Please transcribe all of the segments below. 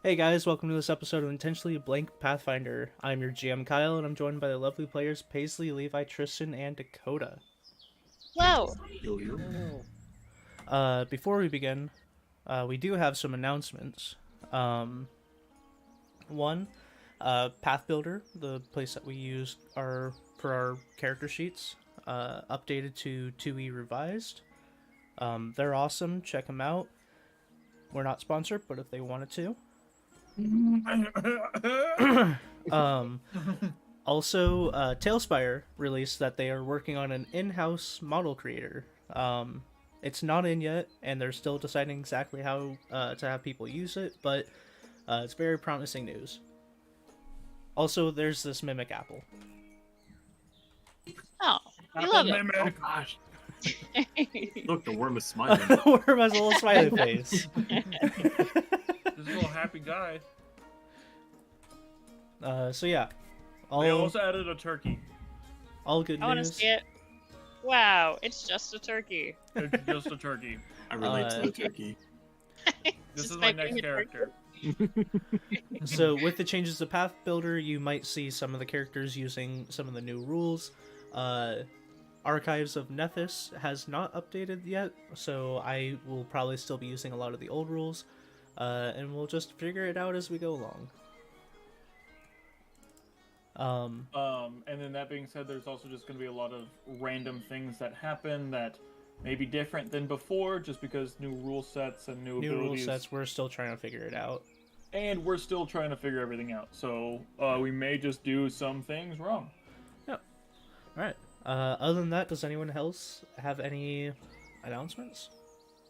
Hey guys, welcome to this episode of Intentionally Blank Pathfinder. I'm your GM Kyle, and I'm joined by the lovely players Paisley, Levi, Tristan, and Dakota. Whoa! Yo, yo. Before we begin, we do have some announcements. One, Path Builder, the place that we use for our character sheets, updated to 2E revised. They're awesome. Check them out. We're not sponsored, but if they wanted to. Also, Talespire released that they are working on an in-house model creator. It's not in yet, and they're still deciding exactly how to have people use it, but it's very promising news. Also, there's this Mimic Apple. Oh, we love it. Oh gosh. Look, the worm is smiling. Worm has a little smiley face. This little happy guy. So yeah, They also added a turkey. all good I want to news. see it. Wow, it's just a turkey. It's just a turkey. I relate to the turkey. This Just is my my next favorite character. So with the changes to Path Builder, you might see some of the characters using some of the new rules. Archives of Nethys has not updated yet, so I will probably still be using a lot of the old rules, and we'll just figure it out as we go along. And then that being said, there's also just going to be a lot of random things that happen that may be different than before, just because new rule sets and new New rule abilities. sets, we're still trying to figure it out. And we're still trying to figure everything out. So we may just do some things wrong. Alright, other than that, does anyone else have any announcements?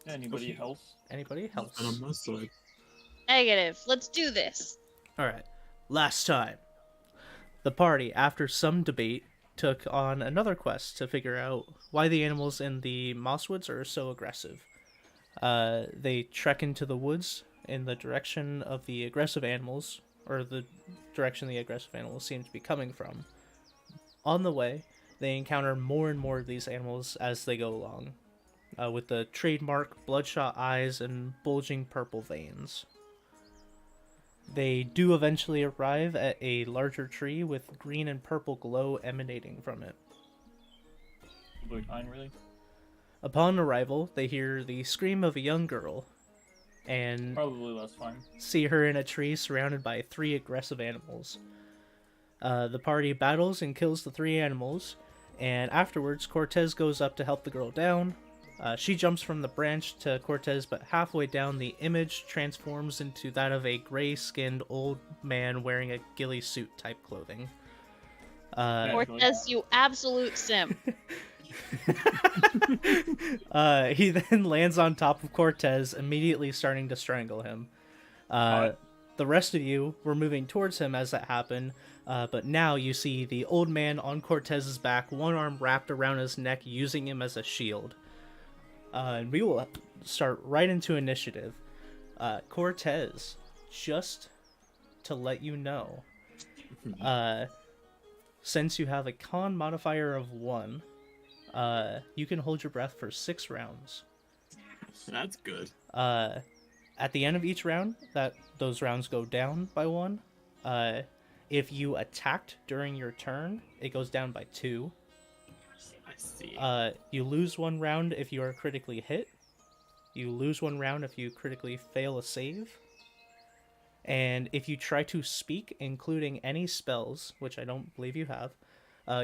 Anybody else? Anybody else? And on my side. Negative. Let's do this. Alright, last time. The party, after some debate, took on another quest to figure out why the animals in the Mosswoods are so aggressive. They trek into the woods in the direction of the aggressive animals, or the direction the aggressive animals seem to be coming from. On the way, they encounter more and more of these animals as they go along, with the trademark bloodshot eyes and bulging purple veins. They do eventually arrive at a larger tree with green and purple glow emanating from it. Blue Pine, really? Upon arrival, they hear the scream of a young girl, and Probably less fine. see her in a tree surrounded by 3 aggressive animals. The party battles and kills the 3 animals, and afterwards Cortez goes up to help the girl down. She jumps from the branch to Cortez, but halfway down the image transforms into that of a gray-skinned old man wearing a ghillie suit type clothing. Cortez, you absolute simp. He then lands on top of Cortez, immediately starting to strangle him. The rest of you were moving towards him as that happened, but now you see the old man on Cortez's back, one arm wrapped around his neck, using him as a shield. And we will start right into initiative. Cortez, just to let you know, since you have a con modifier of 1, you can hold your breath for 6 rounds. That's good. At the end of each round, those rounds go down by 1. If you attacked during your turn, it goes down by 2. I see. You lose 1 round if you are critically hit. You lose 1 round if you critically fail a save. And if you try to speak, including any spells, which I don't believe you have,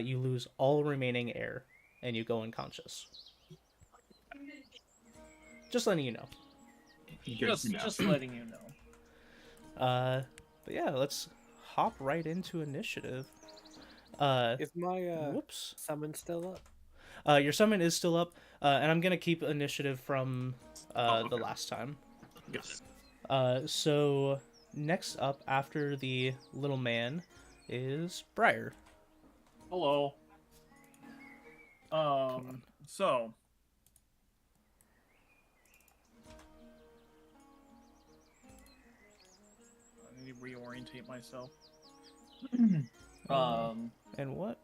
you lose all remaining air, and you go unconscious. Just letting you know. Just letting you know. But yeah, let's hop right into initiative. Is my Whoops. summon still up? Your summon is still up, and I'm gonna keep initiative from okay. the last time. Got it. So next up after the little man is Briar. Hello. So. I need to reorientate myself. And what?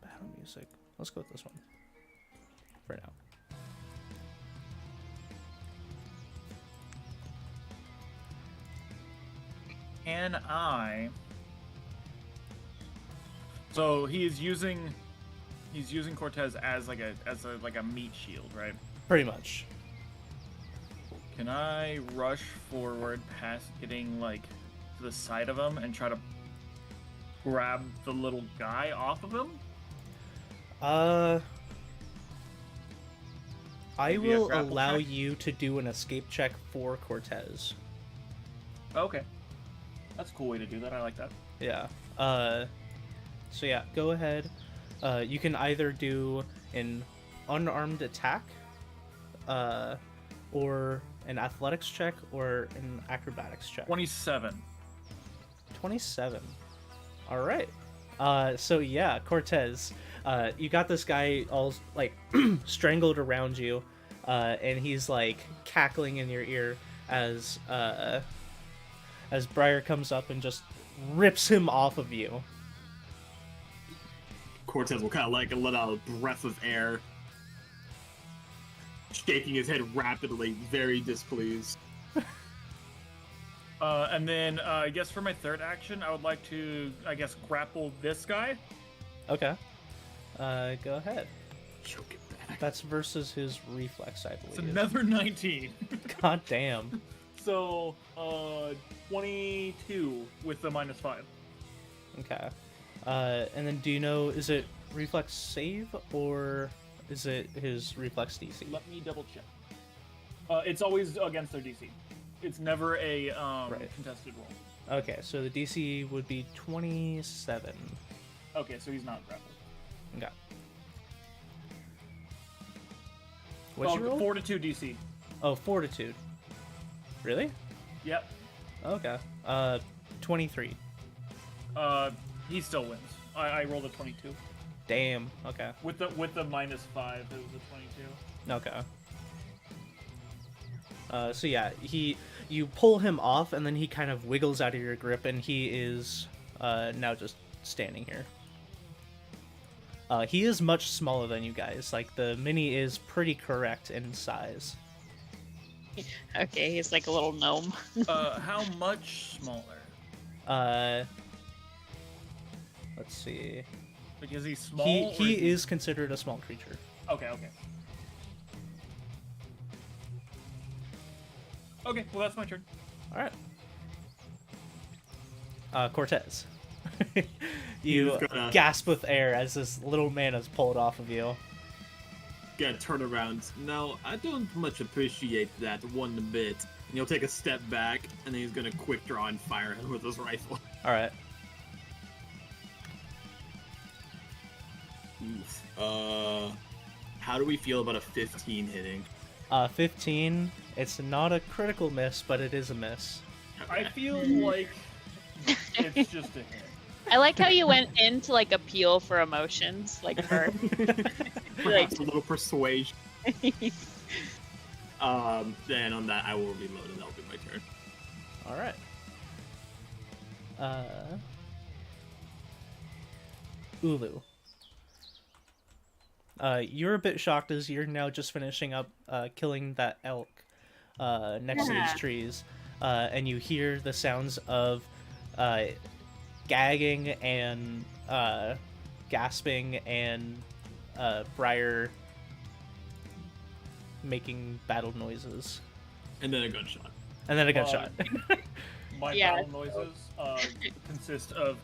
Battle music. Let's go with this one for now. can I? So he's using Cortez as like a meat shield, right? Pretty much. Can I rush forward past getting like to the side of him and try to grab the little guy off of him? I Maybe a will grapple allow check? you to do an escape check for Cortez. Okay, that's a cool way to do that. I like that. Yeah. So yeah, go ahead. You can either do an unarmed attack, or an athletics check, or an acrobatics check. 27. 27. All right. So yeah, Cortez, you got this guy all like strangled around you, and he's like cackling in your ear as Briar comes up and just rips him off of you. Cortez will kind of like let out a breath of air, shaking his head rapidly, very displeased. And then I guess for my third action, I would like to, grapple this guy. Okay. Go ahead. Choke it back. That's versus his reflex, I believe. It's another 19. God damn. So, 22 with the -5. Okay. And then do you know, is it reflex save or is it his reflex DC? Let me double check. It's always against their DC. It's never a Right. contested roll. Okay, so the DC would be 27. Okay, so he's not grappled. Okay. What'd you roll? Fortitude DC. Oh, fortitude. Really? Yep. Okay. 23. He still wins. I rolled a 22. Damn. Okay. With the -5, it was a 22. Okay. So yeah, you pull him off, and then he kind of wiggles out of your grip, and he is now just standing here. He is much smaller than you guys. Like, the mini is pretty correct in size. Okay, he's like a little gnome. How much smaller? Let's see. Like, is he small? He is considered a small creature. Okay. Okay, well that's my turn. All right. Cortez. You He's gonna- gasp with air as this little man is pulled off of you. Gonna turn around. No, I don't much appreciate that one bit. And he'll take a step back, and then he's gonna quick draw and fire him with his rifle. All right. Oof. How do we feel about a 15 hitting? 15. It's not a critical miss, but it is a miss. I feel like it's just a hit. I like how you went into like appeal for emotions, like for Perhaps a little persuasion. Then on that, I will reload, and that'll be my turn. All right. Ulu. You're a bit shocked as you're now just finishing up killing that elk next to these trees, and you hear the sounds of gagging and gasping and Briar making battle noises. And then a gunshot. And then a gunshot. My Yeah. battle noises consist of.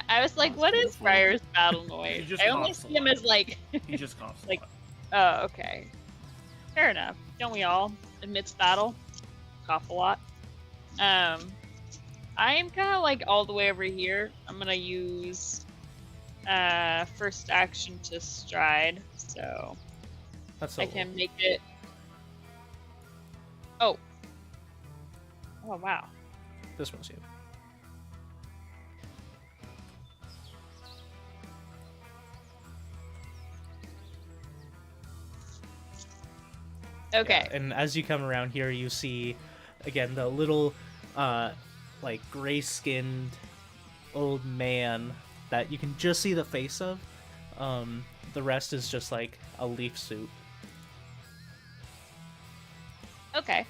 I was like, what is Briar's battle noise? He just I only coughs a see him lot. as like, He just coughs. Like- a lot. oh, okay. Fair enough. Don't we all, amidst battle, cough a lot? I am kind of like all the way over here. I'm gonna use first action to stride, so That's I can make it. Oh. Oh wow. This one's you. Okay. Yeah, and as you come around here, you see, again, the little, like, gray-skinned old man that you can just see the face of. The rest is just, like, a leaf suit. Okay.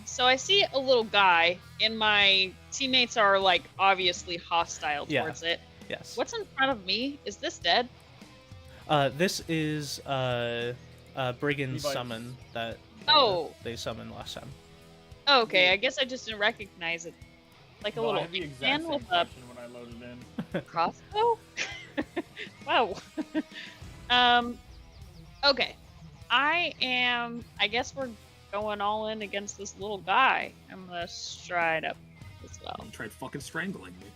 So I see a little guy, and my teammates are like obviously hostile Yeah. towards it. Yes. What's in front of me? Is this dead? This is Brigand's Levi's. summon that Oh. they summoned last time. Oh, okay, I guess I just didn't recognize it. Like a Well, I little had the exact man same with a question when I loaded in. crossbow? Wow. Okay. I guess we're going all in against this little guy. I'm gonna stride up as well. You tried fucking strangling me.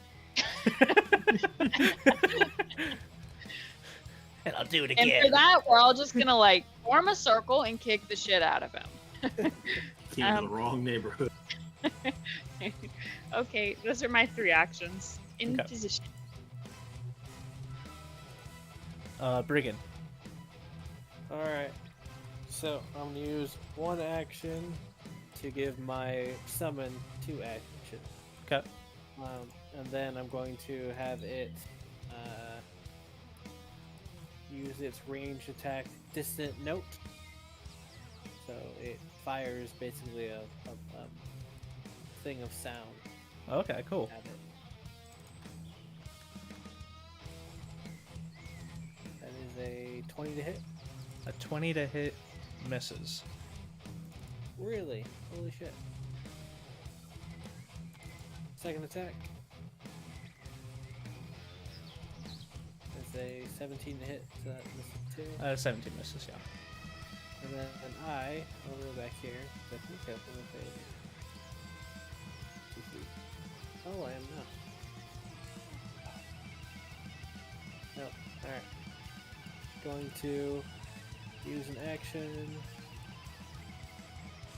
And I'll do it And again. for that, we're all just gonna like form a circle and kick the shit out of him. Came to the wrong neighborhood. Okay, those are my 3 actions. In Okay. position. Brigand. Alright. So I'm gonna use 1 action to give my summon 2 action. Okay. And then I'm going to have it use its range attack distant note. So it fires basically a thing of sound. Okay, cool. At it. That is a 20 to hit. A 20 to hit misses. Really? Holy shit. Second attack. That's a 17 to hit, so that misses too. 17 misses, yeah. And then I'll go back here. I think I'm gonna pay 2 feet. Oh, I am not. Nope. Alright. Going to use an action.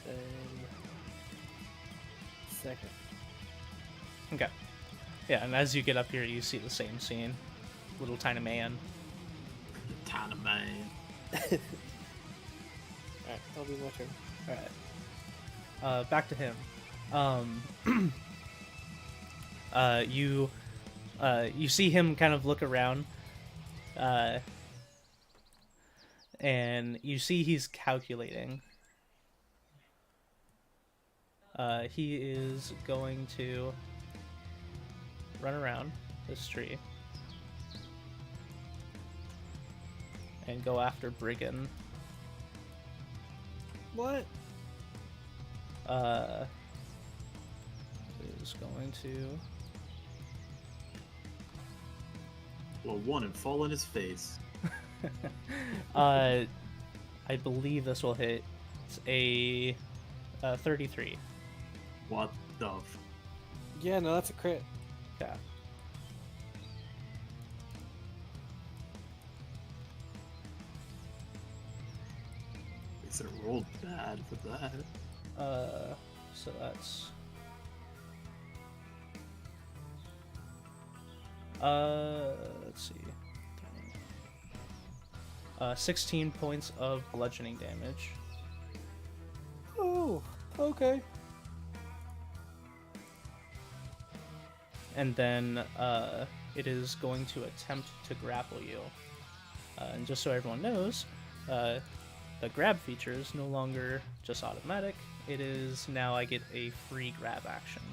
Then second. Okay. Yeah, and as you get up here, you see the same scene. Little tiny man. Tiny man. Alright, that'll be my turn. Alright. Back to him. You see him kind of look around. And you see he's calculating. He is going to run around this tree and go after Brigand. What? Is going to Well, 1 and fall in his face. I believe this will hit. It's a 33. What the Yeah, no, that's a crit. Yeah. It rolled bad for that. So that's let's see. 16 points of bludgeoning damage. Oh, okay. And then it is going to attempt to grapple you. And just so everyone knows, the grab feature is no longer just automatic. It is now I get a free grab action.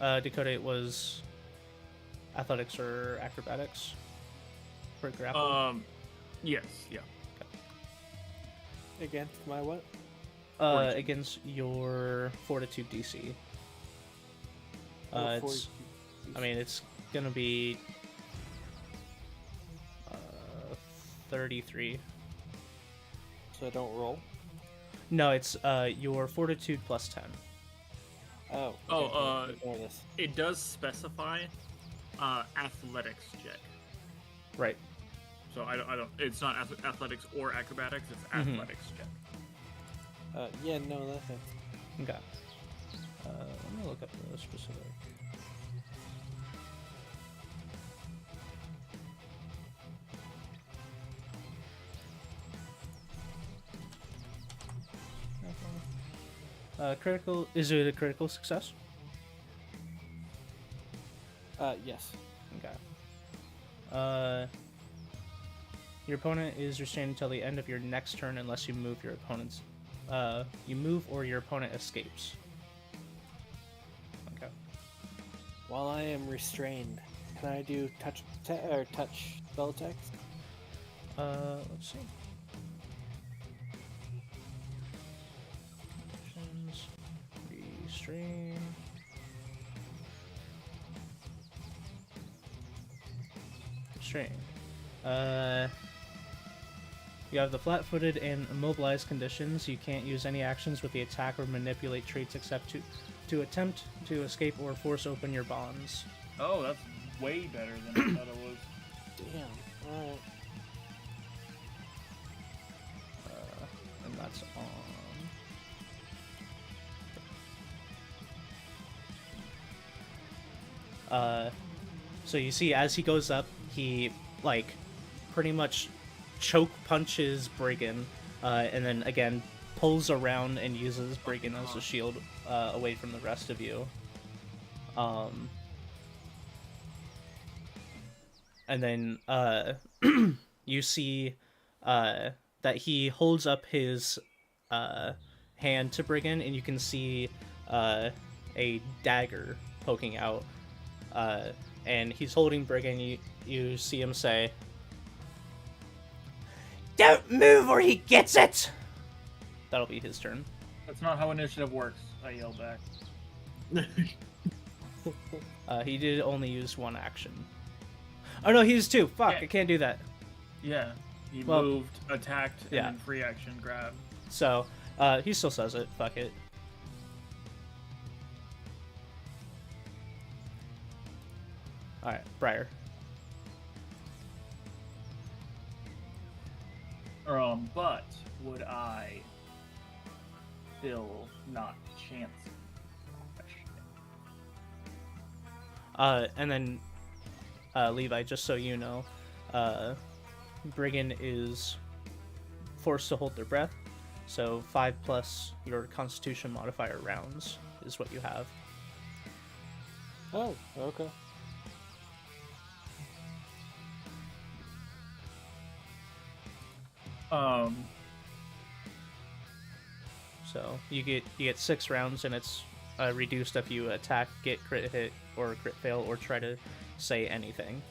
Dakota, it was athletics or acrobatics for grapple. Yes, yeah. Against my what? Against your fortitude DC. It's, I mean, it's gonna be 33. So I don't roll? No, it's your fortitude plus 10. Oh. Oh, okay, ignore this. It does specify athletics check. Right. So I don't. It's not athletics or acrobatics. It's athletics check. Yeah, no, that hits. Okay. Let me look up the specific. Critical. Is it a critical success? Yes. Okay. Your opponent is restrained until the end of your next turn unless you move your opponent's. You move or your opponent escapes. Okay. While I am restrained, can I do touch spell text? Let's see. Actions, restrain. Restrain. You have the flat-footed and immobilized conditions. You can't use any actions with the attack or manipulate traits except to attempt to escape or force open your bonds. Oh, that's way better than I thought it was. Damn. Alright. And that's on. So you see, as he goes up, he like pretty much choke punches Brigand, and then again pulls around and uses Brigand as a shield away from the rest of you. And then you see that he holds up his hand to Brigand, and you can see a dagger poking out. And he's holding Brigand. You see him say, "Don't move or he gets it!" That'll be his turn. That's not how initiative works, I yell back. He did only use one action. Oh no, he used two. Fuck, Yeah. I can't do that. Yeah. He Well, moved, attacked, and yeah. then free action grab. So, he still says it. Fuck it. Alright, Briar. But would I still not chance? And then, Levi, just so you know, Brigand is forced to hold their breath, so 5 plus your Constitution modifier rounds is what you have. Oh, okay. So you get 6 rounds, and it's reduced if you attack, get crit hit, or crit fail, or try to say anything.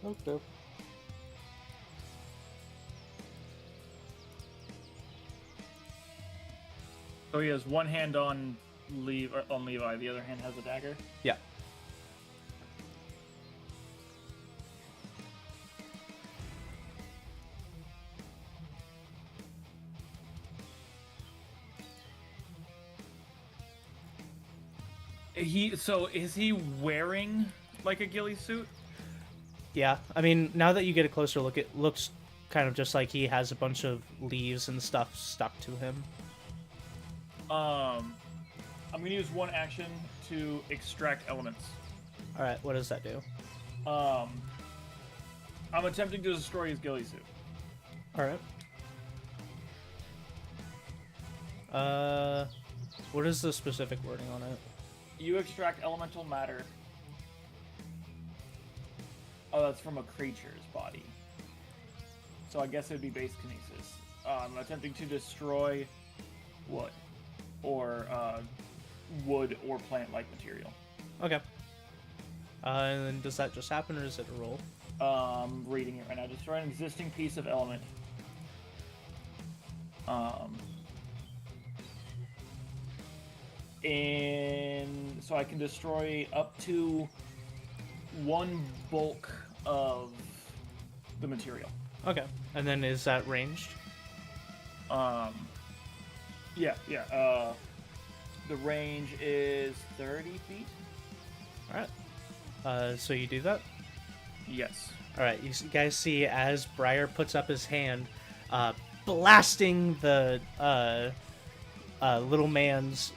Okay. So he has one hand on Levi, the other hand has a dagger. Yeah. Is he wearing like a ghillie suit? Yeah, I mean, now that you get a closer look, it looks kind of just like he has a bunch of leaves and stuff stuck to him. I'm gonna use one action to extract elements. Alright, what does that do? I'm attempting to destroy his ghillie suit. Alright. What is the specific wording on it? You extract elemental matter. Oh, that's from a creature's body. So I guess it would be base kinesis. I'm attempting to destroy wood or plant-like material. Okay. And then does that just happen, or is it a roll? Reading it right now. Destroy an existing piece of element. And so I can destroy up to one bulk of the material. Okay. And then is that ranged? Yeah. The range is 30 feet. Alright. So you do that? Yes. Alright, you guys see as Briar puts up his hand, blasting the little man's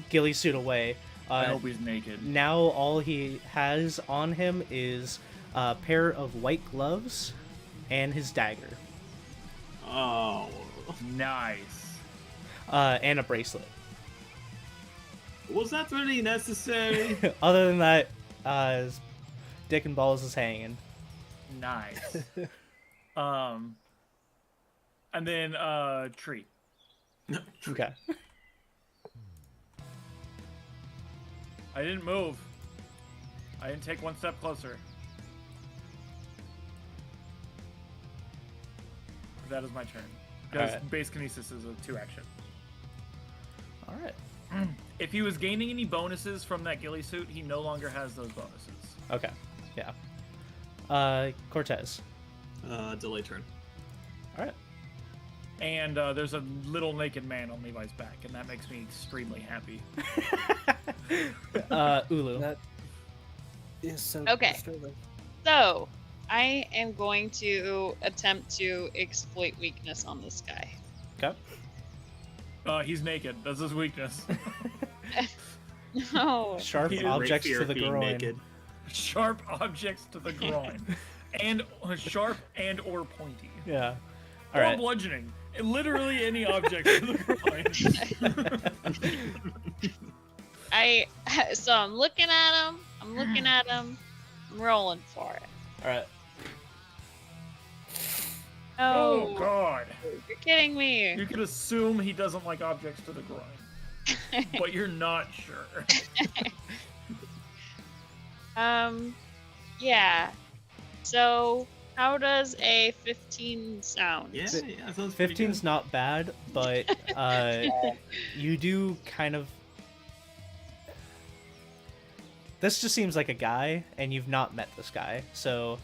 ghillie suit away. I hope he's naked. Now all he has on him is a pair of white gloves and his dagger. Oh. Nice. And a bracelet. Was that really necessary? Other than that, his dick and balls is hanging. Nice. And then tree. Okay. I didn't move. I didn't take one step closer. That is my turn. Because Alright. base kinesis is a 2 action. All right. If he was gaining any bonuses from that ghillie suit, he no longer has those bonuses. Okay. Yeah. Cortez. Delay turn. All right. And there's a little naked man on Levi's back, and that makes me extremely happy. Ulu. That is so Okay. disturbing. So, I am going to attempt to exploit weakness on this guy. Okay. He's naked. That's his weakness. No. Sharp He is objects Great fear to of the being groin. naked. Sharp objects to the groin. And sharp and or pointy. Yeah. All Or right. bludgeoning. Literally any object to the groin. So I'm looking at him. I'm rolling for it. All right. Oh Oh, god. you're kidding me. You could assume he doesn't like objects to the groin. But you're not sure. Yeah. So, how does a 15 sound? Yeah, that sounds pretty 15's good. not bad, but you do kind of. This just seems like a guy, and you've not met this guy, so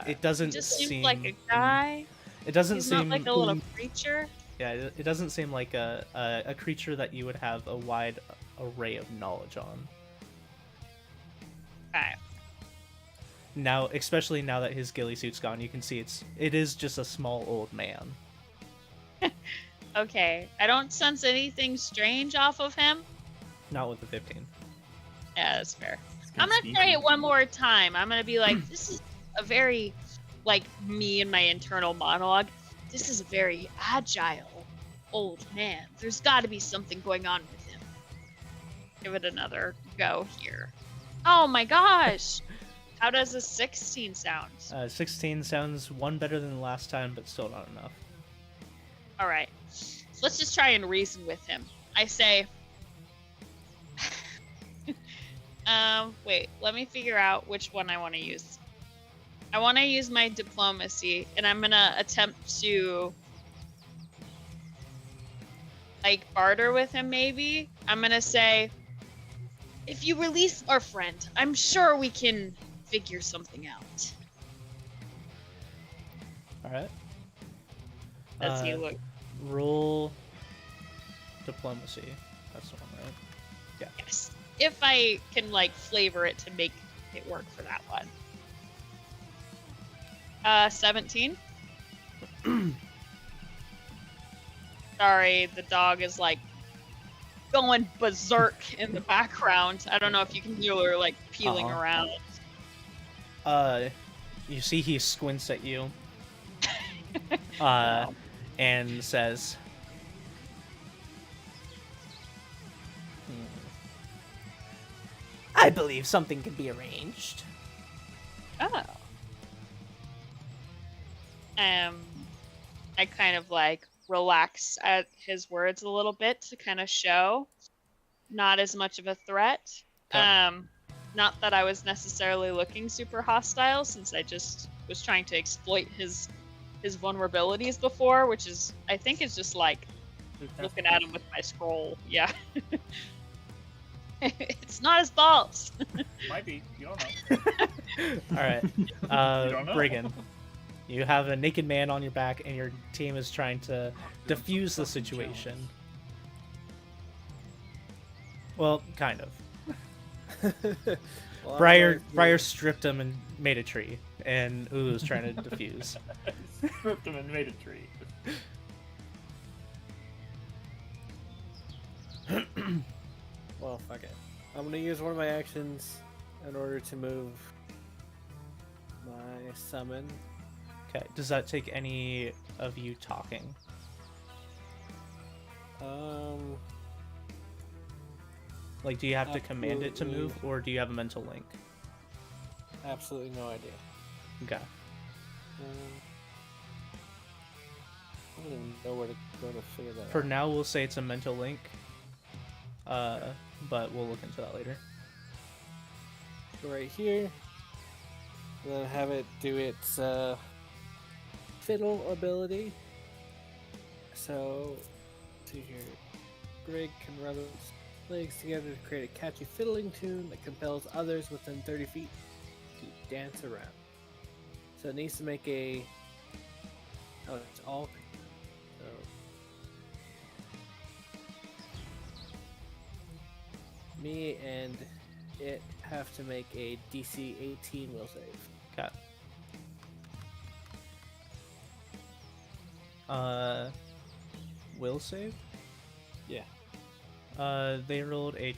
it doesn't just seem seems like a guy. It doesn't He's seem not like a little creature. Yeah, it doesn't seem like a creature that you would have a wide array of knowledge on. Okay. Now, especially now that his ghillie suit's gone, you can see it is just a small old man. Okay. I don't sense anything strange off of him. Not with the 15. Yeah, that's fair. It's I'm kinda gonna try sneaky. it one more time. I'm gonna be like, this is a very, like, me and my internal monologue. This is a very agile old man. There's got to be something going on with him. Give it another go here. Oh my gosh! How does a 16 sound? 16 sounds one better than the last time, but still not enough. All right. So let's just try and reason with him. I say, wait, let me figure out which one I want to use. I want to use my diplomacy, and I'm gonna attempt to, like, barter with him, maybe. I'm gonna say, if you release our friend, I'm sure we can figure something out. All right. Does he look? Roll diplomacy. That's the one, right? Yeah. Yes. If I can, like, flavor it to make it work for that one. 17. Sorry, the dog is, like, going berserk in the background. I don't know if you can hear her, like, peeling Uh-huh. around. You see he squints at you, Wow. and says, I believe something can be arranged. Oh. I kind of, like, relax at his words a little bit to kind of show not as much of a threat. Okay. Not that I was necessarily looking super hostile, since I just was trying to exploit his vulnerabilities before, which is, I think, is just like looking at him with my scroll. Yeah. It's not his fault. Might be. You don't know. All right, don't know. Brigand, you have a naked man on your back, and your team is trying to defuse the situation. Well, kind of. Well, Briar stripped him and made a tree, and Ulu's trying to defuse. Stripped him and made a tree. Well, fuck it. I'm gonna use one of my actions in order to move my summon. Okay, does that take any of you talking? Like, do you have to command it to move, or do you have a mental link? Absolutely no idea. Okay. I don't even know where to go to figure that For out. now, we'll say it's a mental link. But we'll look into that later. Go right here. And then have it do its fiddle ability. So, let's see here. Greg can rub its legs together to create a catchy fiddling tune that compels others within 30 feet to dance around. So it needs to make a. Oh, it's all. So. Me and it have to make a DC 18 will save. Okay. Will save? Yeah. They rolled a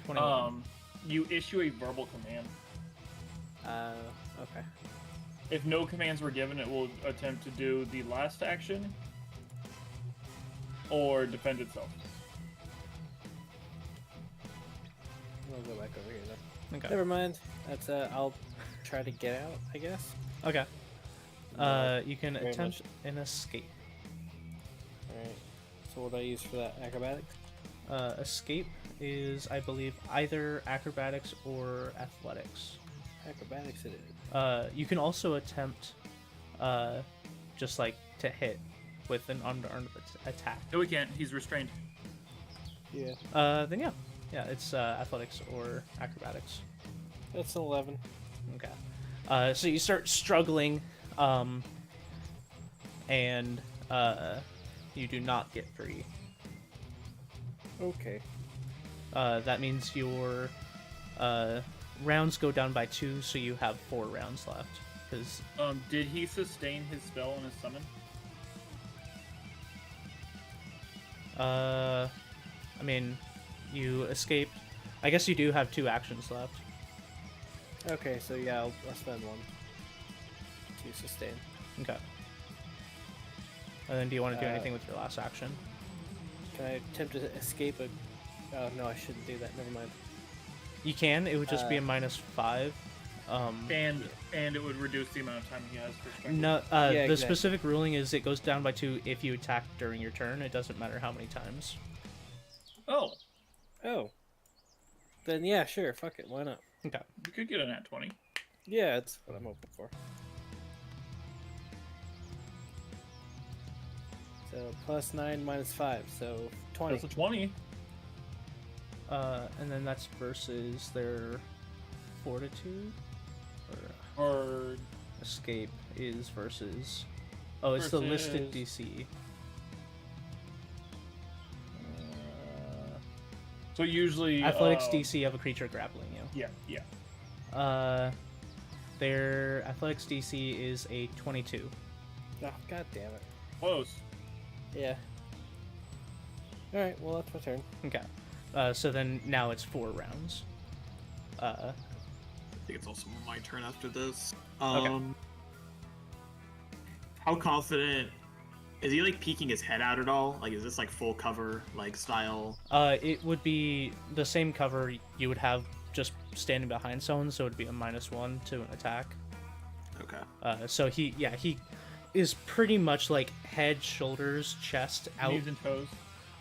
21. You issue a verbal command. Okay. If no commands were given, it will attempt to do the last action or defend itself. I'll go back over here then. Okay. Never mind. That's I'll try to get out, I guess. Okay. No, You can very attempt an escape. Alright. So what do I use for that? Acrobatics? Escape is, I believe, either acrobatics or athletics. Acrobatics it is. You can also attempt, just like to hit with an unarmed attack. No, we can't. He's restrained. Yeah. Then yeah, it's athletics or acrobatics. That's an 11. Okay. So you start struggling, and you do not get free. Okay. That means your rounds go down by 2, so you have 4 rounds left. Because Did he sustain his spell on his summon? I mean, you escaped. I guess you do have 2 actions left. Okay, so yeah, I'll spend one to sustain. Okay. And then do you want to do Uh, anything with your last action? Can I attempt to escape a... Oh, no, I shouldn't do that. Never mind. You can. It would just be a -5. And it would reduce the amount of time he has for strength. No, Yeah, the exactly. specific ruling is it goes down by 2 if you attack during your turn. It doesn't matter how many times. Oh, Oh. Then yeah, sure. Fuck it. Why not? Okay. you could get a nat 20. Yeah, that's what I'm hoping for. So +9 -5, so 20. That's a 20. And then that's versus their fortitude, or Or escape is versus. Oh, it's the listed Versus- DC. so usually Athletics DC of a creature grappling you. Yeah. Their athletics DC is a 22. Oh, god damn it. Close. Yeah. Alright, well, that's my turn. Okay. So then now it's 4 rounds. I think it's also my turn after this. Okay. How confident is he? Like peeking his head out at all? Like, is this like full cover like style? It would be the same cover you would have just standing behind someone, so it'd be a -1 to an attack. Okay. So he is pretty much like head, shoulders, chest out, Knees and toes.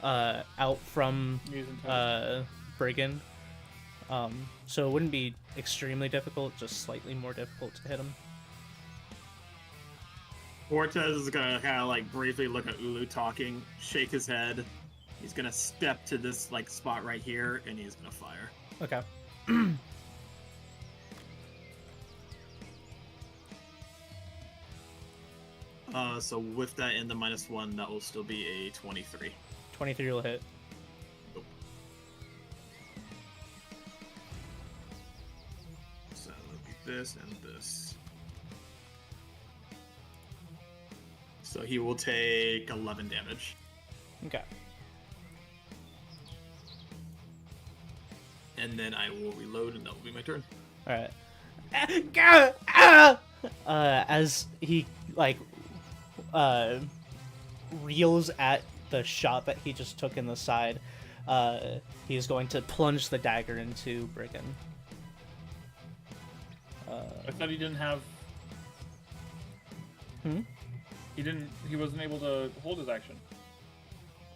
out from Knees and toes. Brigand. So it wouldn't be extremely difficult, just slightly more difficult to hit him. Cortez is gonna kind of like briefly look at Ulu talking, shake his head. He's gonna step to this like spot right here, and he's gonna fire. Okay. So with that and the -1, that will still be a 23. 23 will hit. So this and this. So he will take 11 damage. Okay. And then I will reload, and that will be my turn. All right. As he like reels at the shot that he just took in the side, he is going to plunge the dagger into Brigand. I thought he didn't have Hmm? He wasn't able to hold his action.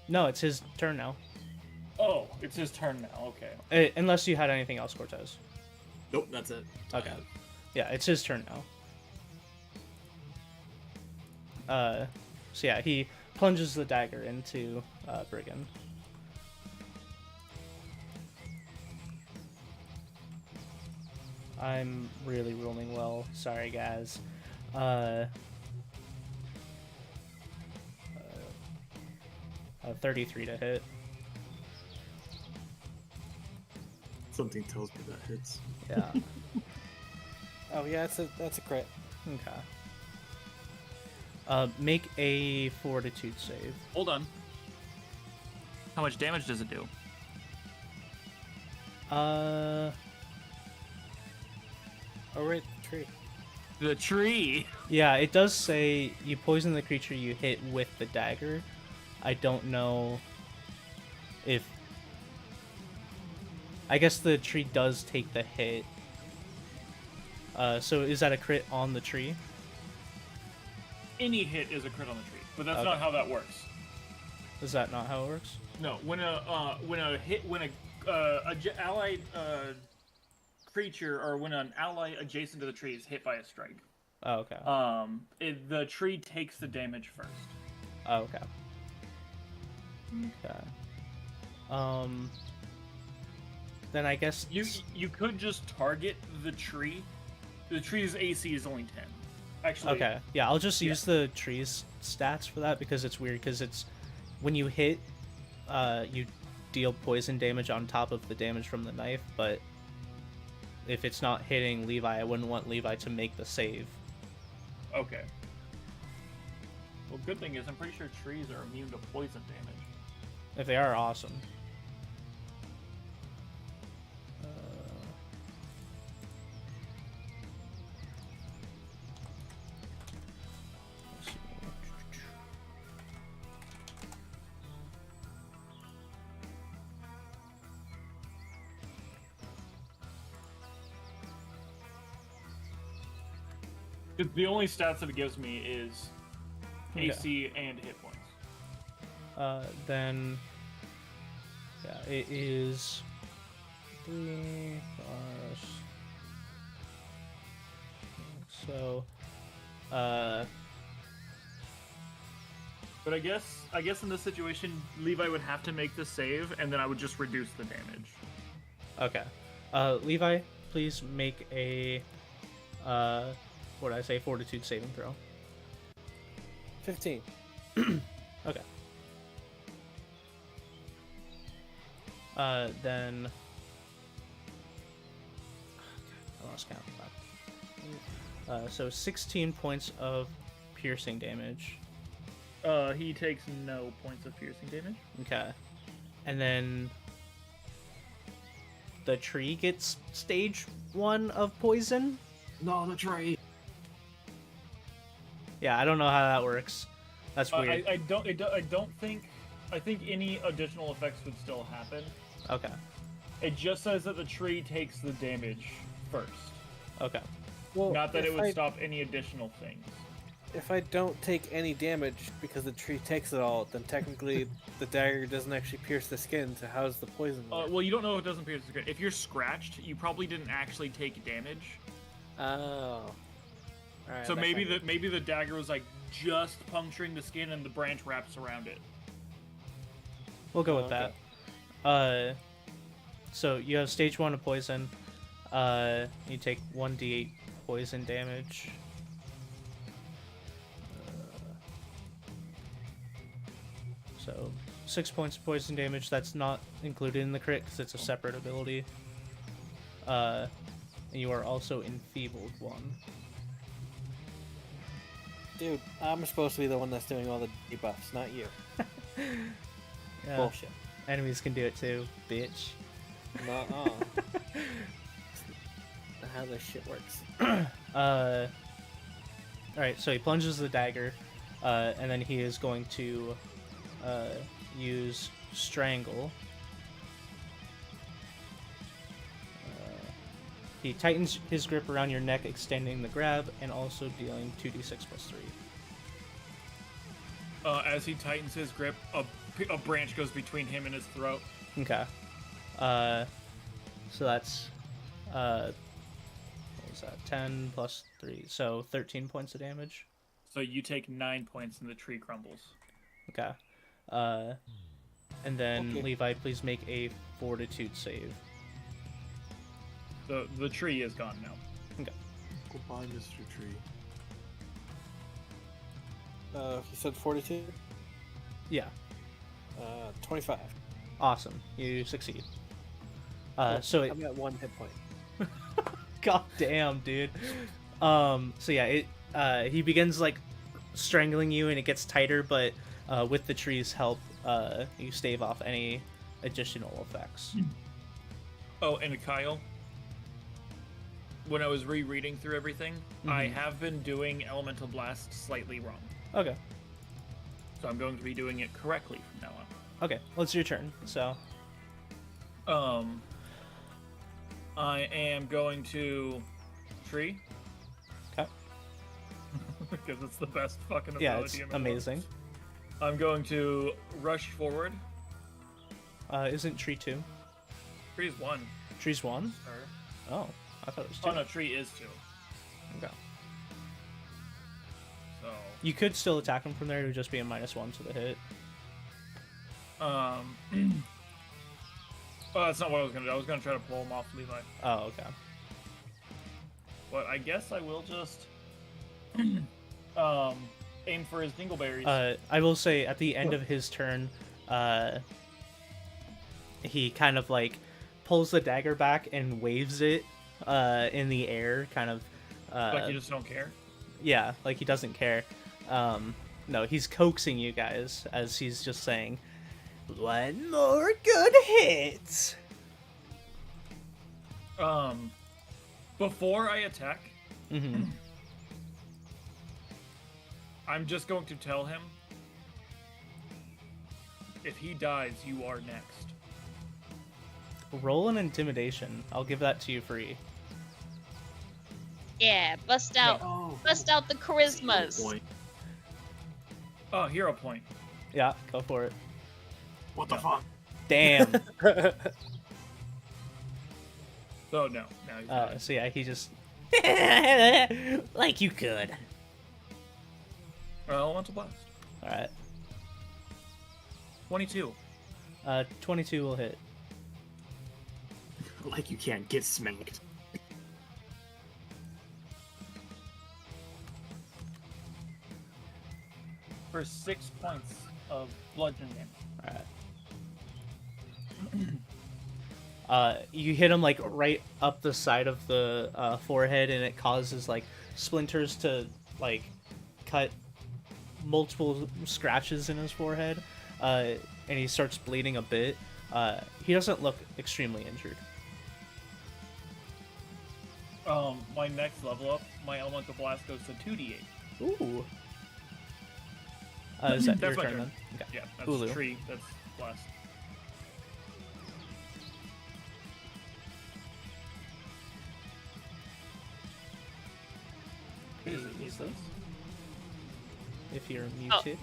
No, it's his turn now. Oh, it's his turn now. Okay. Unless you had anything else, Cortez. Nope, that's it. Okay. Yeah, it's his turn now. So yeah, he plunges the dagger into Brigand. I'm really rolling well. Sorry, guys. 33 to hit. Something tells me that hits. Yeah. Oh yeah, that's a crit. Okay. Make a fortitude save. Hold on. How much damage does it do? Oh, right, the tree. The tree. Yeah, it does say you poison the creature you hit with the dagger. I don't know if... I guess the tree does take the hit. So is that a crit on the tree? Any hit is a crit on the tree, but that's Okay. not how that works. Is that not how it works? No, when a allied creature or when an ally adjacent to the tree is hit by a strike, Oh, okay. the tree takes the damage first. Oh, okay. Okay. Then I guess You could just target the tree. The tree's AC is only 10. Actually, okay. Yeah, I'll just use the tree's stats for that because it's weird because it's when you hit, you deal poison damage on top of the damage from the knife, but if it's not hitting Levi, I wouldn't want Levi to make the save. Okay. Well, good thing is I'm pretty sure trees are immune to poison damage. If they are, awesome. Let's see. The only stats that it gives me is Okay. AC and hit points. Then yeah, it is 3 plus. So, But I guess in this situation, Levi would have to make the save, and then I would just reduce the damage. okay. Levi, please make a what did I say? Fortitude saving throw. 15. Okay. Then I lost count. So 16 points of piercing damage. He takes no points of piercing damage. Okay. And then the tree gets stage 1 of poison. No, the tree. Yeah, I don't know how that works. That's weird. I don't think. I think any additional effects would still happen. Okay. It just says that the tree takes the damage first. Okay. Well, Not that it if would I- stop any additional things. If I don't take any damage because the tree takes it all, then technically the dagger doesn't actually pierce the skin, so how's the poison work? Well, you don't know if it doesn't pierce the skin. If you're scratched, you probably didn't actually take damage. Oh. Alright, So that maybe kinda- maybe the dagger was like just puncturing the skin, and the branch wraps around it. We'll go Oh, with okay. that. So you have stage 1 of poison. You take 1d8 poison damage. So 6 points of poison damage. That's not included in the crit because it's a separate ability. And you are also enfeebled 1. Dude, I'm supposed to be the one that's doing all the debuffs, not you. Yeah, Bullshit. enemies can do it too, bitch. Nuh-uh. Not how this shit works. Alright, so he plunges the dagger, and then he is going to use Strangle. He tightens his grip around your neck, extending the grab, and also dealing 2d6 plus 3. As he tightens his grip, a branch goes between him and his throat. Okay. So that's what was that? 10 plus 3, so 13 points of damage. So you take 9 points and the tree crumbles. Okay. And then Okay. Levi, please make a fortitude save. The tree is gone now. Goodbye, Mr. Tree. You said 42? Yeah. 25. Awesome. You succeed. Oh, So I'm at 1 hit point. God damn, dude. So yeah, he begins like strangling you, and it gets tighter, but with the tree's help, you stave off any additional effects. Oh, and Kyle, when I was rereading through everything, I have been doing Elemental Blast slightly wrong. Okay. So I'm going to be doing it correctly from now on. Okay. Well, it's your turn. So I am going to tree. Okay. Because it's the best fucking ability Yeah, it's in the amazing. world. I'm going to rush forward. Isn't tree 2? Tree's 1. Tree's 1? Sir. Oh, I thought it was 2. Oh no, tree is 2. Okay. So You could still attack him from there. It would just be a -1 to the hit. oh, that's not what I was gonna do. I was gonna try to pull him off Levi. Oh, okay. But I guess I will just aim for his dingleberries. I will say at the end of his turn, he kind of like pulls the dagger back and waves it in the air, kind of. Like you just don't care. Yeah, like he doesn't care. No, he's coaxing you guys as he's just saying, "One more good hit." Before I attack, Mm-hmm. I'm just going to tell him, if he dies, you are next. Roll an intimidation. I'll give that to you free. Yeah, bust out the charismas. Point. Oh, hero point. Yeah, go for it. What the No. fuck? Damn. So no, he's not. So yeah, he just like you could. Elemental Blast. All right. 22. 22 will hit. Like you can't get smacked. For 6 points of bludgeon damage. All right. You hit him like right up the side of the forehead, and it causes like splinters to like cut multiple scratches in his forehead, and he starts bleeding a bit. He doesn't look extremely injured. My next level up, my Elemental Blast goes to 2d8. Ooh. Is that That's your my turn turn. then? Okay. Yeah, that's Ulu. tree, that's blast. Is this? If you're muted.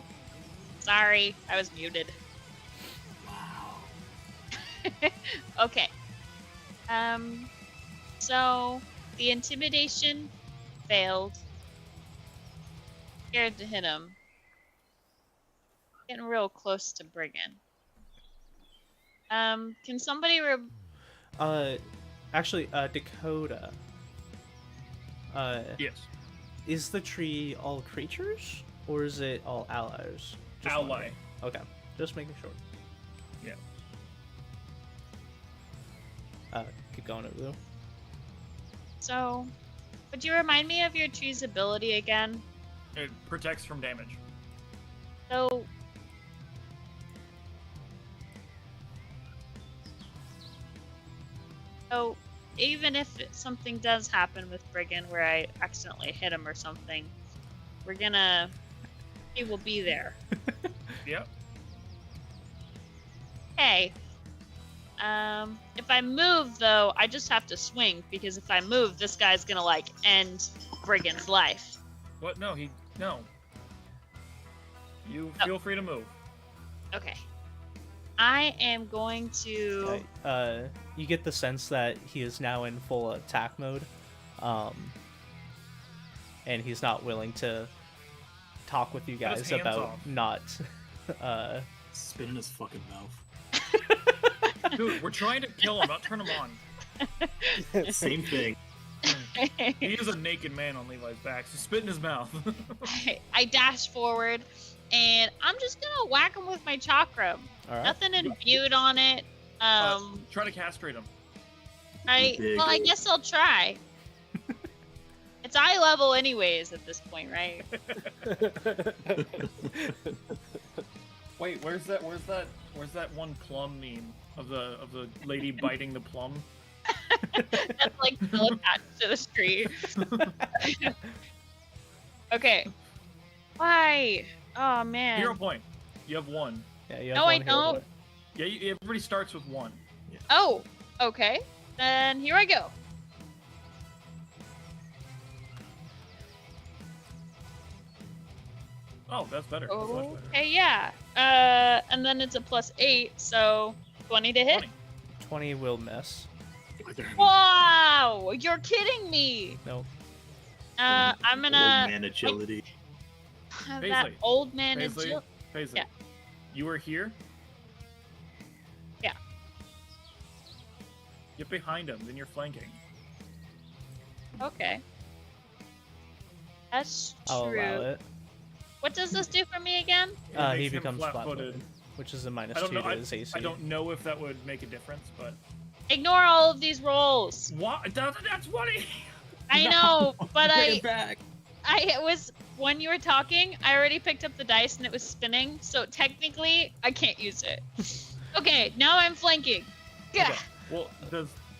Sorry, I was muted. Wow. Okay. So the intimidation failed. Scared to hit him. Getting real close to Brigand. Can somebody Actually, Dakota. Yes. Is the tree all creatures, or is it all allies? Just Ally. wondering. Okay, just making sure. Yeah. Keep going, Ulu. So, would you remind me of your tree's ability again? It protects from damage. So, even if something does happen with Brigand where I accidentally hit him or something, he will be there. Yep. Hey. If I move though, I just have to swing because if I move, this guy's gonna end Brigand's life. What? No. You feel free to move. Okay. I am going to. You get the sense that he is now in full attack mode, and he's not willing to talk with you Cut his guys hands about off. not. Spit in his fucking mouth. Dude, we're trying to kill him, not turn him on. Same thing. He is a naked man on Levi's back, so spit in his mouth. I dash forward, and I'm just gonna whack him with my chakram. All right. Nothing imbued on it. Try to castrate him. I guess I'll try. It's eye level anyways at this point, right? Wait, where's that one plum meme of the lady biting the plum? That's like still attached to the screen. Okay. Why? Oh man. Hero point. You have 1. Yeah, you have No, one I hero don't. point. Yeah, everybody starts with 1. Oh, okay. Then here I go. Oh, that's better. That's much better. Okay, yeah. And then it's a +8, so 20 to hit. 20. 20 will miss. Wow, you're kidding me. No. I'm gonna Man agility. that Paisley. old man Paisley, agility. Paisley, Yeah. you are here? Yeah. Get behind him, then you're flanking. Okay. That's I'll true. allow it. What does this do for me again? It He makes him becomes flat-footed. flat-footed, which is a I -2 don't know. to his AC. I don't know if that would make a difference, but Ignore all of these rolls. what? That's what he. I know, but Bring it back. it was when you were talking, I already picked up the dice and it was spinning, so technically I can't use it. Okay, now I'm flanking. Yeah. Okay. Well,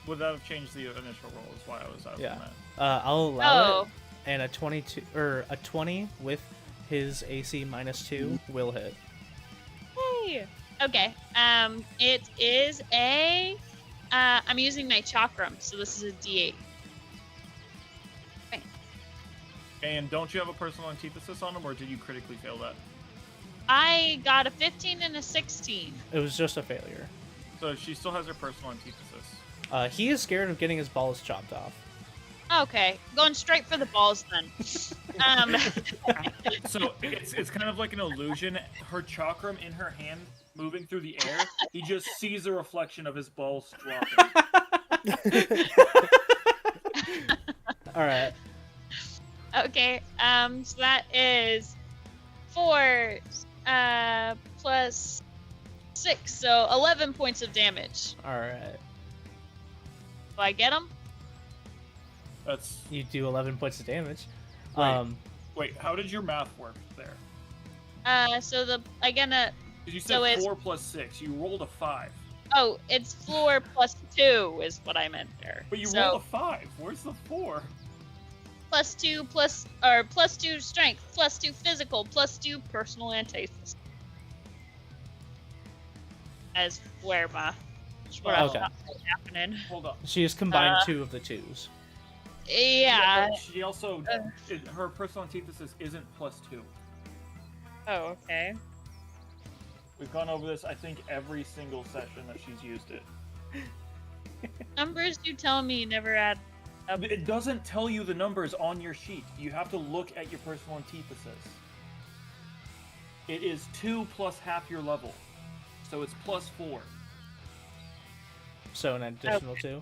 would that have changed the initial roll? Is why I was asking Yeah. that. I'll allow Oh, it, and a 22 or a 20 with his AC -2 will hit. hey. Okay. It is a. I'm using my chakram, so this is a D8. And don't you have a personal antithesis on him, or did you critically fail that? I got a 15 and a 16. It was just a failure. So she still has her personal antithesis. He is scared of getting his balls chopped off. Okay, going straight for the balls then. So it's kind of like an illusion. Her chakram in her hand moving through the air. He just sees a reflection of his balls dropping. All right. Okay, so that is 4 plus 6, so 11 points of damage. All right. Do I get them? That's You do 11 points of damage. Right. Wait. How did your math work there? So I get a. Did you So say it's- 4 plus 6? You rolled a 5. Oh, it's 4 plus 2 is what I meant there. But you so, rolled a 5. Where's the 4? plus 2 plus 2 strength, plus 2 physical, plus 2 personal antithesis. As where my Okay. happening. Hold on. She has combined 2 of the 2s. Yeah. but she also her personal antithesis isn't plus 2. Oh, okay. We've gone over this, I think, every single session that she's used it. Numbers you tell me never add up. It doesn't tell you the numbers on your sheet. You have to look at your personal antithesis. It is 2 plus half your level. So it's plus 4. So an additional 2.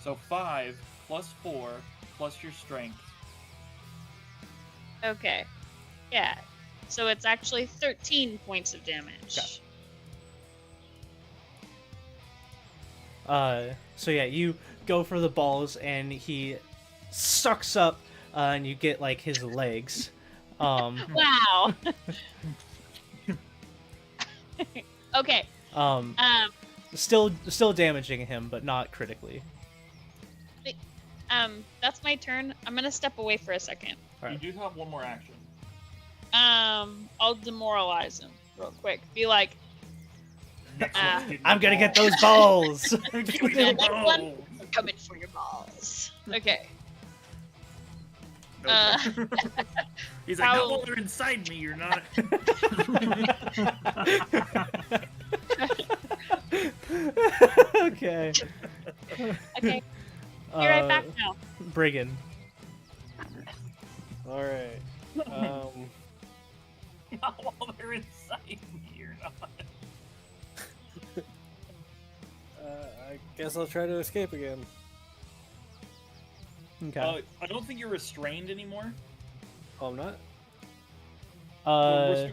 So 5 plus 4 plus your strength. Okay. Yeah. So it's actually 13 points of damage. Okay. So yeah, you go for the balls, and he sucks up, and you get like his legs. Wow. Okay. Still damaging him, but not critically. That's my turn. I'm gonna step away for a second. Alright. You do have one more action. I'll demoralize him real quick. Be like, Next one's getting I'm the gonna get ball. those balls. Give me Yeah, the next one. ball. I'm coming for your balls. Okay. Nope. He's like, How- no, while they're inside me, you're not. Okay. Okay, be right back now. Brigand. All right. Not while they're inside me, you're not. I guess I'll try to escape again. Okay. I don't think you're restrained anymore. Oh, I'm not?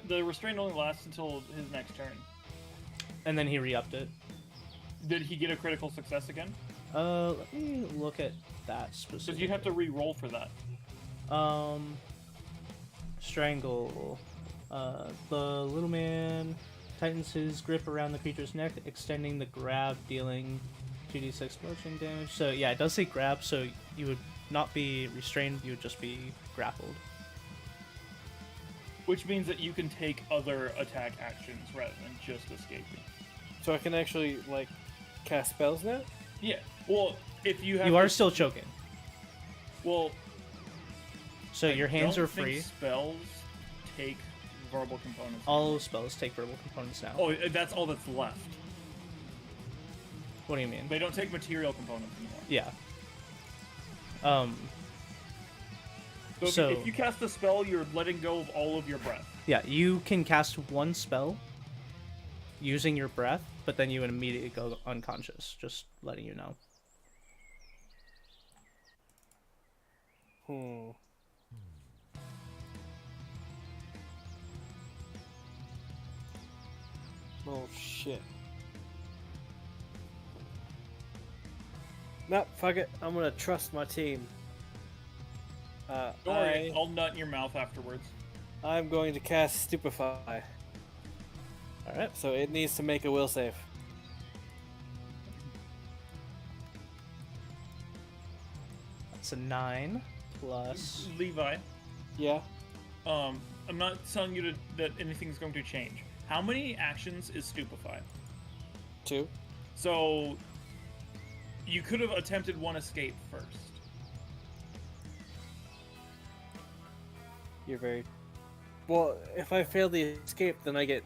The restraint only lasts until his next turn. And then he re-upped it. Did he get a critical success again? Let me look at that specifically. Because you have to re-roll for that. Strangle. The little man tightens his grip around the creature's neck, extending the grab, dealing 2d6 bludgeoning damage. So yeah, it does say grab, so you would not be restrained, you would just be grappled. Which means that you can take other attack actions rather than just escaping. So I can actually, like, cast spells now? Yeah. Well, if you have You are still choking, Well, so your hands don't are think free. Spells take verbal components. All spells take verbal components now. Oh, that's all that's left. What do you mean? They don't take material components anymore. Yeah. So, if you cast a spell, you're letting go of all of your breath. Yeah, you can cast one spell using your breath, but then you would immediately go unconscious, just letting you know. Oh, shit. Nah, fuck it. I'm gonna trust my team. Don't worry, I'll nut in your mouth afterwards. I'm going to cast Stupefy. Alright. So it needs to make a will save. That's a 9 plus... Levi, Yeah? I'm not telling you that anything's going to change. How many actions is Stupefy? 2. So, you could have attempted one escape first. You're very... Well, if I fail the escape, then I get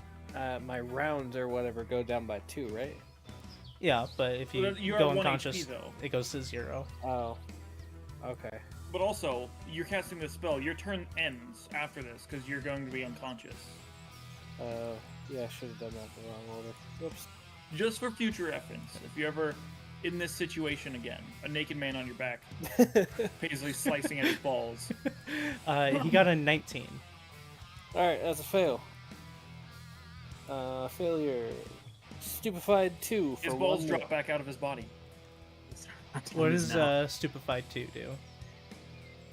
my rounds or whatever go down by 2, right? Yeah, but if you But you are go 1 unconscious, HP, though. it goes to 0. Oh. Okay. But also, you're casting this spell. Your turn ends after this because you're going to be unconscious. Yeah, I should have done that in the wrong order. Whoops. Just for future reference, if you're ever in this situation again, a naked man on your back, basically slicing at his balls. He got a 19. Alright, that's a fail. Failure. Stupefied 2 for His balls 1 drop more. back out of his body. What does Stupefied 2 do?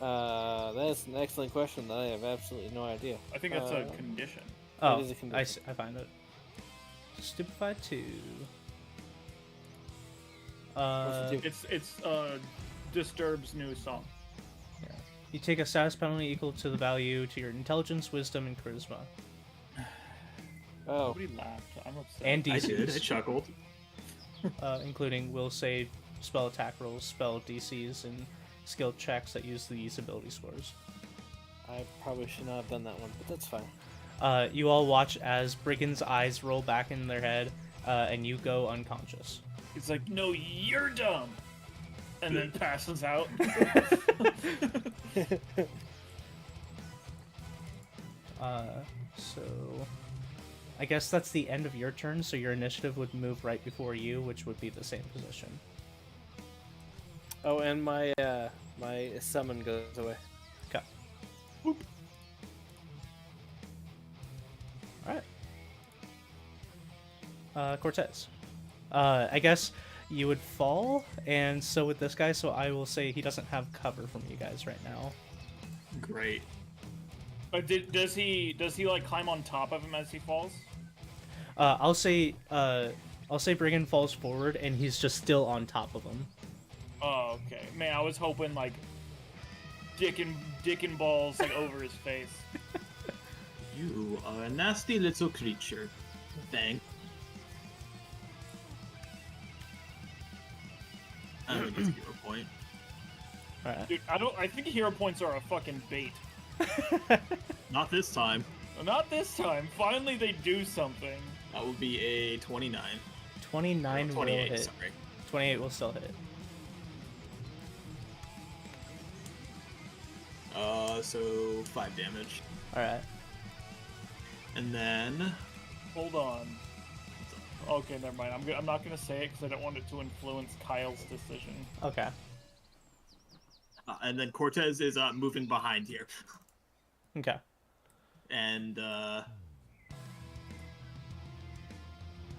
That's an excellent question that I have absolutely no idea. I think that's a condition. Oh, is a condition. I find it. Stupefied 2. What's it do? It's Disturb's new song. You take a status penalty equal to the value to your intelligence, wisdom, and charisma. Oh, Nobody laughed. I'm upset. And I did. I DCs, chuckled. including will save, spell attack rolls, spell DCs, and skill checks that use these ability scores. I probably should not have done that one, but that's fine. You all watch as Brigand's eyes roll back in their head, and you go unconscious. It's like, no, you're dumb. And then passes out. So I guess that's the end of your turn, so your initiative would move right before you, which would be the same position. Oh, and my my summon goes away. Okay. Alright. Cortez. I guess you would fall, and so would this guy, so I will say he doesn't have cover from you guys right now. Great. Does he like climb on top of him as he falls? I'll say Brigand falls forward, and he's just still on top of him. Oh, okay. Man, I was hoping like dick and balls like over his face. You are a nasty little creature. Thank. I'm gonna get a point. Alright. Dude, I think hero points are a fucking bait. Not this time. Not this time. Finally, they do something. That would be a 29. 29 will 28, hit. sorry. 28 will still hit. So 5 damage. Alright. And then... Hold on. Okay, never mind. I'm not gonna say it because I don't want it to influence Kyle's decision. Okay. And then Cortez is moving behind here. Okay. And, yeah,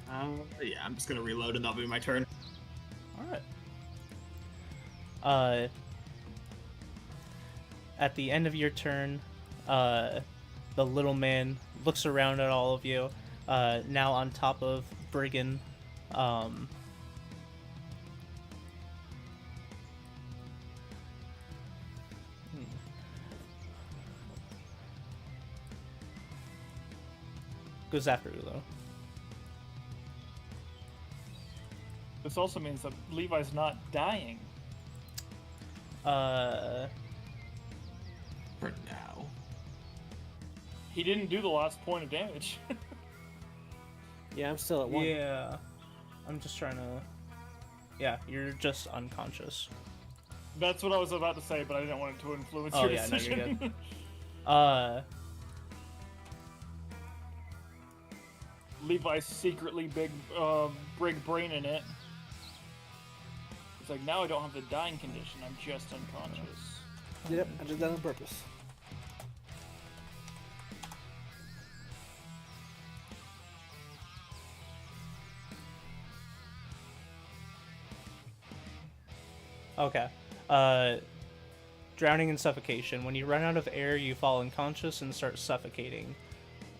I'm just gonna reload and that'll be my turn. Alright. At the end of your turn, the little man looks around at all of you, now on top of Brigand. Goes after Ulo. This also means that Levi's not dying. For now. He didn't do the last point of damage. Yeah, I'm still at 1. Yeah. I'm just trying to... Yeah, you're just unconscious. That's what I was about to say, but I didn't want it to influence Oh, your yeah, no, decision. you're good. Levi's secretly big brain in it. It's like, now I don't have the dying condition, I'm just unconscious. Yep, I did that on purpose. Okay. Drowning and suffocation. When you run out of air, you fall unconscious and start suffocating.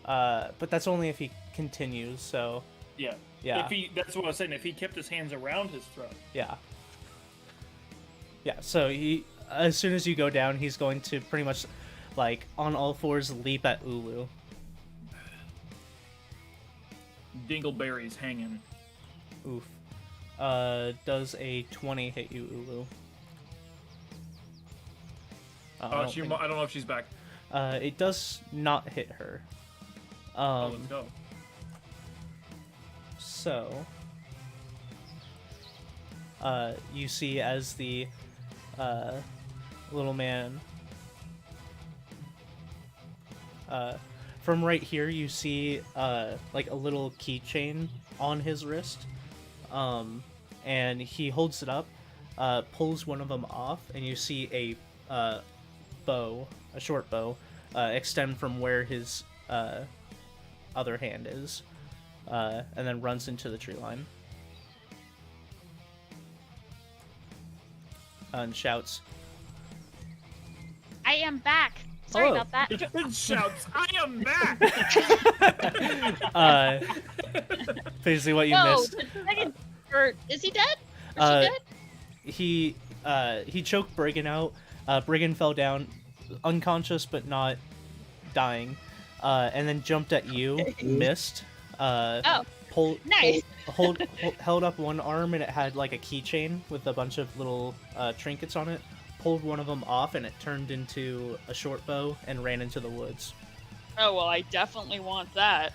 But that's only if he continues, so... Yeah. Yeah. That's what I was saying, if he kept his hands around his throat. Yeah. Yeah, so he... As soon as you go down, he's going to pretty much, like, on all fours leap at Ulu. Dingleberry's hanging. Oof. Does a 20 hit you, Ulu? I don't know if she's back. It does not hit her. Let's go. So, you see as the little man, from right here, you see like a little keychain on his wrist, and he holds it up, pulls one of them off, and you see a bow, a short bow, extend from where his other hand is, and then runs into the tree line. And shouts, I am back. Sorry Hello. about that. It shouts, I am back! basically what you Whoa, missed. or is he dead? Uh, Is he dead? He choked Brigand out. Brigand fell down, unconscious but not dying, and then jumped at you, missed. Nice. Held up one arm and it had like a keychain with a bunch of little trinkets on it. Pulled one of them off and it turned into a short bow and ran into the woods. Oh, well, I definitely want that.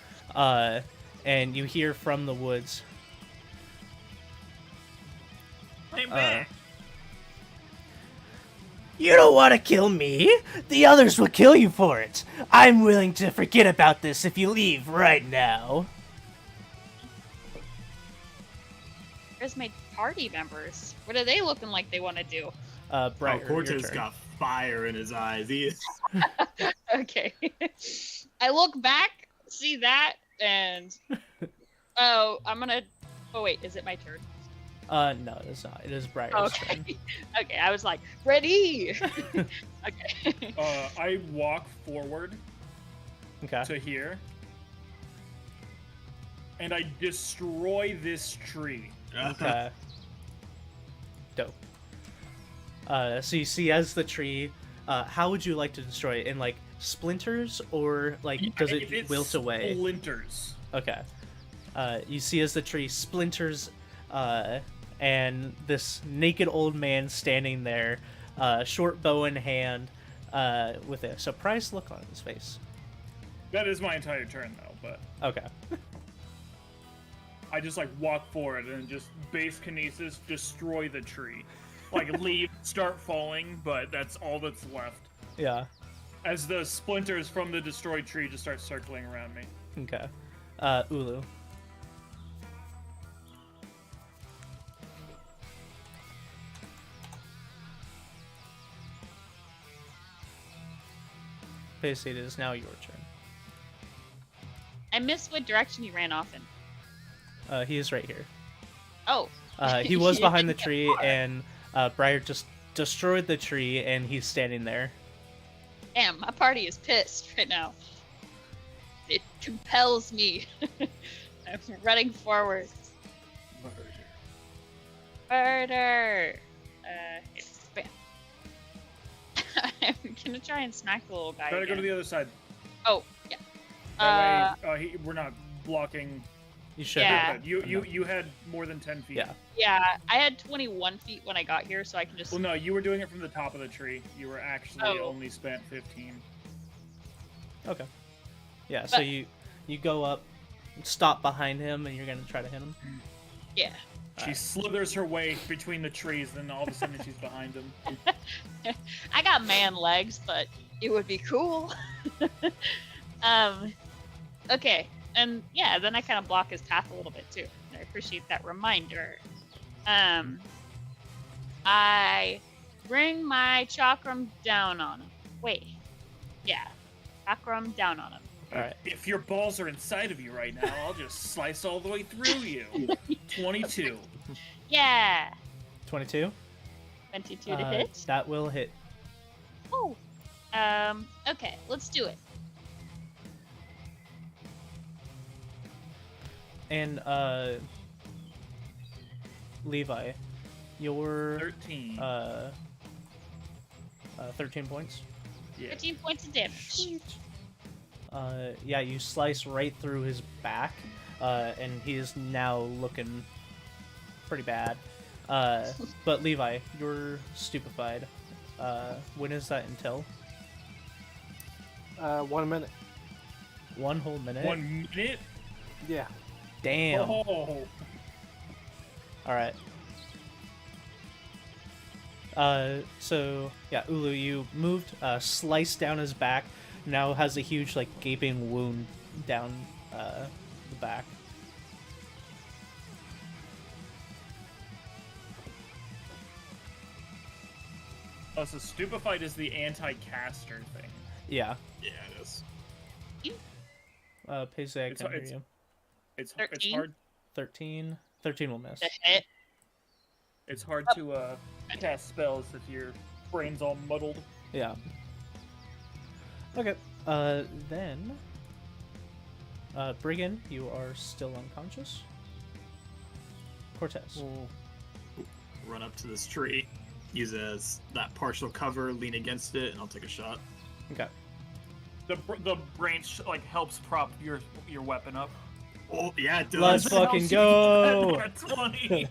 And you hear from the woods, I'm back! "You don't want to kill me. The others will kill you for it. I'm willing to forget about this if you leave right now." Where's my party members? What are they looking like they want to do? Briar, your Cortez turn. got fire in his eyes. He is... Okay. I look back, see that, and... Oh, I'm gonna... Oh, wait, is it my turn? No, it is not. It is Briar's Okay. turn. Okay, I was like, ready! Okay. I walk forward Okay. to here, and I destroy this tree. Okay. Dope. So you see as the tree, how would you like to destroy it? In like splinters or like does it It's wilt away? Splinters. Okay. You see as the tree splinters, and this naked old man standing there, short bow in hand, with a surprised look on his face. That is my entire turn, though, but Okay. I just, like, walk forward and just base kinesis, destroy the tree. Like, leaves start falling, but that's all that's left. Yeah. As the splinters from the destroyed tree just start circling around me. Okay. Ulu. Basically, it is now your turn. I missed what direction he ran off in. He is right here. Oh. He was He behind the didn't get tree, far. and Briar just destroyed the tree, and he's standing there. Damn, my party is pissed right now. It compels me. I'm running forward. Murder! Spam. I'm gonna try and smack the little guy Try to go again. to the other side. Oh, yeah. That way, we're not blocking. You should. Yeah. You had more than 10 feet. Yeah. Yeah, I had 21 feet when I got here, so I can just... Well, no, you were doing it from the top of the tree. You were actually Oh. only spent 15. Okay. Yeah. So But- you go up, stop behind him, and you're gonna try to hit him. Yeah. She slithers her way between the trees, then all of a sudden she's behind him. I got man legs, but it would be cool. Okay, and yeah, then I kind of block his path a little bit too. I appreciate that reminder. I bring my chakram down on him. Wait, yeah, chakram down on him. All right. If your balls are inside of you right now, I'll just slice all the way through you. 22. Yeah, 22. 22 to hit. That will hit. Oh, okay, let's do it. And Levi, your 13. 13 points. Yeah. 15 points of damage. Yeah, you slice right through his back, and he is now looking pretty bad. But Levi, you're stupefied. When is that until? 1 minute. 1 whole minute? 1 minute? Yeah. Damn. Oh. Alright. So, yeah, Ulu, you moved, sliced down his back, now has a huge, like, gaping wound down, the back. Oh, so stupefied is the anti-caster thing. Yeah. Yeah, it is. Pace, I It's- can hear it's- you. It's 13? hard 13. 13 will miss. To hit. it's hard to cast spells if your brain's all muddled. Yeah. Okay. Then... Brigand, you are still unconscious. Cortez. We'll run up to this tree, use it as that partial cover, lean against it, and I'll take a shot. Okay. The branch like helps prop your weapon up. Oh, yeah, it does. Let's fucking go! 20.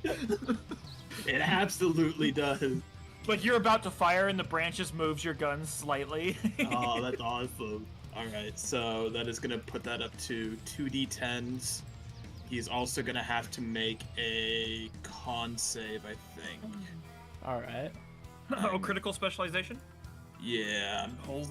It absolutely does. Like you're about to fire and the branch just moves your gun slightly. Oh, that's awesome. Alright, so that is going to put that up to 2d10s. He's also going to have to make a con save, I think. Alright. Oh, critical specialization? Yeah. Oh.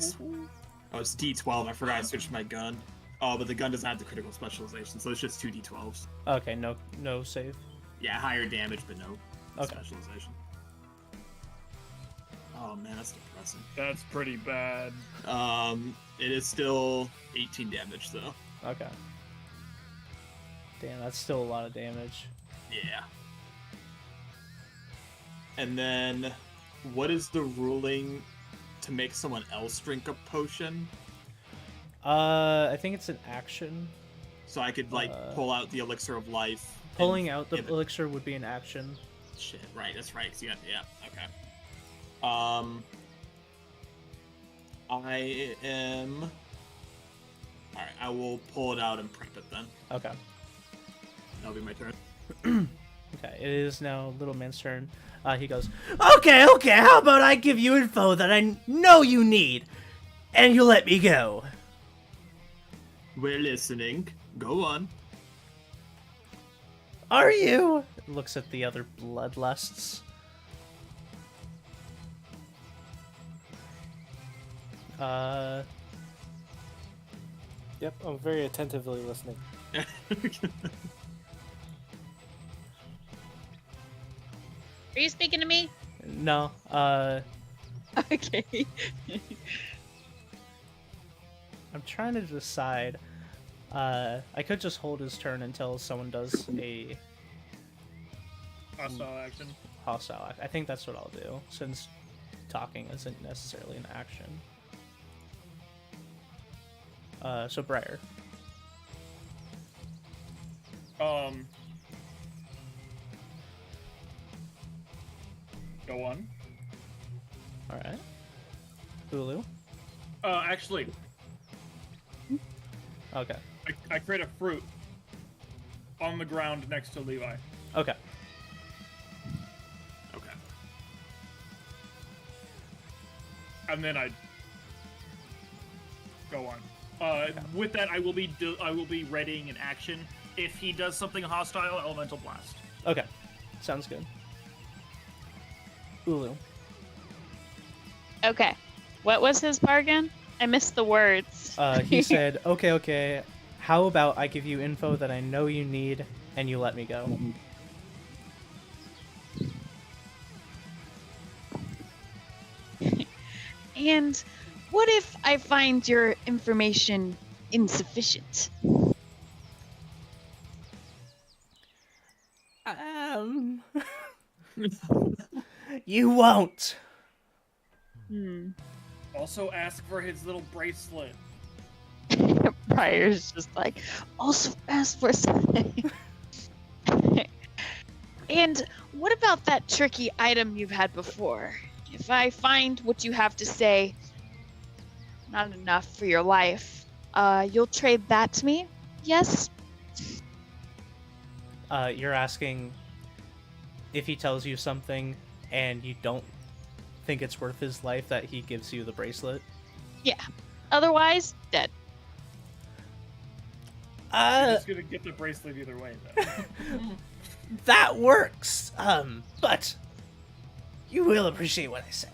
Oh, it's d12. I forgot I switched my gun. Oh, but the gun doesn't have the critical specialization, so it's just 2d12s. Okay, no save. Yeah, higher damage, but no Okay. specialization. Oh man, that's depressing. That's pretty bad. It is still 18 damage though. Okay. Damn, that's still a lot of damage. Yeah. And then, what is the ruling to make someone else drink a potion? I think it's an action. So I could like pull out the elixir of life. and Pulling out the give it- elixir would be an action. Shit, right, that's right. 'Cause yeah, okay. I am. Alright, I will pull it out and prep it then. Okay. That'll be my turn. Okay, it is now Little Man's turn. He goes, okay, how about I give you info that I know you need, and you let me go? We're listening. Go on. Are you? Looks at the other bloodlusts. Yep, I'm very attentively listening. Are you speaking to me? No, Okay. I'm trying to decide. I could just hold his turn until someone does a Hostile action. hostile act. I think that's what I'll do, since talking isn't necessarily an action. So Briar. Go on. Alright. Hulu. Actually, Okay. I create a fruit on the ground next to Levi. Okay. Okay. And then I go on. With that, I will be readying an action if he does something hostile. Elemental blast. Okay. Sounds good. Ulu. Okay. What was his bargain? I missed the words. He said, okay, how about I give you info that I know you need, and you let me go? And what if I find your information insufficient? You won't. Also, ask for his little bracelet. Briar's just like, also ask for something. And what about that tricky item you've had before? If I find what you have to say not enough for your life, you'll trade that to me? Yes? You're asking if he tells you something and you don't think it's worth his life that he gives you the bracelet? Yeah. Otherwise, dead. You're just gonna get the bracelet either way, though. That works. But you will appreciate what I say.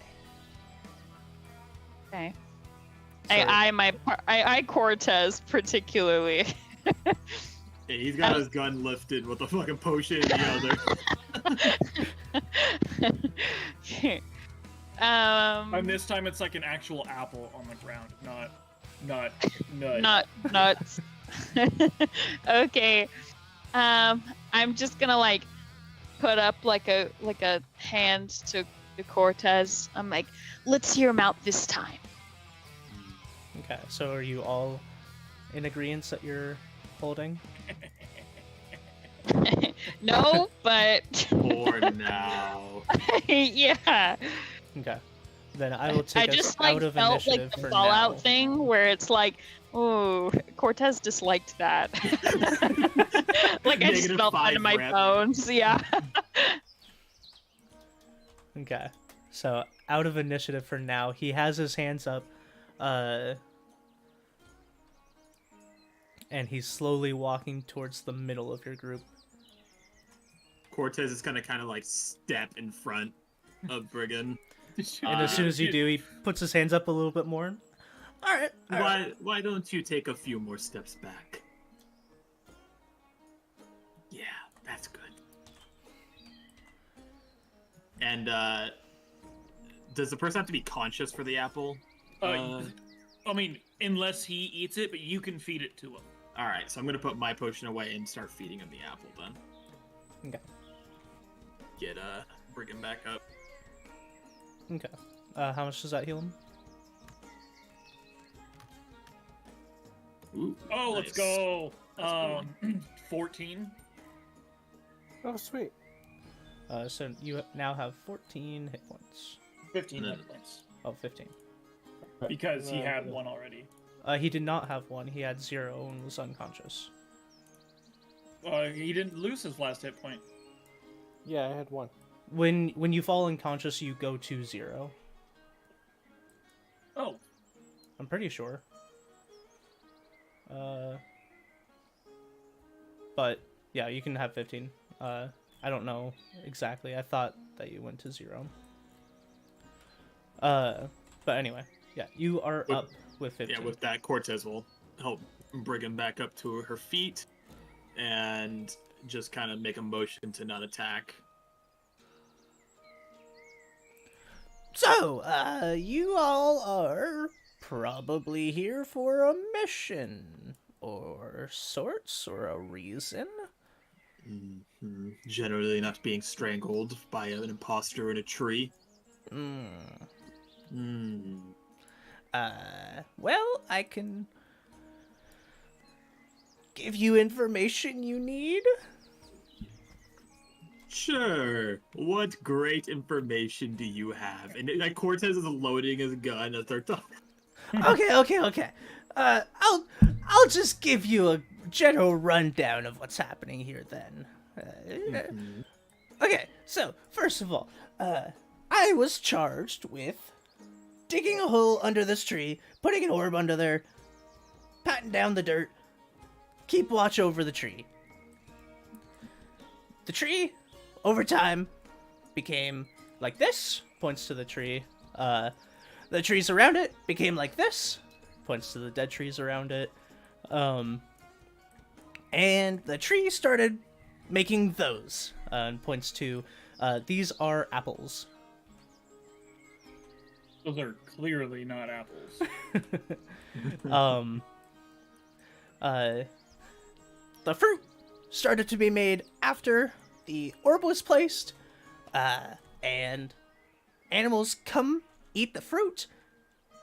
Okay. Sorry. I Cortez particularly. Yeah, he's got his gun lifted with a fucking potion in the other. And this time it's like an actual apple on the ground, not nut. Not nuts. Okay. I'm just gonna like put up like a hand to Cortez. I'm like, let's hear him out this time. Okay, so are you all in agreement that you're holding? No, but For now. yeah. Okay. Then I will take I us just like out of felt initiative like the for Fallout now. thing where it's like, oh, Cortez disliked that. Like I just Negative felt that 5 in my rep. bones. Yeah. Okay. So out of initiative for now. He has his hands up, and he's slowly walking towards the middle of your group. Cortez is gonna kind of like step in front of Brigand. And as soon as you do, he puts his hands up a little bit more. All right. Why don't you take a few more steps back? Yeah, that's good. And does the person have to be conscious for the apple? I mean, unless he eats it, but you can feed it to him. All right, so I'm gonna put my potion away and start feeding him the apple then. Okay. Get Brigand back up. Okay. How much does that heal him? Ooh, Oh, let's nice. go. That's 14. Oh, sweet. So you now have 14 hit points. 15 No. hit points. Oh, 15. Because he had one already. He did not have one. He had 0 and was unconscious. He didn't lose his last hit point. Yeah, I had one. When you fall unconscious, you go to 0. Oh, I'm pretty sure. But yeah, you can have 15. I don't know exactly. I thought that you went to 0. But anyway, yeah, you are up with 15. Yeah, with that, Cortez will help bring him back up to her feet and just kind of make a motion to not attack. So, you all are probably here for a mission, or sorts, or a reason. Generally not being strangled by an imposter in a tree. Well, I can give you information you need. Sure. What great information do you have? And like Cortez is loading his gun as they're talking. Okay. I'll just give you a general rundown of what's happening here then. Okay, so first of all, I was charged with digging a hole under this tree, putting an orb under there, patting down the dirt, keep watch over the tree. The tree, over time, became like this, points to the tree. The trees around it became like this, points to the dead trees around it. And the tree started making those, and points to, these are apples. those are clearly not apples. The fruit started to be made after the orb was placed, and animals come, eat the fruit,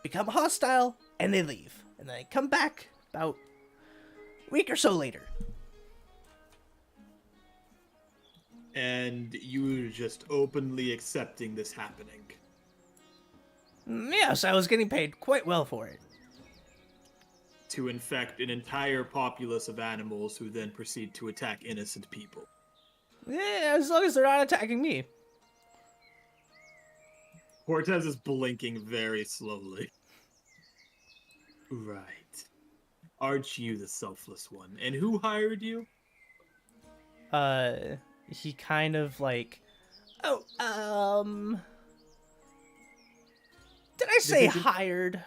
become hostile, and they leave. And they come back about a week or so later. And you just openly accepting this happening. Yes, I was getting paid quite well for it. To infect an entire populace of animals who then proceed to attack innocent people. Yeah, as long as they're not attacking me. Cortez is blinking very slowly. Right. Aren't you the selfless one? And who hired you? He kind of like, did I say hired?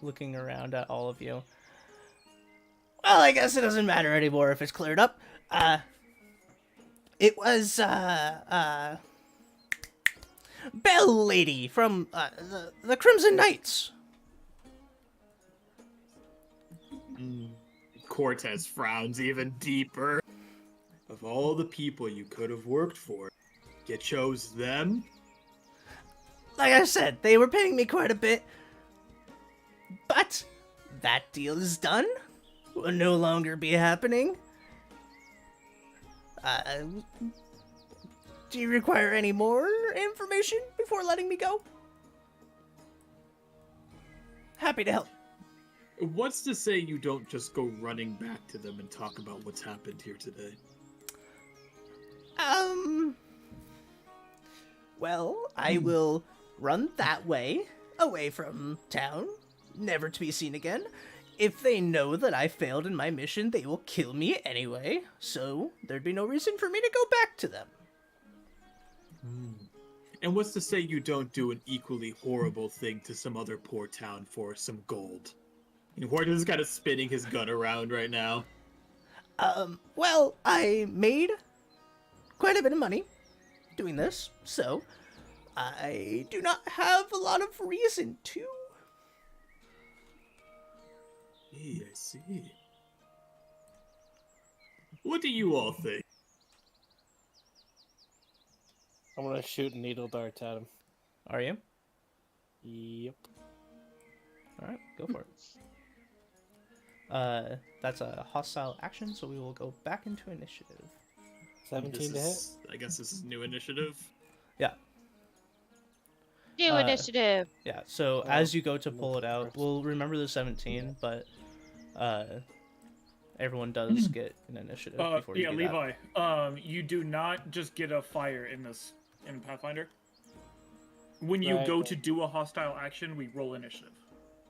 Looking around at all of you. Well, I guess it doesn't matter anymore if it's cleared up. It was, Belle Lady from, the Crimson Knights. Cortez frowns even deeper. Of all the people you could have worked for, you chose them? Like I said, they were paying me quite a bit. But that deal is done. Will no longer be happening. Do you require any more information before letting me go? Happy to help. What's to say you don't just go running back to them and talk about what's happened here today? Well, I will run that way, away from town, never to be seen again. If they know that I failed in my mission, they will kill me anyway, so there'd be no reason for me to go back to them. And what's to say you don't do an equally horrible thing to some other poor town for some gold? And Horton is kind of spinning his gun around right now. Well, I made quite a bit of money doing this, so I do not have a lot of reason to. I see. What do you all think? I'm gonna shoot needle darts at him. Are you? Yep. Alright, go for it. That's a hostile action, so we will go back into initiative. 17 to hit. I guess this is new initiative. Yeah. New initiative. Yeah, so as you go to pull it out, we'll remember the 17, but everyone does get an initiative before you Yeah, do Levi. You do not just get a fire in Pathfinder. When you Right. go to do a hostile action, we roll initiative.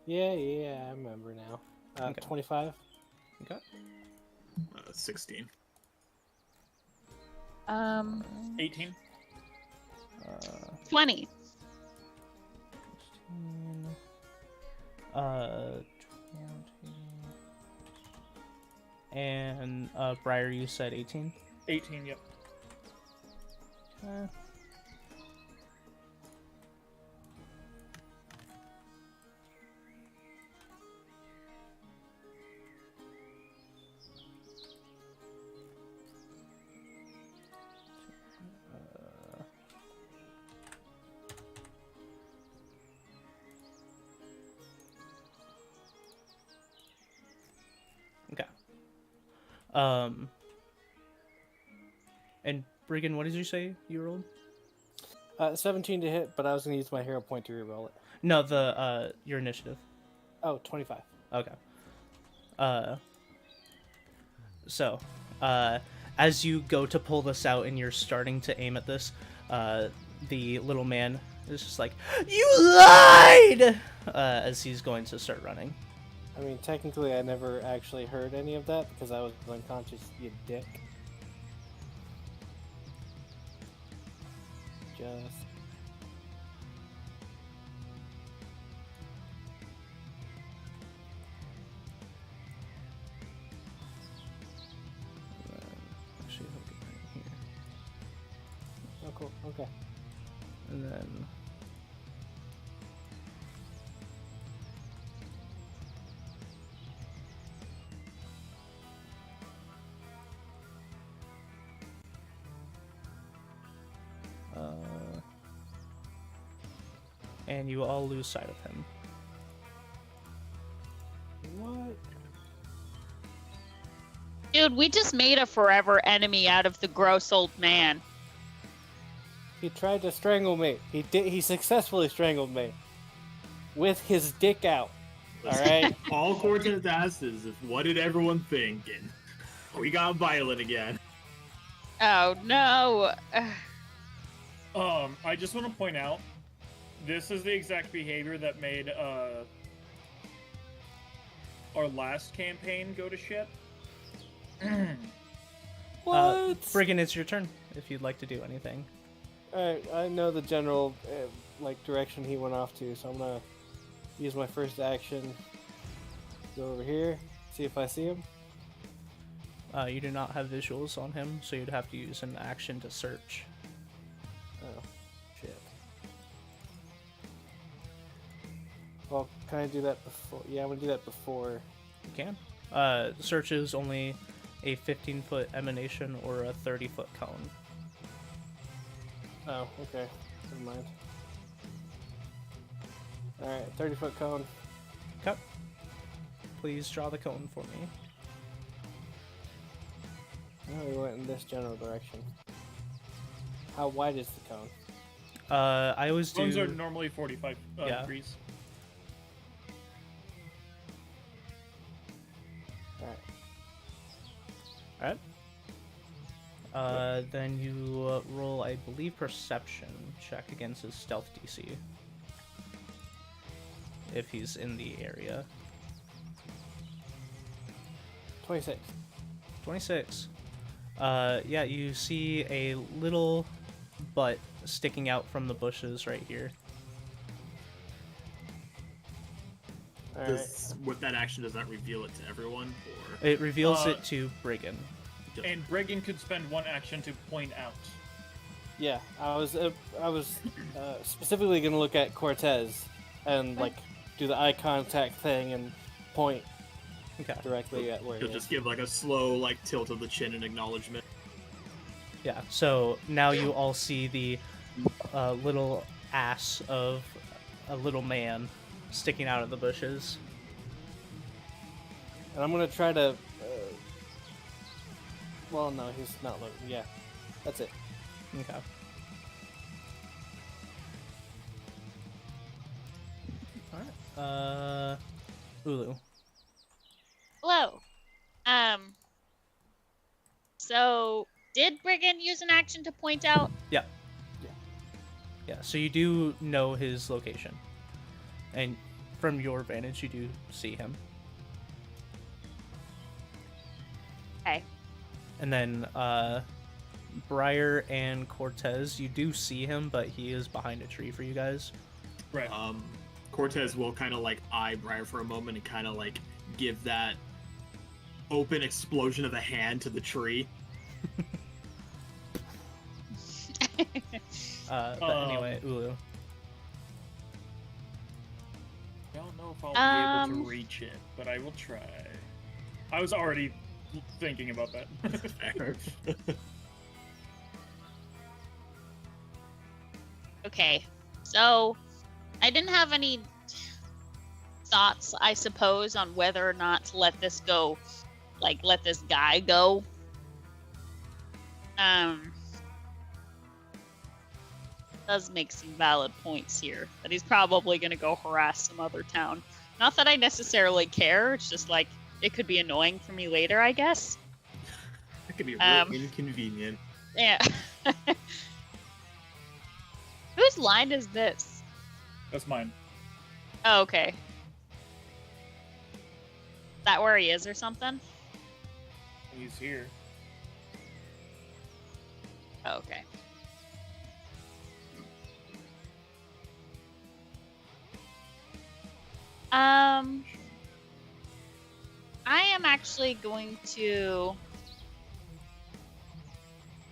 Yeah, I remember now. Okay. 25. that. Okay. 16. 18. 20. 16, 20. And Briar, you said 18. 18. Yep. Okay. Okay. And Brigand, what did you say you rolled? 17 to hit, but I was going to use my hero point to reroll it. No, the your initiative. Oh, 25. Okay. So, as you go to pull this out and you're starting to aim at this, the little man is just like, "You lied!" As he's going to start running. I mean, technically, I never actually heard any of that because I was unconscious, you dick. Just... Actually, he'll get right here. Oh, cool. Okay. And then. And you all lose sight of him. What? Dude, we just made a forever enemy out of the gross old man. He tried to strangle me. He did. He successfully strangled me. With his dick out. Alright? All Cortez asks is, what did everyone think? And we got violent again. Oh no. I just want to point out, this is the exact behavior that made our last campaign go to shit. What? Brigand, it's your turn if you'd like to do anything. Alright, I know the general direction he went off to, so I'm gonna use my first action. Go over here, see if I see him. You do not have visuals on him, so you'd have to use an action to search. Oh, shit. Well, can I do that before? Yeah, I'm gonna do that before. You can. Search is only a 15-foot emanation or a 30-foot cone. Oh, okay. Never mind. Alright, 30-foot cone. Cut. Please draw the cone for me. Oh, we went in this general direction. How wide is the cone? I always do. Cones are normally 45 Yeah. degrees. Alright. Alright. Then you roll, I believe, perception check against his stealth DC. If he's in the area. 26. 26. Yeah, you see a little butt sticking out from the bushes right here. Alright. With that action, does that reveal it to everyone? Or It reveals it to Brigand. And Brigand could spend one action to point out. Yeah, I was specifically gonna look at Cortez and like do the eye contact thing and point Okay. directly at where he you'll is. just give like a slow like tilt of the chin in acknowledgement. Yeah, so now you all see the little ass of a little man sticking out of the bushes. And I'm gonna try to. Well, no, he's not looking. Yeah, that's it. Okay. Alright. Ulu. Hello. So did Brigand use an action to point out? Yeah. So you do know his location, and from your vantage, you do see him. Okay. And then Briar and Cortez, you do see him, but he is behind a tree for you guys. Right. Cortez will kind of like eye Briar for a moment and kind of like give that open explosion of a hand to the tree. But anyway, Ulu. I don't know if I'll be able to Um, reach it, but I will try. I was already thinking about that. Fair. Okay. So I didn't have any thoughts, I suppose, on whether or not to let this go. Like, let this guy go. Does make some valid points here. That he's probably going to go harass some other town. Not that I necessarily care. It's just like, it could be annoying for me later, I guess. That could be real inconvenient. Yeah. Whose line is this? That's mine. Oh, okay. Is that where he is or something? He's here. Oh, okay. I am actually going to...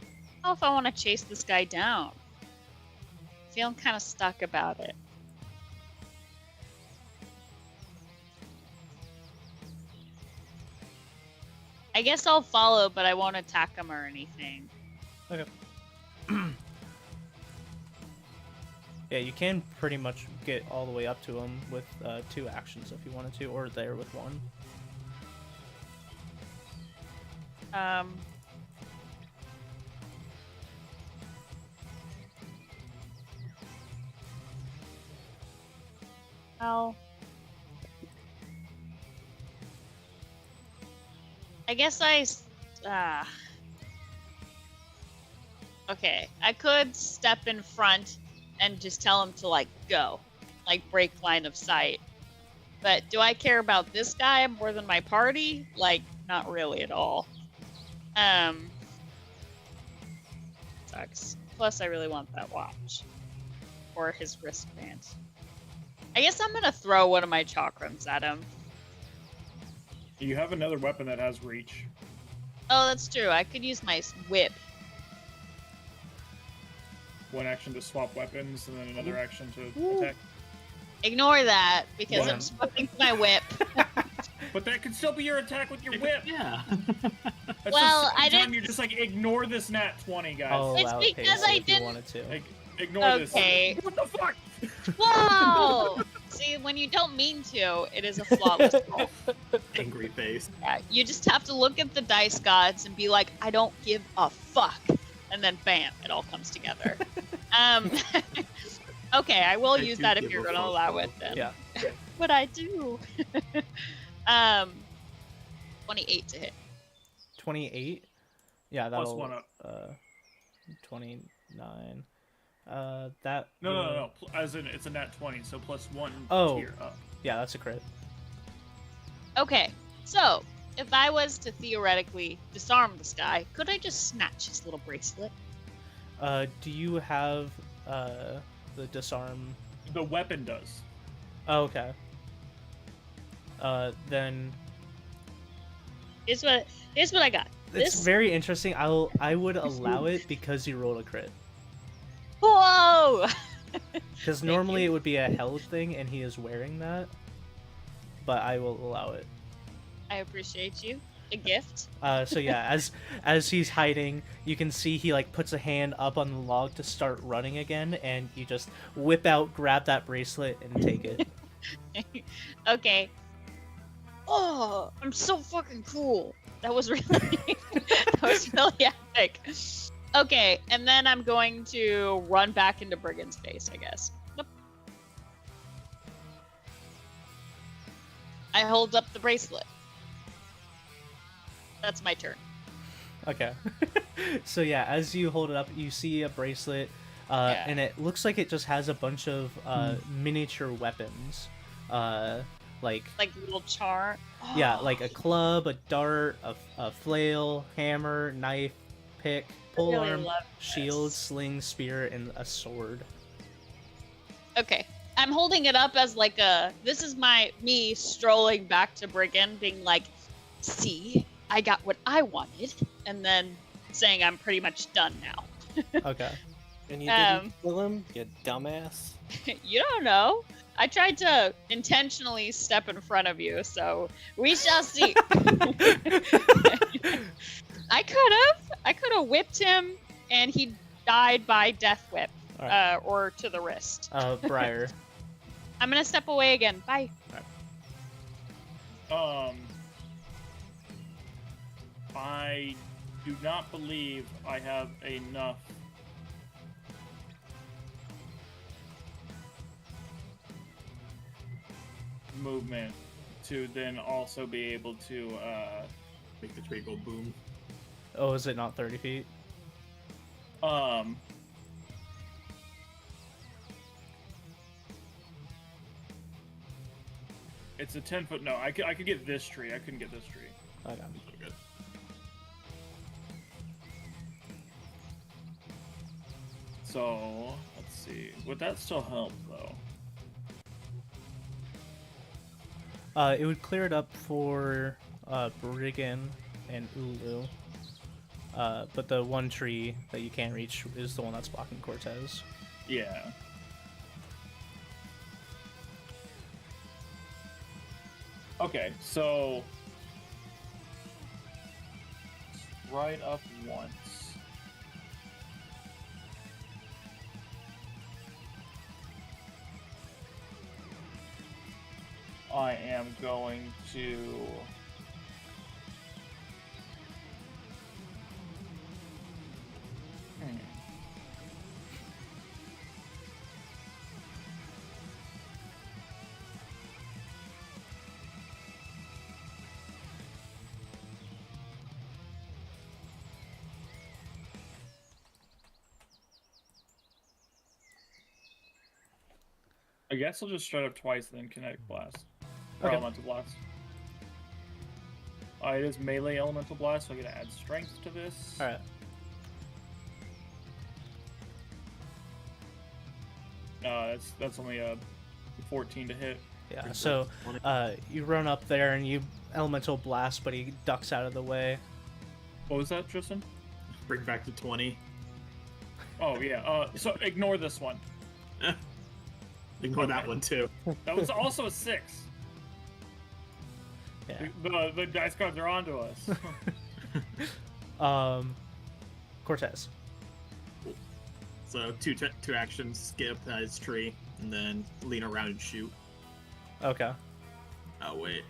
I don't know if I want to chase this guy down. Feeling kind of stuck about it. I guess I'll follow, but I won't attack him or anything. Okay. Yeah, you can pretty much get all the way up to him with 2 actions if you wanted to, or there with 1. Well, I guess okay, I could step in front and just tell him to, like, go. Like, break line of sight. But do I care about this guy more than my party? Like, not really at all. Sucks. Plus, I really want that watch. Or his wristband. I guess I'm gonna throw one of my chakrams at him. You have another weapon that has reach. Oh, that's true. I could use my whip. One action to swap weapons, and then another action to attack. Ignore that, because What? I'm swapping my whip. But that could still be your attack with your whip. Yeah. That's Well, the second I time didn't- You're just like, ignore this nat 20, guys. I'll It's allow it because pace I if you didn't- wanted to. Like, ignore this. Okay. What the fuck? Whoa! See, when you don't mean to, it is a flawless roll. Angry face. Yeah, you just have to look at the dice gods and be like, I don't give a fuck. And then bam, it all comes together. Okay, I will I use do that if give you're a gonna fuck, allow though. it then. Yeah. But I do. 28 to hit. 28. Yeah, Plus that'll 1 up. 29. That No. As in, it's a nat 20, so plus 1 Oh. tier up. Yeah, that's a crit. Okay, so if I was to theoretically disarm this guy, could I just snatch his little bracelet? Do you have the disarm? The weapon does. Oh, okay. Then Here's what I got. it's This. very interesting. I would allow it because you rolled a crit. Whoa! Because normally it would be a held thing, and he is wearing that. But I will allow it. I appreciate you. A gift. So yeah, as he's hiding, you can see he like puts a hand up on the log to start running again, and you just whip out, grab that bracelet, and take it. Okay. Oh, I'm so fucking cool. That was really that was really epic. Okay, and then I'm going to run back into Brigand's face, I guess. Yep. I hold up the bracelet. That's my turn. Okay. So yeah, as you hold it up, you see a bracelet, Yeah. and it looks like it just has a bunch of miniature weapons, like Like little char. yeah, like a club, a dart, a flail, hammer, knife, pick, Really polearm, love shield, this. sling, spear, and a sword. Okay. I'm holding it up as like this is me strolling back to Brigand being like, see, I got what I wanted, and then saying I'm pretty much done now. Okay. And you didn't kill him, you dumbass. You don't know. I tried to intentionally step in front of you, so we shall see. I could have whipped him, and he died by death whip, All right. or to the wrist. Briar. I'm gonna step away again. Bye. I do not believe I have enough movement to then also be able to Make the tree go boom. Oh, is it not 30 feet? It's a 10-foot. No, I could get this tree. I couldn't get this tree. Okay. Good. So let's see. Would that still help though? It would clear it up for Brigand and Ulu. But the one tree that you can't reach is the one that's blocking Cortez. Yeah. Okay, so right up once. I am going to I guess I'll just straight up twice then kinetic blast. Or Okay. elemental blast. It is melee elemental blast, so I gotta add strength to this. Alright. That's only a 14 to hit. Yeah, so you run up there and you elemental blast, but he ducks out of the way. What was that, Tristan? Bring back to 20. Oh yeah. So ignore this one. Ignore that Okay. one too. That was also a 6. Yeah. The dice cards are onto us. Cortez. So two actions: skip at his tree, and then lean around and shoot. Okay. Oh wait,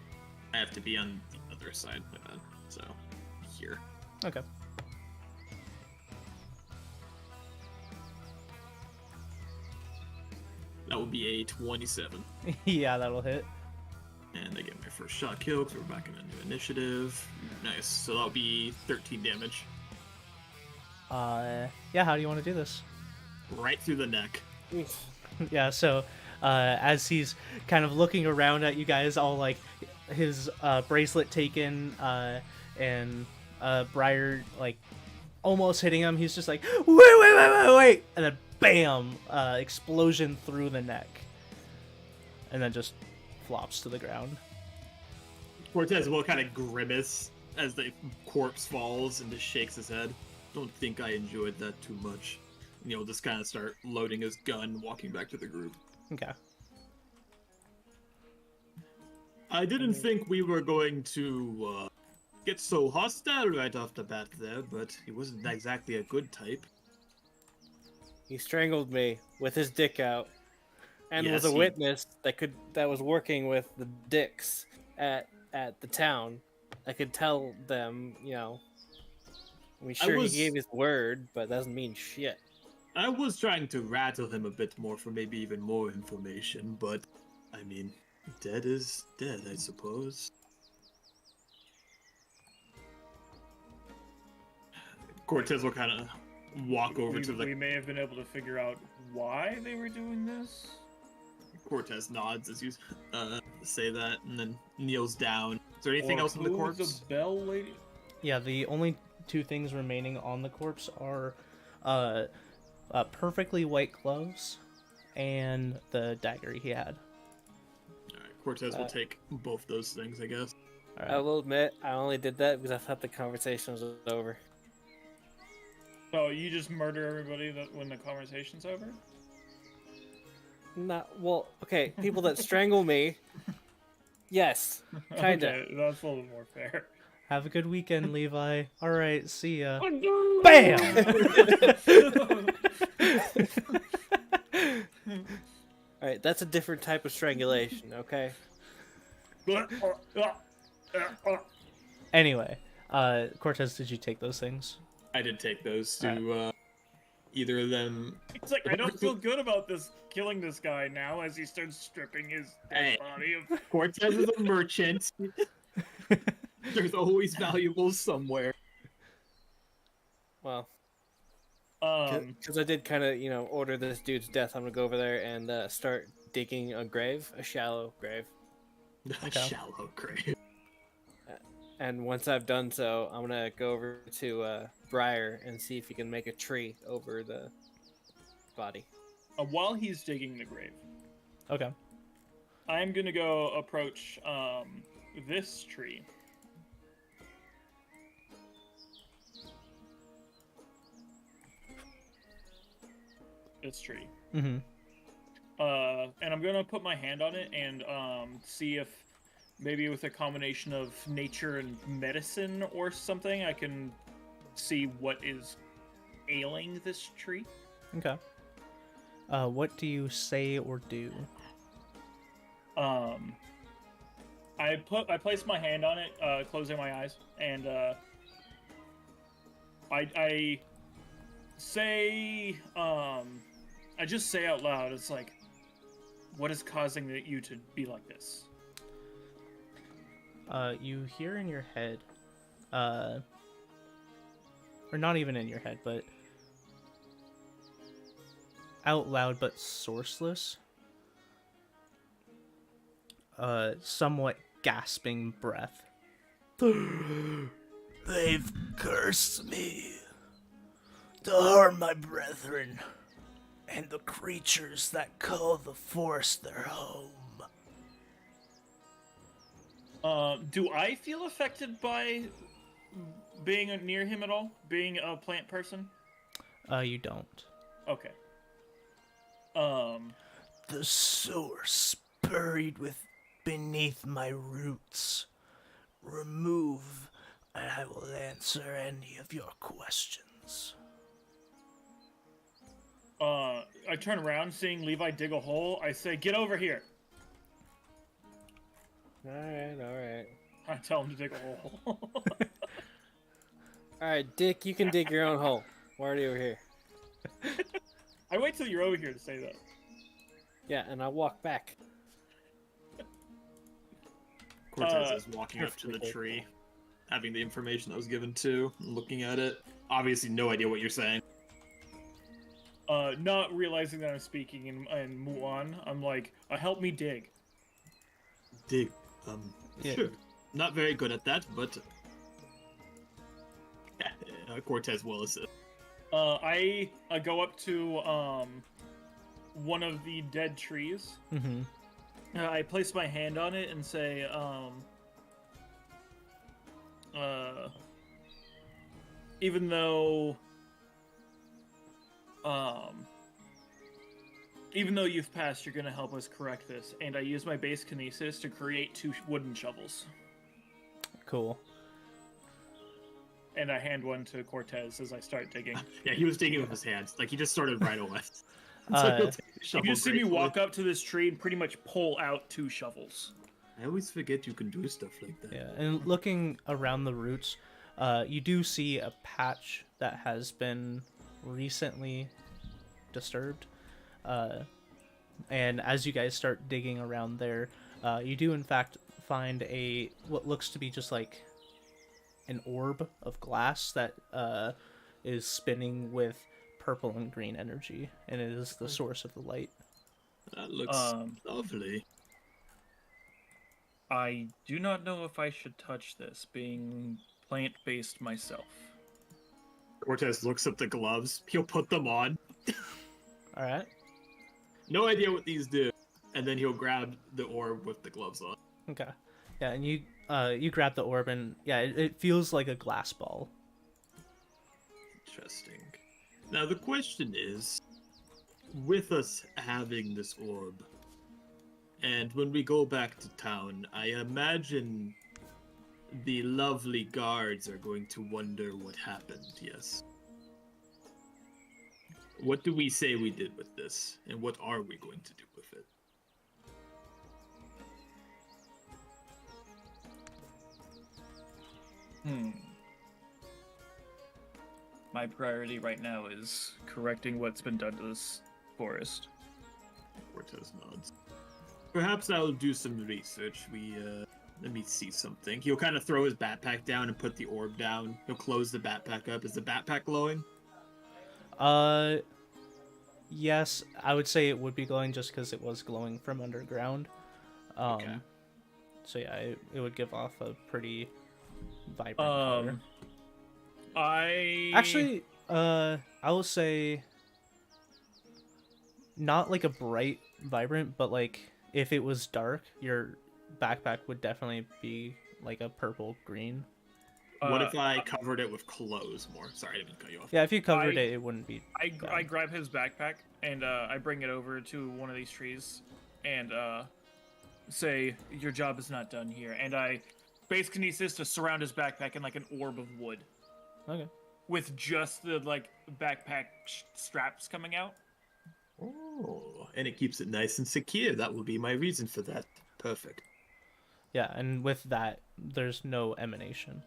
I have to be on the other side. So here. Okay. That would be a 27. Yeah, that'll hit. And I get my first shot kill because we're back in a new initiative. Nice. So that'll be 13 damage. Yeah, how do you want to do this? Right through the neck. Yeah, so as he's kind of looking around at you guys, all like his bracelet taken, and Briar like almost hitting him, he's just like, wait, and then bam, explosion through the neck, and then just flops to the ground. Cortez will kind of grimace as the corpse falls and just shakes his head. Don't think I enjoyed that too much. And he'll just kind of start loading his gun, walking back to the group. Okay. I didn't think we were going to get so hostile right off the bat there, but he wasn't exactly a good type. He strangled me with his dick out, and Yes, was a he- witness that was working with the dicks at the town. I could tell them, I mean, sure, was- he gave his word, but that doesn't mean shit. I was trying to rattle him a bit more for maybe even more information, but, I mean, dead is dead, I suppose. Cortez will kind of walk over to We the. may have been able to figure out why they were doing this. Cortez nods as you say that, and then kneels down. Is there anything Or else in the who corpse? The bell lady. Yeah, the only two things remaining on the corpse are perfectly white gloves and the dagger he had. Alright, Cortez will take both those things, I guess. All I right. will admit, I only did that because I thought the conversation was over. So you just murder everybody when the conversation's over? Not well. Okay, people that strangle me. Yes, kinda. Okay, that's a little more fair. Have a good weekend, Levi. All right, see ya. Oh, no! Bam! All right, that's a different type of strangulation. Okay. Anyway, Cortez, did you take those things? I did take those to either of them. It's like, I don't feel good about this killing this guy now as he starts stripping his Hey. body of. Cortez is a merchant. There's always valuables somewhere. Well, Um, because I did kind of, order this dude's death. I'm gonna go over there and start digging a grave, a shallow grave. Okay. Shallow grave. And once I've done so, I'm gonna go over to Briar and see if he can make a tree over the body. while he's digging the grave, Okay. I'm gonna go approach this tree. This tree. Mm-hmm. And I'm gonna put my hand on it and see if maybe with a combination of nature and medicine or something, I can see what is ailing this tree. Okay. What do you say or do? I place my hand on it, closing my eyes, and I say, I just say out loud, it's like, what is causing you to be like this? You hear in your head, or not even in your head, but out loud but sourceless, somewhat gasping breath. They've cursed me to harm my brethren and the creatures that call the forest their home. Do I feel affected by being near him at all? Being a plant person? You don't. Okay. The source buried beneath my roots. Remove, and I will answer any of your questions. I turn around, seeing Levi dig a hole. I say, "Get over here." All right. I tell him to dig a hole. All right, Dick, you can dig your own hole. We're already over here. I wait till you're over here to say that. Yeah, and I walk back. Cortez is walking up to the tree, having the information that was given to, and looking at it. Obviously, no idea what you're saying. Not realizing that I'm speaking in Muan, I'm like, help me dig. Dig. Yeah. Sure. Not very good at that, but Cortez will assist. I go up to one of the dead trees. Mm-hmm. I place my hand on it and say, even though you've passed, you're gonna help us correct this. And I use my base kinesis to create 2 wooden shovels. Cool. And I hand one to Cortez as I start digging. Yeah, he was digging with his hands. Like, he just started right away. Uh, he'll take the You shovel just see me gratefully. walk up to this tree and pretty much pull out 2 shovels. I always forget you can do stuff like that. Yeah, and looking around the roots, you do see a patch that has been recently disturbed. And as you guys start digging around there, you do in fact find what looks to be just like an orb of glass that is spinning with purple and green energy, and it is the source of the light. That looks lovely. I do not know if I should touch this, being plant-based myself. Cortez looks at the gloves. He'll put them on. All right. No idea what these do. And then he'll grab the orb with the gloves on. Okay. Yeah, and you grab the orb, and yeah, it feels like a glass ball. Interesting. Now the question is, with us having this orb, and when we go back to town, I imagine the lovely guards are going to wonder what happened, yes? What do we say we did with this, and what are we going to do with it? My priority right now is correcting what's been done to this forest. Cortez nods. Perhaps I'll do some research. Let me see something. He'll kind of throw his backpack down and put the orb down. He'll close the backpack up. Is the backpack glowing? Yes, I would say it would be glowing just because it was glowing from underground. Okay. So yeah, it would give off a pretty vibrant color. Actually, I will say not like a bright, vibrant, but like if it was dark, your backpack would definitely be like a purple green. What if I covered it with clothes more? Sorry, I didn't cut you off. Yeah, if you covered it, it wouldn't be. I grab his backpack and I bring it over to one of these trees and say, "Your job is not done here." And I base kinesis to surround his backpack in like an orb of wood. Okay. With just the like backpack straps coming out. Oh, and it keeps it nice and secure. That will be my reason for that. Perfect. Yeah, and with that, there's no emanation.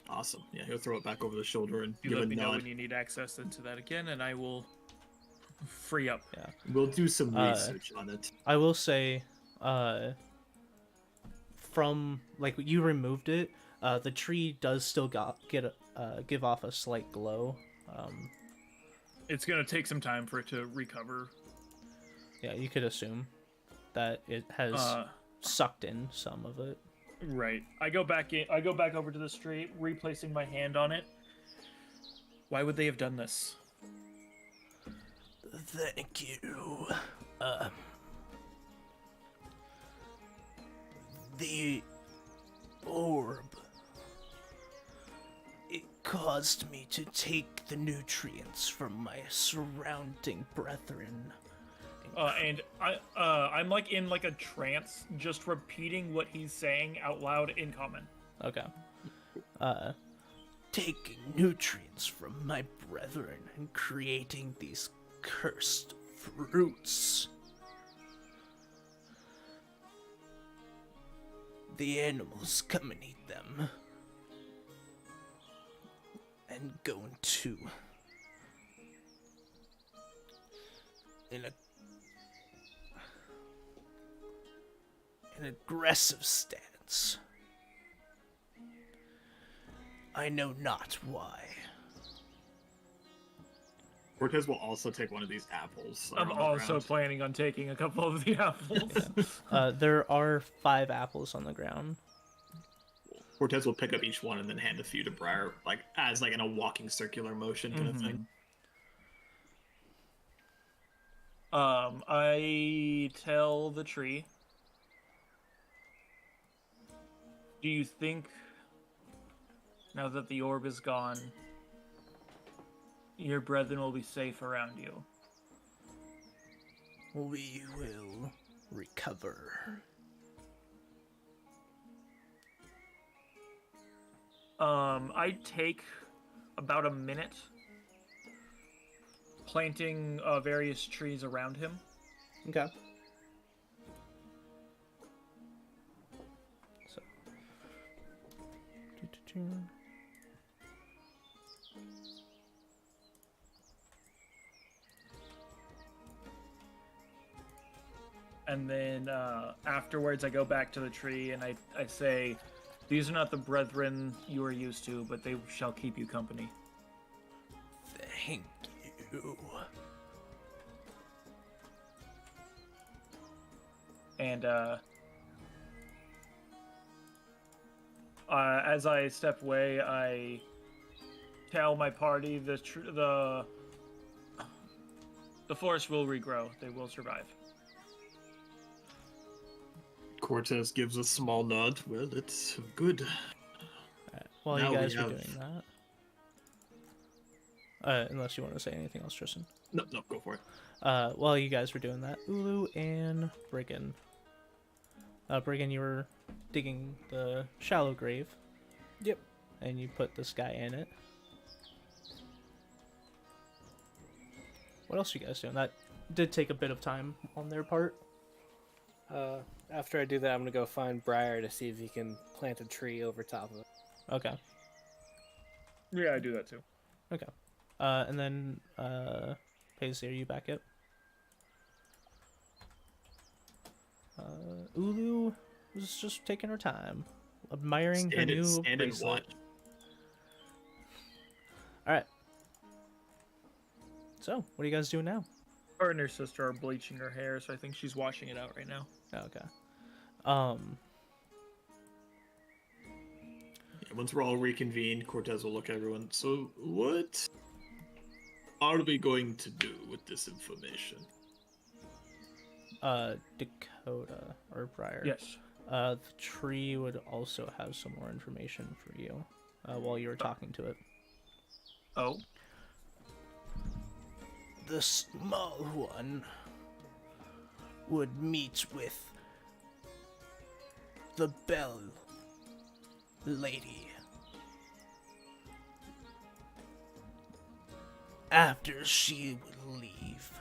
Awesome. Yeah, he'll throw it back over the shoulder and You give let a me know nod. when you need access into that again, and I will free up. Yeah. We'll do some research on it. I will say, from like you removed it, the tree does still give off a slight glow. It's gonna take some time for it to recover. Yeah, you could assume that it has sucked in some of it. Right. I go back over to the tree, replacing my hand on it. Why would they have done this? Thank you. The orb. It caused me to take the nutrients from my surrounding brethren. And I'm like in like a trance, just repeating what he's saying out loud in common. Okay. Taking nutrients from my brethren and creating these cursed fruits. The animals come and eat them. And go into an aggressive stance. I know not why. Cortez will also take one of these apples. that are I'm on the also ground. planning on taking a couple of the apples. There are 5 apples on the ground. Cortez will pick up each one and then hand a few to Briar, like as like in a walking circular motion kind of thing. I tell the tree, do you think, now that the orb is gone, your brethren will be safe around you? We will recover. I take about a minute planting various trees around him. Okay. So. And then afterwards, I go back to the tree and I say, "These are not the brethren you are used to, but they shall keep you company." Thank you. And as I step away, I tell my party the forest will regrow. They will survive. Cortez gives a small nod. Well, it's good. Alright, while Now you we guys were have- doing that, unless you want to say anything else, Tristan. No, go for it. While you guys were doing that, Ulu and Briggan. Briggan, you were digging the shallow grave. Yep. And you put this guy in it. What else are you guys doing? That did take a bit of time on their part. After I do that, I'm gonna go find Briar to see if he can plant a tree over top of it. Okay. Yeah, I do that too. Okay. And then, Paisley, are you back yet? Ulu was just taking her time, admiring her new Stand and bracelet. watch. Alright. So, what are you guys doing now? Her and her sister are bleaching her hair, so I think she's washing it out right now. Okay. Yeah, once we're all reconvened, Cortez will look at everyone. So, what are we going to do with this information? Dakota or Briar. Yes. The tree would also have some more information for you, while you were talking to it. Oh. The small one would meet with the Bell Lady. After she would leave,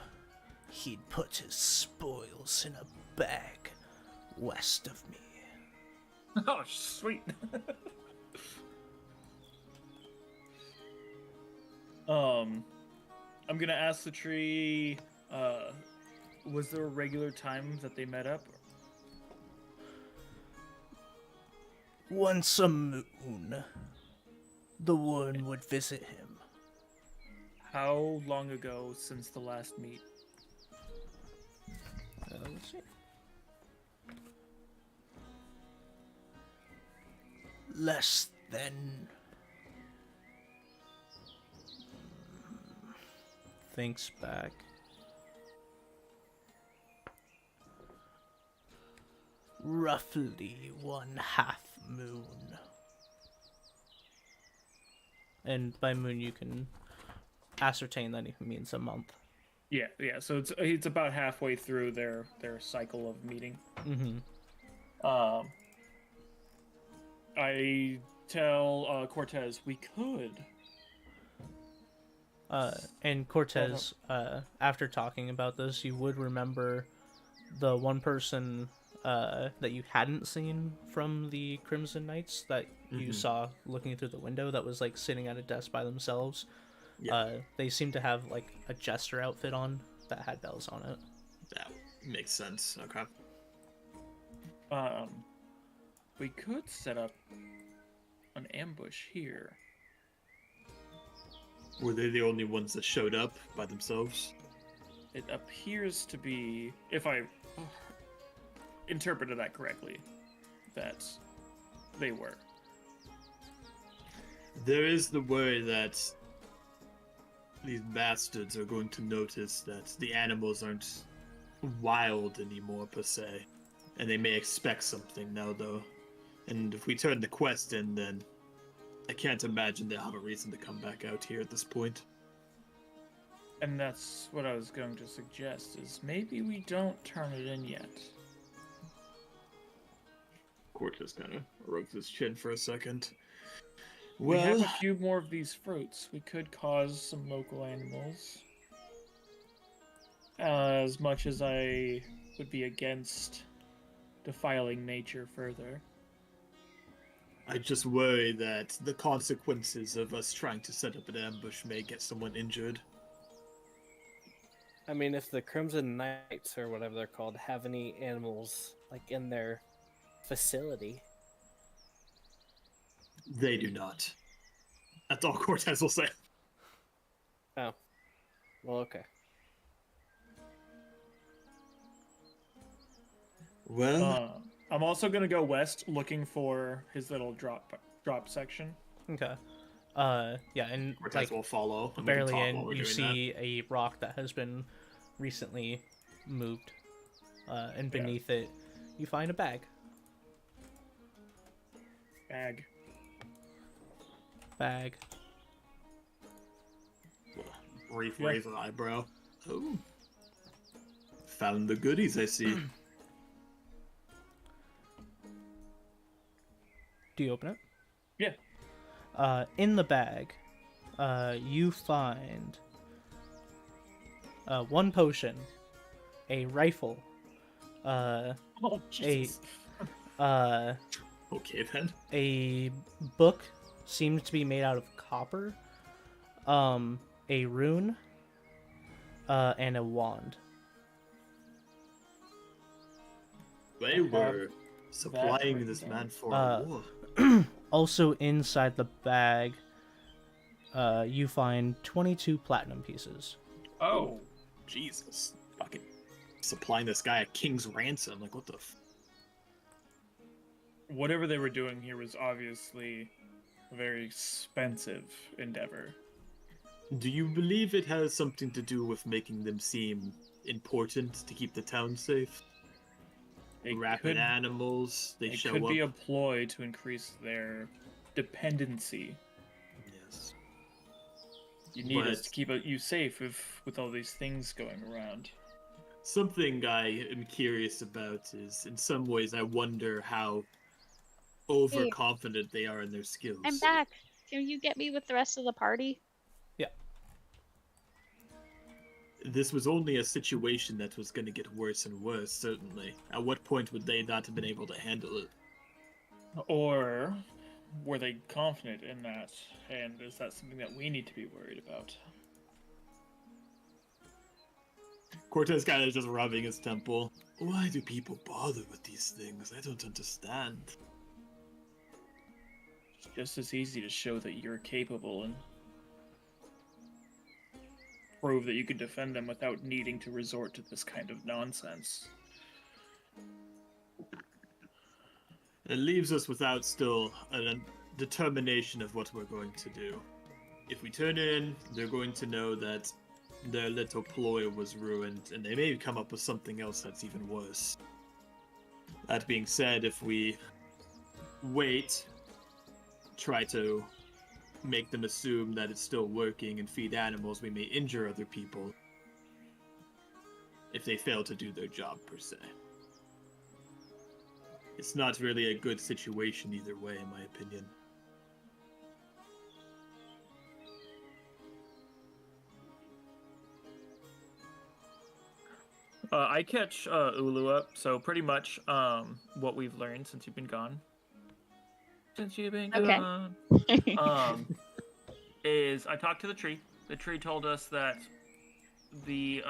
he'd put his spoils in a bag west of me. Oh, sweet. I'm gonna ask the tree, was there a regular time that they met up? Once a moon, the one would visit him. How long ago since the last meet? Let's see. Less than. Thinks back. Roughly 1/2 moon. And by moon, you can ascertain that it means a month. Yeah. So it's about halfway through their cycle of meeting. Mm-hmm. I tell Cortez we could. And Cortez, after talking about this, you would remember the one person that you hadn't seen from the Crimson Knights that you saw looking through the window that was like sitting at a desk by themselves. Yeah. They seem to have like a jester outfit on that had bells on it. That makes sense. Okay. We could set up an ambush here. Were they the only ones that showed up by themselves? It appears to be, if I interpreted that correctly, that they were. There is the worry that these bastards are going to notice that the animals aren't wild anymore, per se. And they may expect something now, though. And if we turn the quest in, then I can't imagine they'll have a reason to come back out here at this point. And that's what I was going to suggest, is maybe we don't turn it in yet. Cortez kind of rubs his chin for a second. We have Well, a few more of these fruits. We could cause some local animals. As much as I would be against defiling nature further. I just worry that the consequences of us trying to set up an ambush may get someone injured. I mean, if the Crimson Knights or whatever they're called have any animals like in their facility, They do not. That's all Cortez will say. oh, Well, okay. Well, I'm also gonna go west, looking for his little drop section. Okay. Yeah, and Cortez like will follow, and we can barely talk while in, we're you doing see a rock that has been recently moved, and Yeah. beneath it, you find a bag. Bag. Bag. that. Brief Yeah. raise of eyebrow. Oh. Found the goodies, I see. Do you open it? Yeah. In the bag, you find one potion, a rifle, Oh a Jesus. Okay then. a book seems to be made out of copper, a rune, and a wand. They were supplying written this down. man for a war. Also inside the bag, you find 22 platinum pieces. Oh. Jesus. Fucking supplying this guy a king's ransom. Like, what the Whatever they were doing here was obviously a very expensive endeavor. Do you believe it has something to do with making them seem important to keep the town safe? It Rapid could, animals, they it show could up. be a ploy to increase their dependency. Yes. You need us But- to keep you safe with all these things going around. Something I am curious about is, in some ways, I wonder how overconfident they are in their skills. I'm back. Can you get me with the rest of the party? This was only a situation that was going to get worse and worse, certainly. At what point would they not have been able to handle it? Or were they confident in that? And is that something that we need to be worried about? Cortez kind of just rubbing his temple. Why do people bother with these things? I don't understand. It's just as easy to show that you're capable and prove that you can defend them without needing to resort to this kind of nonsense. It leaves us without still a determination of what we're going to do. If we turn in, they're going to know that their little ploy was ruined, and they may come up with something else that's even worse. That being said, if we wait, try to make them assume that it's still working and feed animals, we may injure other people if they fail to do their job, per se. It's not really a good situation either way, in my opinion. I catch Ulu up, so pretty much what we've learned since you've been gone. Since you've been Okay. gone. Is I talked to the tree. The tree told us that the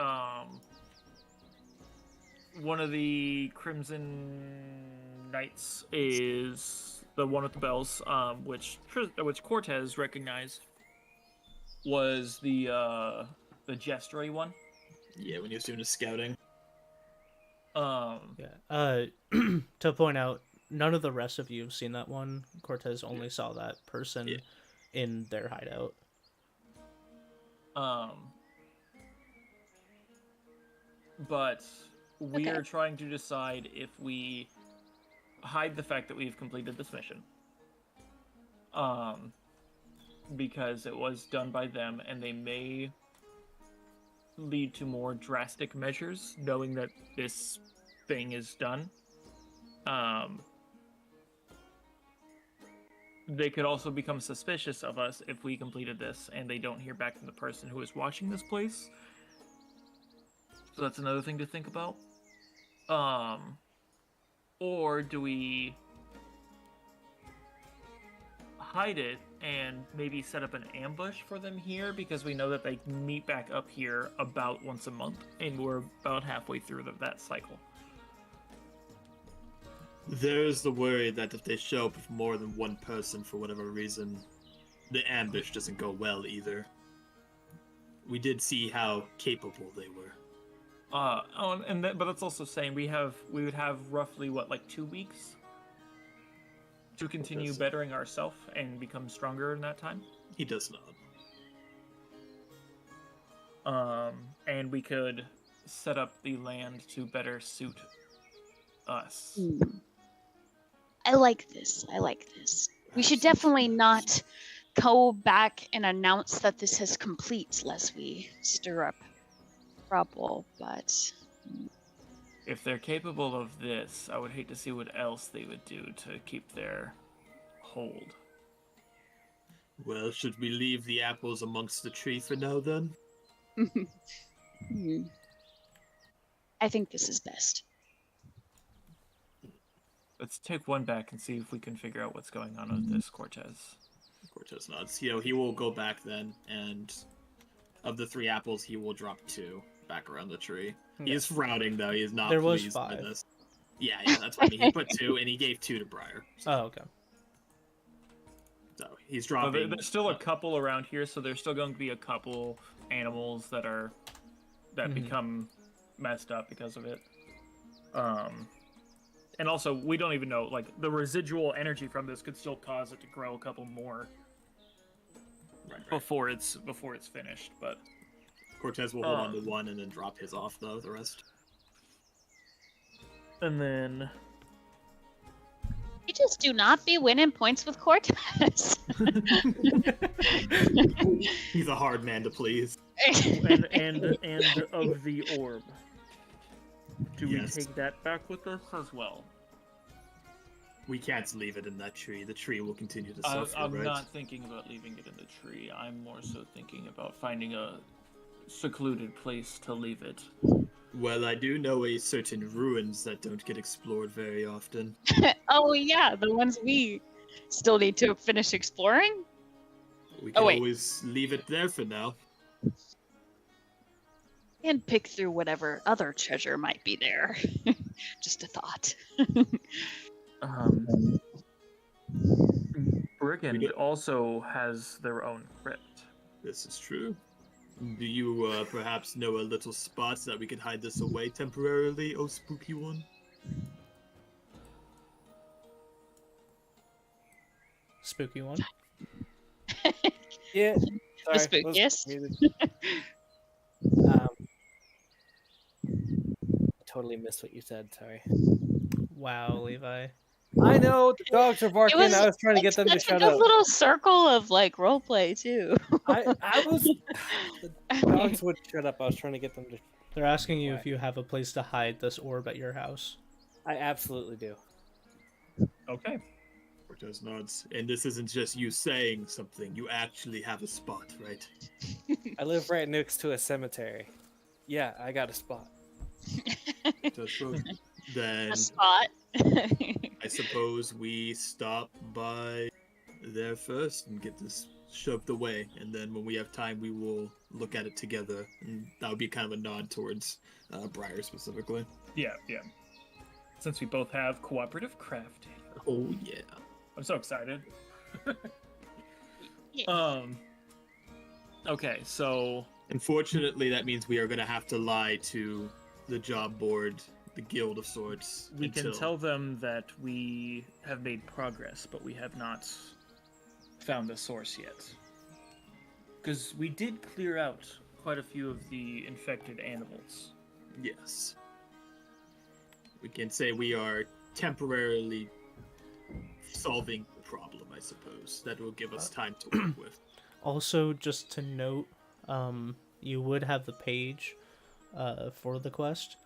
one of the Crimson Knights is the one with the bells, which Cortez recognized was the gestury one. Yeah, when he was doing his scouting. Yeah. To point out, none of the rest of you have seen that one. Cortez only saw that person Yeah. in their hideout. But we Okay. are trying to decide if we hide the fact that we've completed this mission. Because it was done by them, and they may lead to more drastic measures, knowing that this thing is done. They could also become suspicious of us if we completed this and they don't hear back from the person who is watching this place. So that's another thing to think about. Or do we hide it and maybe set up an ambush for them here, because we know that they meet back up here about once a month and we're about halfway through that cycle. There's the worry that if they show up with more than one person for whatever reason, the ambush doesn't go well either. we did see how capable they were. But that's also saying we would have roughly what, like 2 weeks to continue Yes. bettering ourselves and become stronger in that time. He does not. And we could set up the land to better suit us. I like this. We should definitely not go back and announce that this is complete, lest we stir up trouble. But If they're capable of this, I would hate to see what else they would do to keep their hold. Well, should we leave the apples amongst the tree for now, then? I think this is best. Let's take one back and see if we can figure out what's going on with this Cortez. Cortez nods. He will go back then, and of the 3 apples, he will drop 2 back around the tree. He is frowning, though. He is not There was pleased by 5. this. Yeah, that's what I mean. He put 2, and he gave 2 to Briar. Oh, okay. So he's Well, dropping. there's still a couple around here, so there's still going to be a couple animals that become messed up because of it. And also, we don't even know, like, the residual energy from this could still cause it to grow a couple more Right. before it's finished. But Cortez will hold on to 1 and then drop his off, though, the rest. and then You just do not be winning points with Cortez. He's a hard man to please. and of the orb. Do Yes. we take that back with us as well? We can't leave it in that tree. The tree will continue to suffer, I'm right? not thinking about leaving it in the tree. I'm more so thinking about finding a secluded place to leave it. Well, I do know a certain ruins that don't get explored very often. Oh yeah, the ones we still need to finish exploring. We can wait. always leave it there for now. And pick through whatever other treasure might be there. Just a thought. Brigand We do- also has their own crypt. This is true. Do you perhaps know a little spot that we could hide this away temporarily, oh spooky one? Spooky one. Yeah. Sorry, spook, was yes. muted. Totally missed what you said. Sorry. Wow, Levi. I know the dogs are barking. I was trying to get them to That's shut a up. little circle of like roleplay too. I was. The dogs would shut up. I was trying to get them to. They're asking you Why? if you have a place to hide this orb at your house. I absolutely do. Okay. Cortez nods. And this isn't just you saying something. You actually have a spot, right? I live right next to a cemetery. Yeah, I got a spot. Then A spot. I suppose we stop by there first and get this shoved away, and then when we have time, we will look at it together. And that would be kind of a nod towards Briar specifically. Yeah. Since we both have cooperative crafting. Oh yeah. I'm so excited. Yeah. Okay, so Unfortunately, that means we are going to have to lie to the job board, the guild of sorts. we can tell them that we have made progress, but we have not found the source yet. Because we did clear out quite a few of the infected animals. Yes. We can say we are temporarily solving the problem, I suppose. That will give us time to work with. Also, just to note, you would have the page for the quest.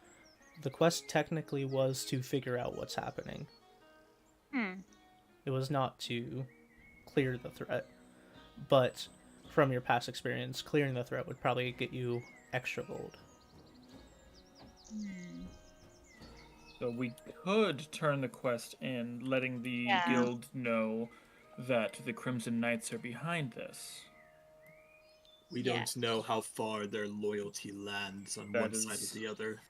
The quest technically was to figure out what's happening. It was not to clear the threat. But from your past experience, clearing the threat would probably get you extra gold. So we could turn the quest in, letting the Yeah. guild know that the Crimson Knights are behind this. We Yeah. don't know how far their loyalty lands on That one side is- or the other.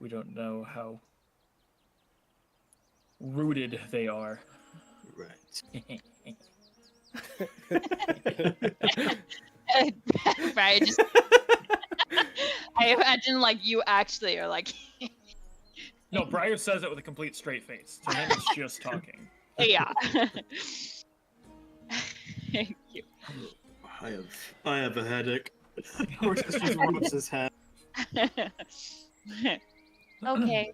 We don't know how rooted they are. Right. I just I imagine like you actually are like No, Briar says it with a complete straight face. To him, it's just talking. yeah. Thank you. I have a headache. Cortez just rubs his head. Okay.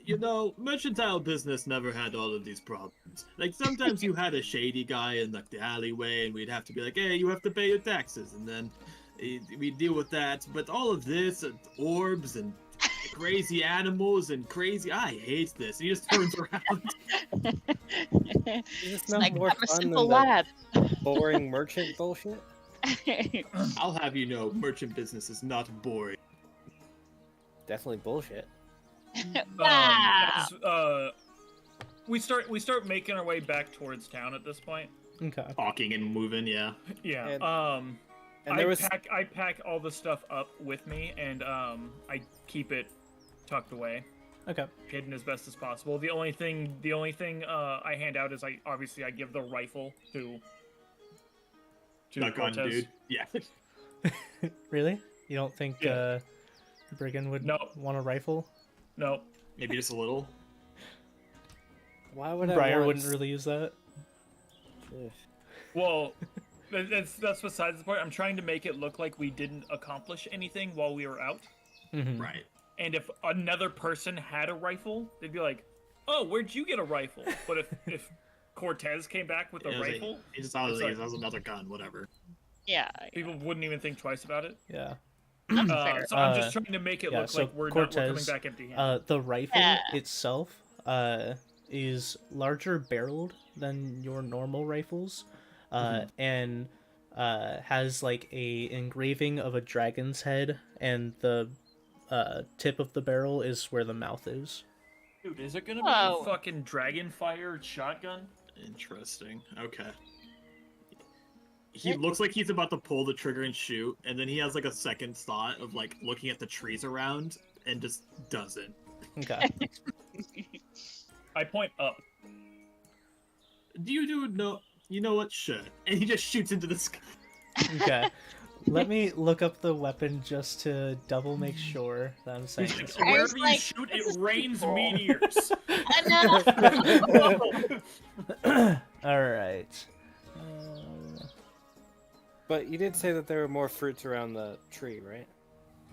You know, mercantile business never had all of these problems. Like, sometimes you had a shady guy in, like, the alleyway, and we'd have to be like, hey, you have to pay your taxes, and then we'd deal with that. But all of this, orbs, and crazy animals, and crazy... I hate this. He just turns around. Is this It's not like, more I'm a fun simple than lad. the boring merchant bullshit? I'll have you know, merchant business is not boring. Definitely bullshit. Wow. As, we start making our way back towards town at this point. Okay. Talking and moving, yeah. Yeah. And I there was pack all the stuff up with me, and I keep it tucked away, Okay. hidden as best as possible. The only thing I hand out is I give the rifle to Not gun, Cortez. dude. Yeah. Really? You don't think Yeah. Brigand would No. want a rifle? No. Maybe just a little. why would I Briar want... wouldn't really use that. Ugh. Well, that's besides the point. I'm trying to make it look like we didn't accomplish anything while we were out. Mhm. Right. And if another person had a rifle, they'd be like, "Oh, where'd you get a rifle?" But if Cortez came back with a Yeah, it was like- rifle, He just thought It's it like- was another gun, whatever. Yeah. people wouldn't even think twice about it. Yeah. That's fair. So I'm just trying to make it yeah, look so like we're coming Cortez, back empty-handed. The rifle Yeah. itself is larger barreled than your normal rifles, and has like a engraving of a dragon's head, and the tip of the barrel is where the mouth is. Dude, is it gonna be Whoa. a fucking dragon fired shotgun? Interesting. Okay. He looks like he's about to pull the trigger and shoot, and then he has like a second thought of like looking at the trees around and just doesn't. Okay. I point up. Do you know? You know what? Sure. And he just shoots into the sky. Okay. Let me look up the weapon just to double make sure that I'm saying He's like, this. I was wherever you like, shoot, this it is rains cool. meteors. All right. But you did say that there were more fruits around the tree, right?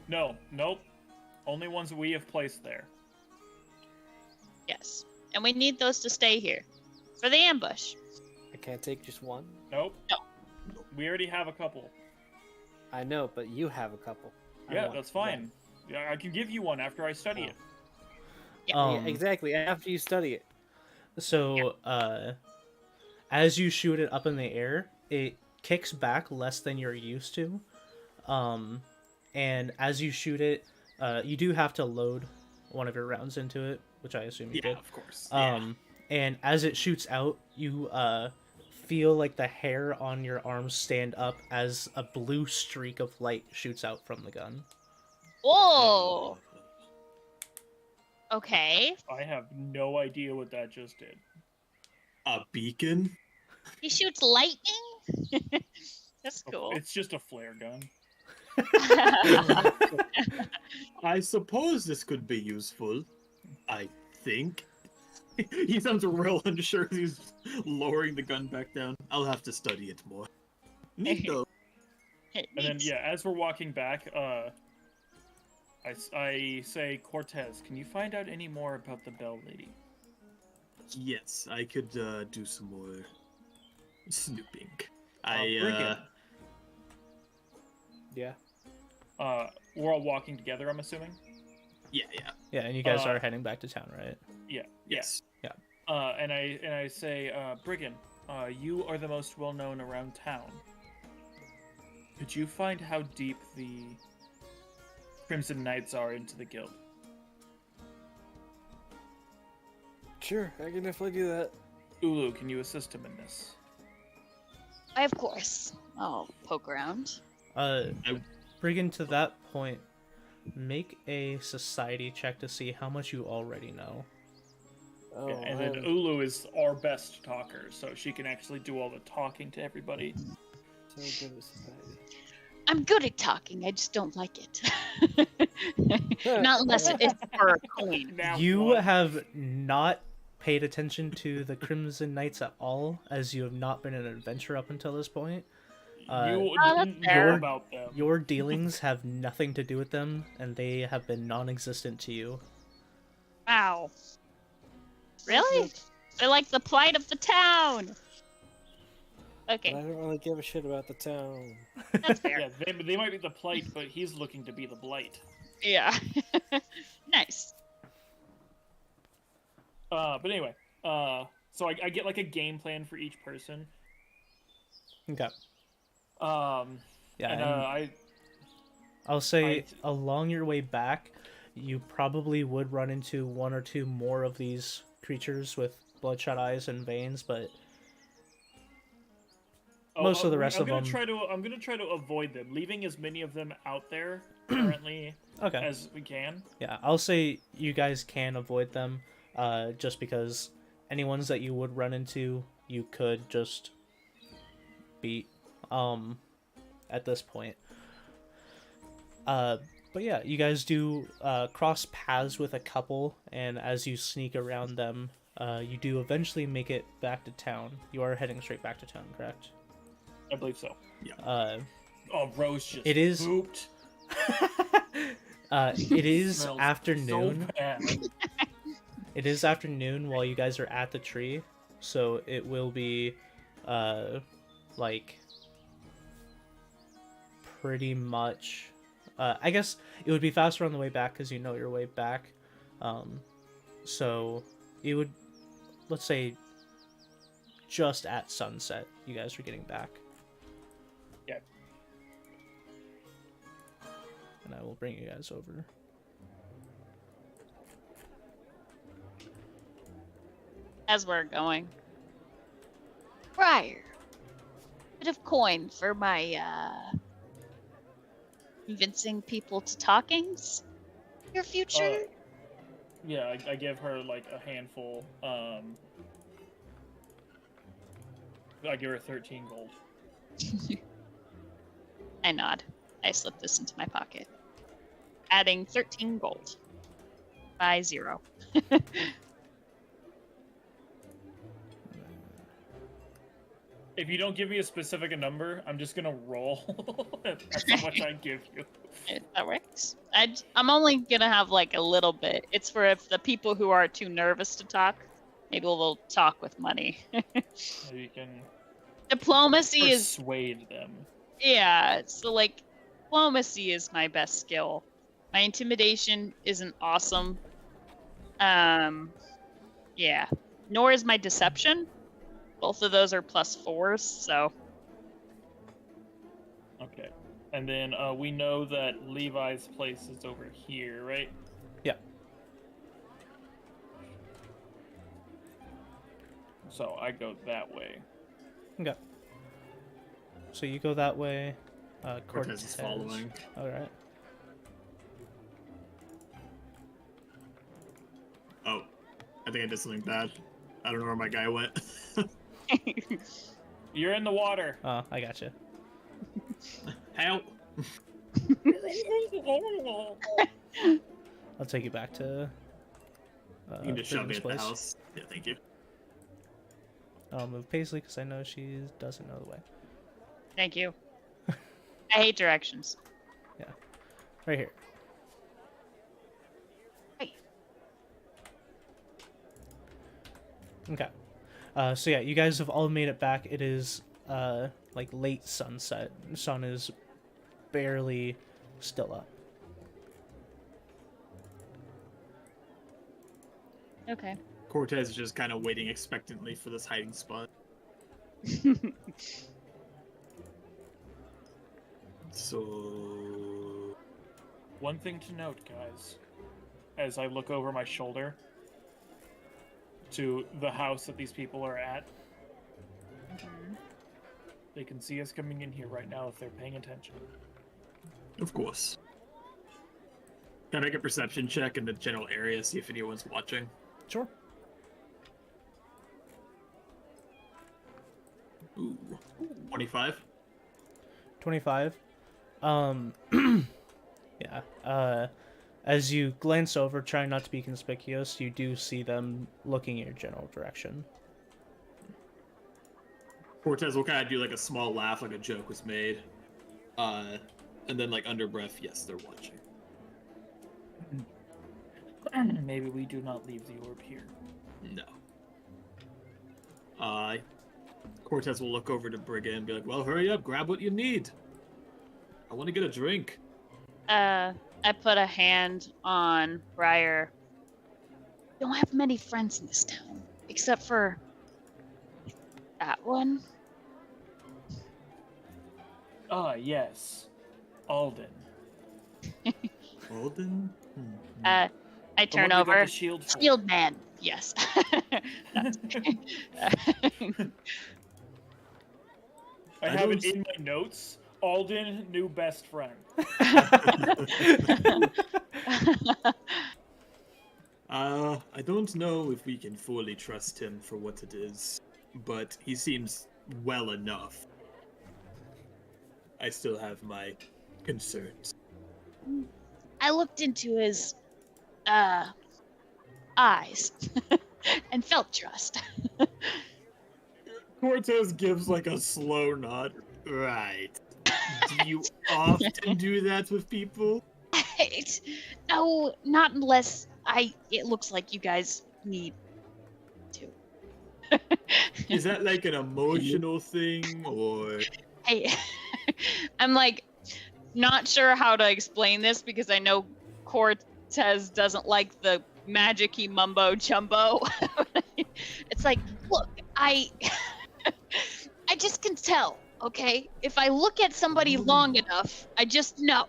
No, nope. Only ones we have placed there. Yes. And we need those to stay here for the ambush. I can't take just one. Nope. No. We already have a couple. I know, but you have a couple. I Yeah, want that's fine. Yeah, I can give you one after I study it. one. Yeah, exactly. After you study it. So, as you shoot it up in the air, it kicks back less than you're used to. And as you shoot it, you do have to load one of your rounds into it, which I assume you Yeah, did. of course. And as it shoots out, you feel like the hair on your arms stand up as a blue streak of light shoots out from the gun. Whoa. Okay. I have no idea what that just did. A beacon? He shoots lightning? That's cool. It's just a flare gun. I suppose this could be useful. I think. He sounds real unsure as he's lowering the gun back down. I'll have to study it more. Neat though. It And then, needs- yeah, as we're walking back, I say, Cortez, can you find out any more about the Bell Lady? Yes, I could do some more snooping. Brigand. Yeah. We're all walking together, I'm assuming? Yeah. Yeah, and you guys Uh, are heading back to town, right? Yeah. Yes. And I say, Brigand, you are the most well-known around town. Could you find how deep the Crimson Knights are into the guild? Sure, I can definitely do that. Ulu, can you assist him in this? Of course. I'll poke around. Brigand, to that point, make a society check to see how much you already know. Oh, And then Ulu is our best talker, so she can actually do all the talking to everybody. So good with society. I'm good at talking. I just don't like it. Not unless it's for a coin. Now You what? have not paid attention to the Crimson Knights at all, as you have not been an adventurer up until this point. You Oh, that's didn't fair. know about them. Your dealings have nothing to do with them, and they have been non-existent to you. Wow. Really? They're like the plight of the town. But I Okay, don't really give a shit about the town. that's fair. Yeah, they might be the plight, but he's looking to be the blight. Yeah. Nice. But anyway, so I get like a game plan for each person. Okay. Yeah, Yeah, and and I'll say along your way back, you probably would run into one or two more of these creatures with bloodshot eyes and veins, but most of the rest of them. I'm gonna try to avoid them, leaving as many of them out there currently Okay. as we can. Yeah, I'll say you guys can avoid them, just because any ones that you would run into, you could just beat, at this point. But yeah, you guys do cross paths with a couple, and as you sneak around them, you do eventually make it back to town. You are heading straight back to town, correct? I believe so. Oh, Rose just it is. pooped. It is Smells afternoon. So bad. It is afternoon while you guys are at the tree, so it will be, like, pretty much. I guess it would be faster on the way back because you know your way back. So it would, let's say, just at sunset, you guys are getting back. Yeah. And I will bring you guys over. As we're going. Briar. Bit of coin for my convincing people to talkings. Your future? Yeah, I give her like a handful. I give her 13 gold. I nod. I slip this into my pocket. Adding 13 gold. By 0. If you don't give me a specific number, I'm just gonna roll. That's how much I give you. That works. I'm only gonna have like a little bit. It's for if the people who are too nervous to talk, maybe we'll talk with money. You can Diplomacy is persuade them. Yeah, so like diplomacy is my best skill. My intimidation isn't awesome. Yeah. Nor is my deception. Both of those are +4s, so Okay. And then we know that Levi's place is over here, right? Yeah. So I go that way. Okay. So you go that way. Cortez is following. All right. Oh, I think I did something bad. I don't know where my guy went. You're in the water. Oh, I gotcha. Help! I'll take you back to. You can just shove me Britain's at the place. house. Yeah, thank you. I'll move Paisley because I know she doesn't know the way. thank you. I hate directions. Right here. Hey. Okay. So yeah, you guys have all made it back. It is like late sunset. The sun is barely still up. Okay. Cortez is just kind of waiting expectantly for this hiding spot. So... One thing to note, guys, as I look over my shoulder to the house that these people are at, they can see us coming in here right now if they're paying attention. Of course. Can I make a perception check in the general area, see if anyone's watching? Sure. Ooh. 25? 25. Um, yeah. As you glance over, trying not to be conspicuous, you do see them looking in your general direction. Cortez will kind of do like a small laugh, like a joke was made. And then like under breath, yes, they're watching. Maybe we do not leave the orb here. No. Cortez will look over to Brigga and be like, well, hurry up, grab what you need. I want to get a drink. I put a hand on Briar. Don't have many friends in this town, except for that one. Yes. Alden. Alden? I The turn one we got over. the shield for. Shield man. Yes. I have it in my notes. Alden, new best friend. I don't know if we can fully trust him for what it is, but he seems well enough. I still have my concerns. I looked into his eyes and felt trust. Cortez gives like a slow nod. Right. Do you often do that with people? No, not unless it looks like you guys need to. Is that like an emotional thing, or? Hey, I'm like not sure how to explain this because I know Cortez doesn't like the magic-y mumbo jumbo. It's like, look, I just can tell, okay? If I look at somebody long enough, I just know.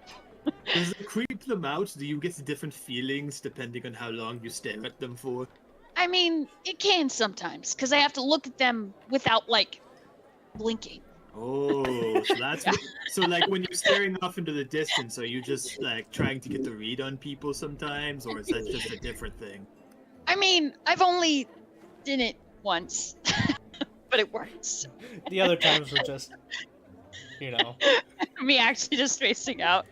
Does it creep them out? Do you get different feelings depending on how long you stare at them for? I mean, it can sometimes, because I have to look at them without, like, blinking. Oh, so that's so like when you're staring off into the distance, are you just like trying to get the read on people sometimes, or is that just a different thing? I mean, I've only done it once, but it works. The other times were just, Me actually just spacing out.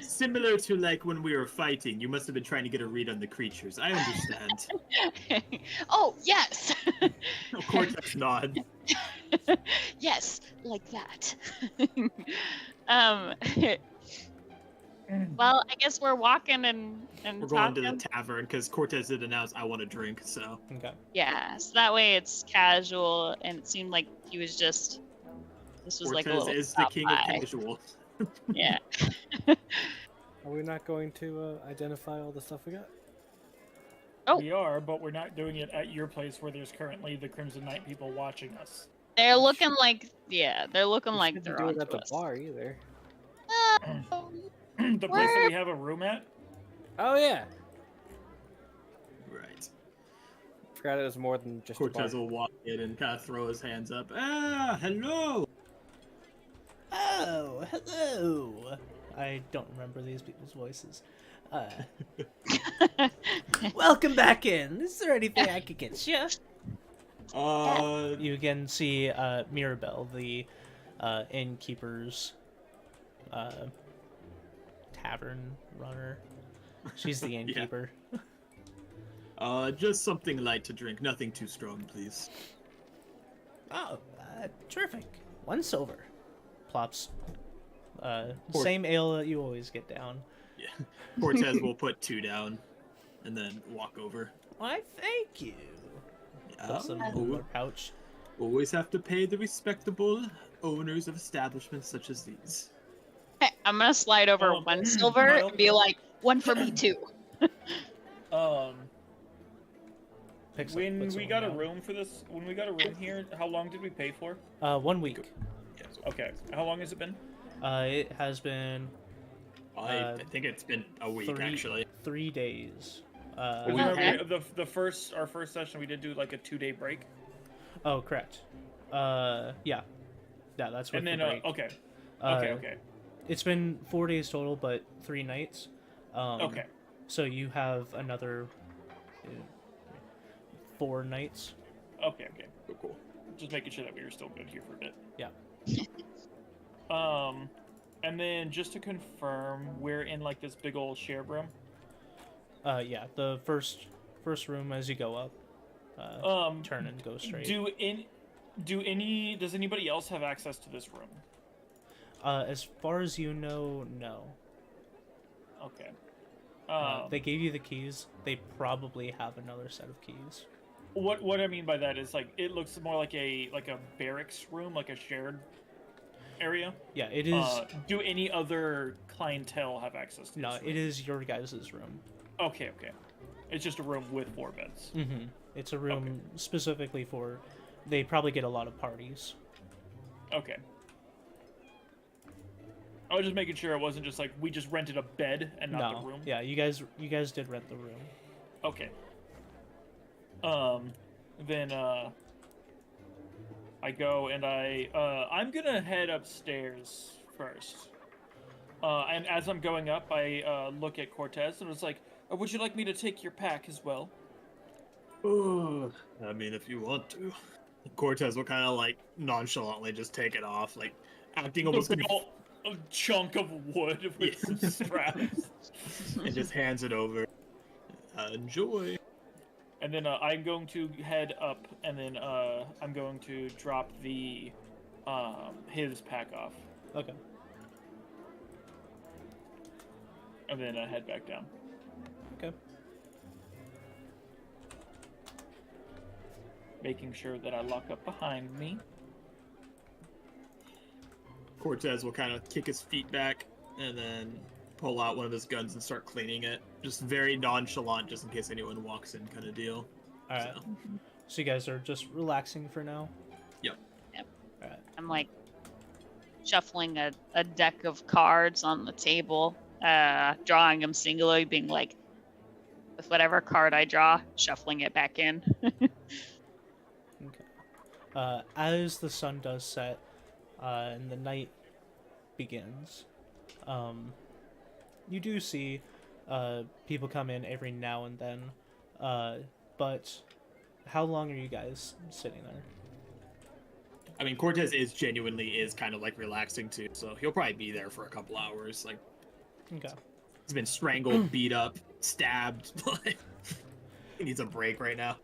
Similar to like when we were fighting, you must have been trying to get a read on the creatures. I understand. Oh, yes! Of course, that's not. Yes, like that. Well, I guess we're walking and We're going to talking. the tavern because Cortez did announce I want a drink. So Okay. Yeah, so that way it's casual, and it seemed like he was just. This was Cortez like a little is the stop king by. of casual. Yeah. Are we not going to identify all the stuff we got? Oh. We are, but we're not doing it at your place where there's currently the Crimson Knight people watching us. They're looking like, they're looking We like shouldn't they're do on it at to the us. bar either. The place that we have a room at? Oh yeah, Right. forgot it was more than just Cortez a bar. will walk in and kind of throw his hands up. Ah, hello. Oh, hello. I don't remember these people's voices. Welcome back in. Is there anything I could get you? You again see Mirabelle, the innkeeper's tavern runner. She's the innkeeper. Just something light to drink. Nothing too strong, please. Oh, terrific. 1 silver. Plops. Same ale that you always get down. Yeah. Cortez will put 2 down and then walk over. Why, thank you. Puts them in their pouch. Always have to pay the respectable owners of establishments such as these. I'm gonna slide over 1 silver and be like, 1 for me too. Picks up, When puts we one got a down. room for this, when we got a room here, how long did we pay for? 1 week. Okay, how long has it been? It has been I think it's been a week, actually. 3 days. Because Okay. remember our first session we did do like a 2-day break. Oh, correct. Yeah. Yeah, that's what And then, the break. okay. Uh, Okay. It's been 4 days total, but 3 nights. Okay. So you have another 4 nights. Okay. Cool. Just making sure that we were still good here for a bit. Yeah. And then just to confirm, we're in like this big old shared room. Yeah, the first room as you go up. Turn and go straight. Does anybody else have access to this room? As far as you know, no. Okay. They gave you the keys. They probably have another set of keys. What I mean by that is like it looks more like a barracks room, like a shared area. Yeah, it is. Do any other clientele have access to No, this room? it is your guys' room. Okay. It's just a room with 4 beds. Mm-hmm. It's a room specifically for. They probably get a lot of parties. Okay. I was just making sure it wasn't just like we just rented a bed and not the room. Yeah, you guys did rent the room. Okay. Then I go and I'm gonna head upstairs first. And as I'm going up, I look at Cortez and was like, "Would you like me to take your pack as well?" I mean, if you want to. Cortez will kind of like nonchalantly just take it off, like acting almost A chunk of wood with some straps. and just hands it over. Enjoy. And then I'm going to head up, and then I'm going to drop the his pack off, Okay. and then head back down. Okay. Making sure that I lock up behind me. Cortez will kind of kick his feet back and then pull out one of his guns and start cleaning it. Just very nonchalant, just in case anyone walks in, kind of deal. All right. So you guys are just relaxing for now. Yep. All right. I'm like shuffling a deck of cards on the table, drawing them singularly, being like, with whatever card I draw, shuffling it back in. Okay. As the sun does set, and the night begins, you do see people come in every now and then, but how long are you guys sitting there? I mean, Cortez is kind of like relaxing too, so he'll probably be there for a couple hours. Like, Okay. he's been strangled, beat up, stabbed. He needs a break right now.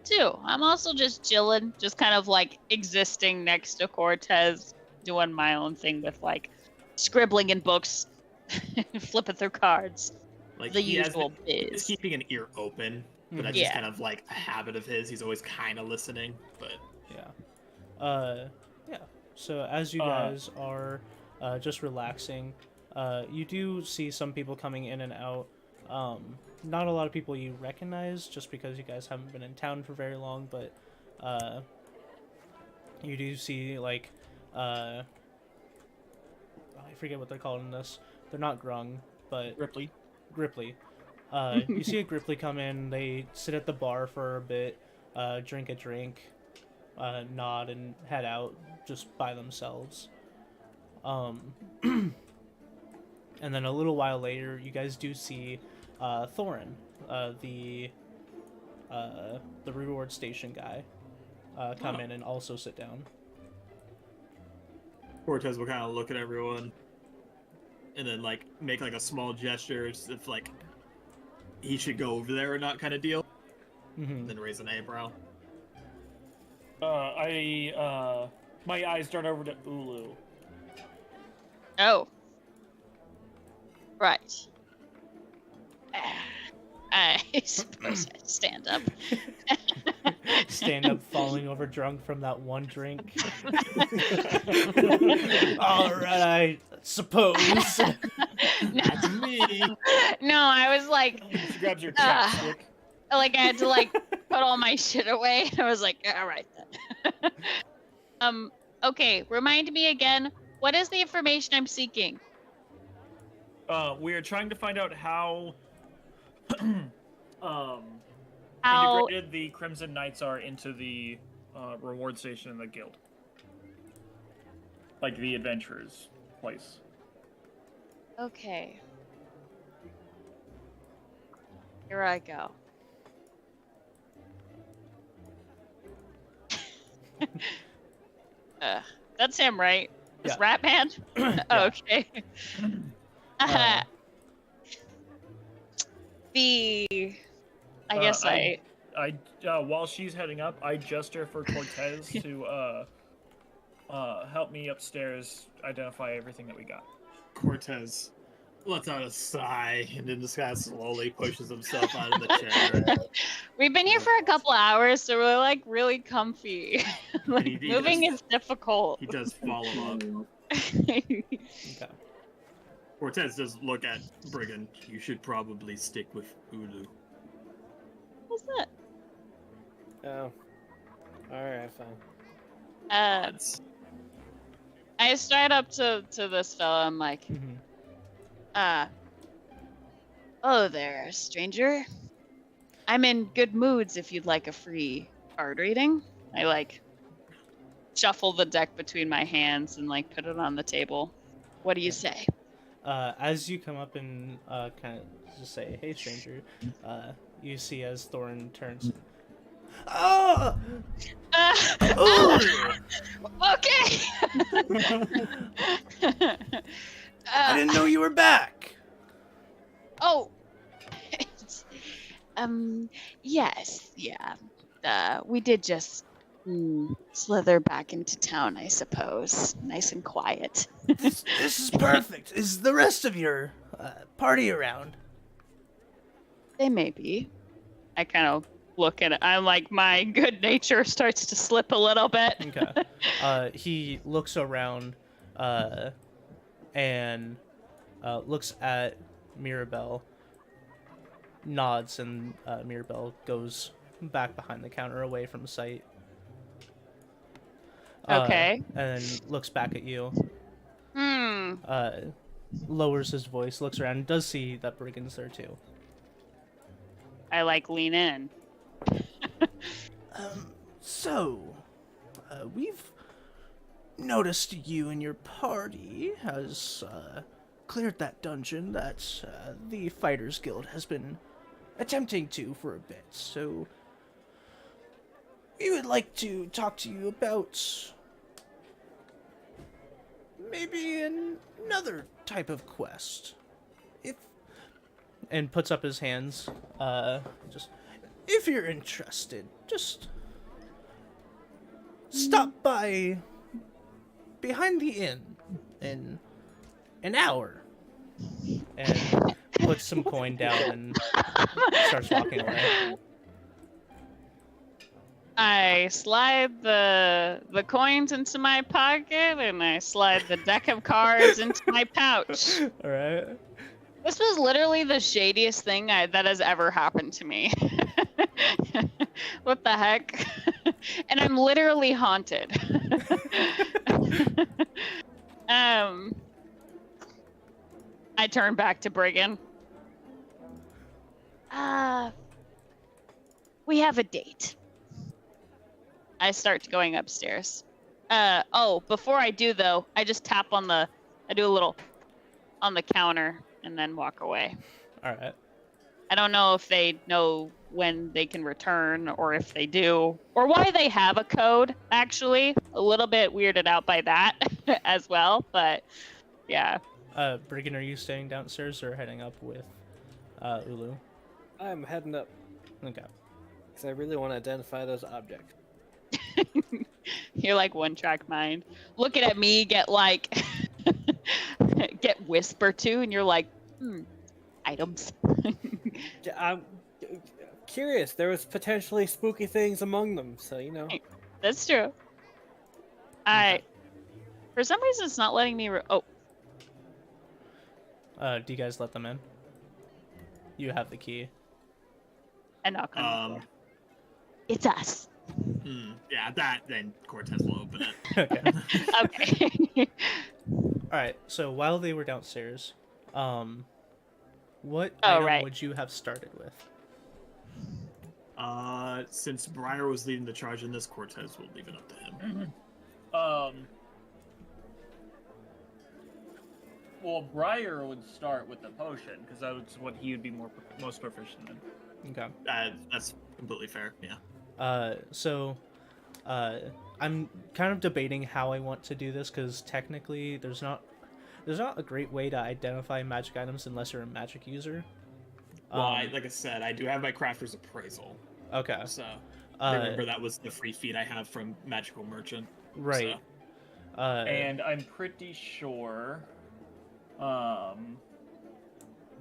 Too. I'm also just chilling, just kind of like existing next to Cortez, doing my own thing with like scribbling in books, flipping through cards, Like the he has usual been- He's biz. keeping an ear open, but that's Yeah. just kind of like a habit of his. He's always kind of listening, but Yeah. Yeah. So as you guys are just relaxing, you do see some people coming in and out. Not a lot of people you recognize, just because you guys haven't been in town for very long, but you do see like I forget what they're called in this. They're not grung, but Ripley. Gripply. You see a Gripply come in. They sit at the bar for a bit, drink a drink, nod, and head out just by themselves. And then a little while later, you guys do see Thorin, the reward station guy, come in and also sit down. Cortez will kind of look at everyone and then like make like a small gesture as if like he should go over there or not, kind of deal. Mm-hmm. And then raise an eyebrow. My eyes dart over to Ulu. Oh. Right. I suppose I stand up. Stand up, falling over drunk from that one drink. All right, I suppose. That's me. No, I was like, She grabs your chapstick. like I had to like put all my shit away. I was like, all right then. Okay, remind me again. What is the information I'm seeking? We are trying to find out how How integrated the Crimson Knights are into the reward station in the guild. Like the adventurers place. Okay. Here I go. That's him, right? This Yeah. rat man? Yeah. Okay. Uh, I guess I while she's heading up, I gesture for Cortez to help me upstairs identify everything that we got. Cortez lets out a sigh and then just kind of slowly pushes himself out of the chair. We've been here for a couple hours, so we're like really comfy. Like, he moving does- is difficult. He does follow up. okay. Cortez does look at Brigand. You should probably stick with Ulu. What's that? Oh. Alright, fine. That's I stride up to this fella. I'm like, Mhm. oh there, stranger. I'm in good moods if you'd like a free card reading. I like shuffle the deck between my hands and like put it on the table. What do you say? As you come up and kind of just say, "Hey, stranger," you see as Thorin turns. Oh! Okay. I didn't know you were back. Oh. Yes, yeah. We did just slither back into town, I suppose. Nice and quiet. This is perfect. Is the rest of your party around? They may be. I kind of look at it. I'm like, my good nature starts to slip a little bit. Okay. He looks around and looks at Mirabelle, nods, and Mirabelle goes back behind the counter away from sight. Okay. And then looks back at you. Hmm. Lowers his voice, looks around, and does see that Brigand's there too. I like lean in. So, we've noticed you and your party has cleared that dungeon that the Fighters Guild has been attempting to for a bit. So, we would like to talk to you about maybe another type of quest. And puts up his hands, just, if you're interested, just stop by behind the inn in an hour. And puts some coin down and starts walking away. I slide the coins into my pocket and I slide the deck of cards into my pouch. Alright. This was literally the shadiest thing that has ever happened to me. What the heck? And I'm literally haunted. I turn back to Brigand. We have a date. I start going upstairs. Before I do though, I just tap on I do a little on the counter and then walk away. Alright. I don't know if they know when they can return or if they do or why they have a code, actually. A little bit weirded out by that as well, but yeah. Brigand, are you staying downstairs or heading up with Ulu? I'm heading up Okay. because I really want to identify those objects. You're like one-track mind. Looking at me get like get whisper to and you're like, items. I'm curious. There was potentially spooky things among them, so you know. That's true. For some reason it's not letting me Do you guys let them in? You have the key. I knock on the door. It's us. Yeah, then Cortez will open it. Okay. Okay. Alright, so while they were downstairs, what item would you have started with? Since Briar was leading the charge in this, Cortez will leave it up to him. Well, Briar would start with the potion because that's what he would be most proficient in. Okay. That's completely fair. Yeah. So, I'm kind of debating how I want to do this because technically there's not a great way to identify magic items unless you're a magic user. Well, like I said, I do have my crafter's appraisal, Okay. so Uh, remember that was the free feat I have from Magical Merchant. right. So. And I'm pretty sure, one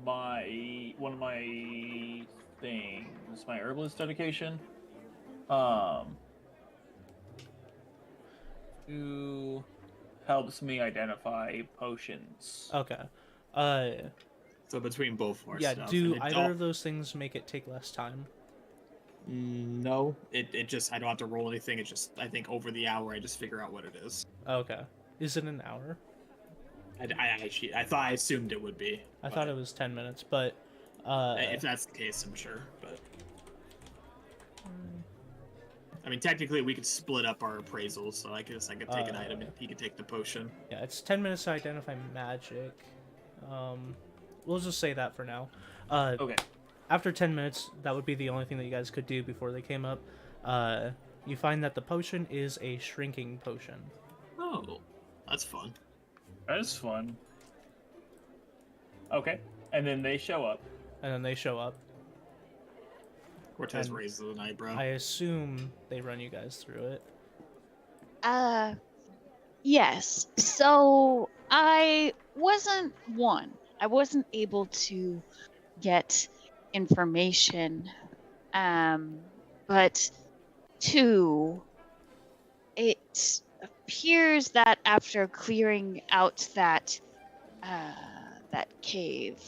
of my things, my herbalist dedication, who helps me identify potions. Okay. So between both of our Yeah. stuff, Do and either of those things make it take less time? No, it just I don't have to roll anything. It just I think over the hour I just figure out what it is. Okay. Is it an hour? I assumed it would be. I thought it was 10 minutes, but If that's the case, I'm sure. But I mean, technically, we could split up our appraisals. So I guess I could take an item, and he could take the potion. yeah, it's 10 minutes to identify magic. We'll just say that for now. Okay. After 10 minutes, that would be the only thing that you guys could do before they came up. You find that the potion is a shrinking potion. Oh, that's fun. That is fun. Okay. And then they show up. And then they show up. Cortez And raises an eyebrow. I assume they run you guys through it. Yes. So I wasn't able to get information. But two, it appears that after clearing out that cave,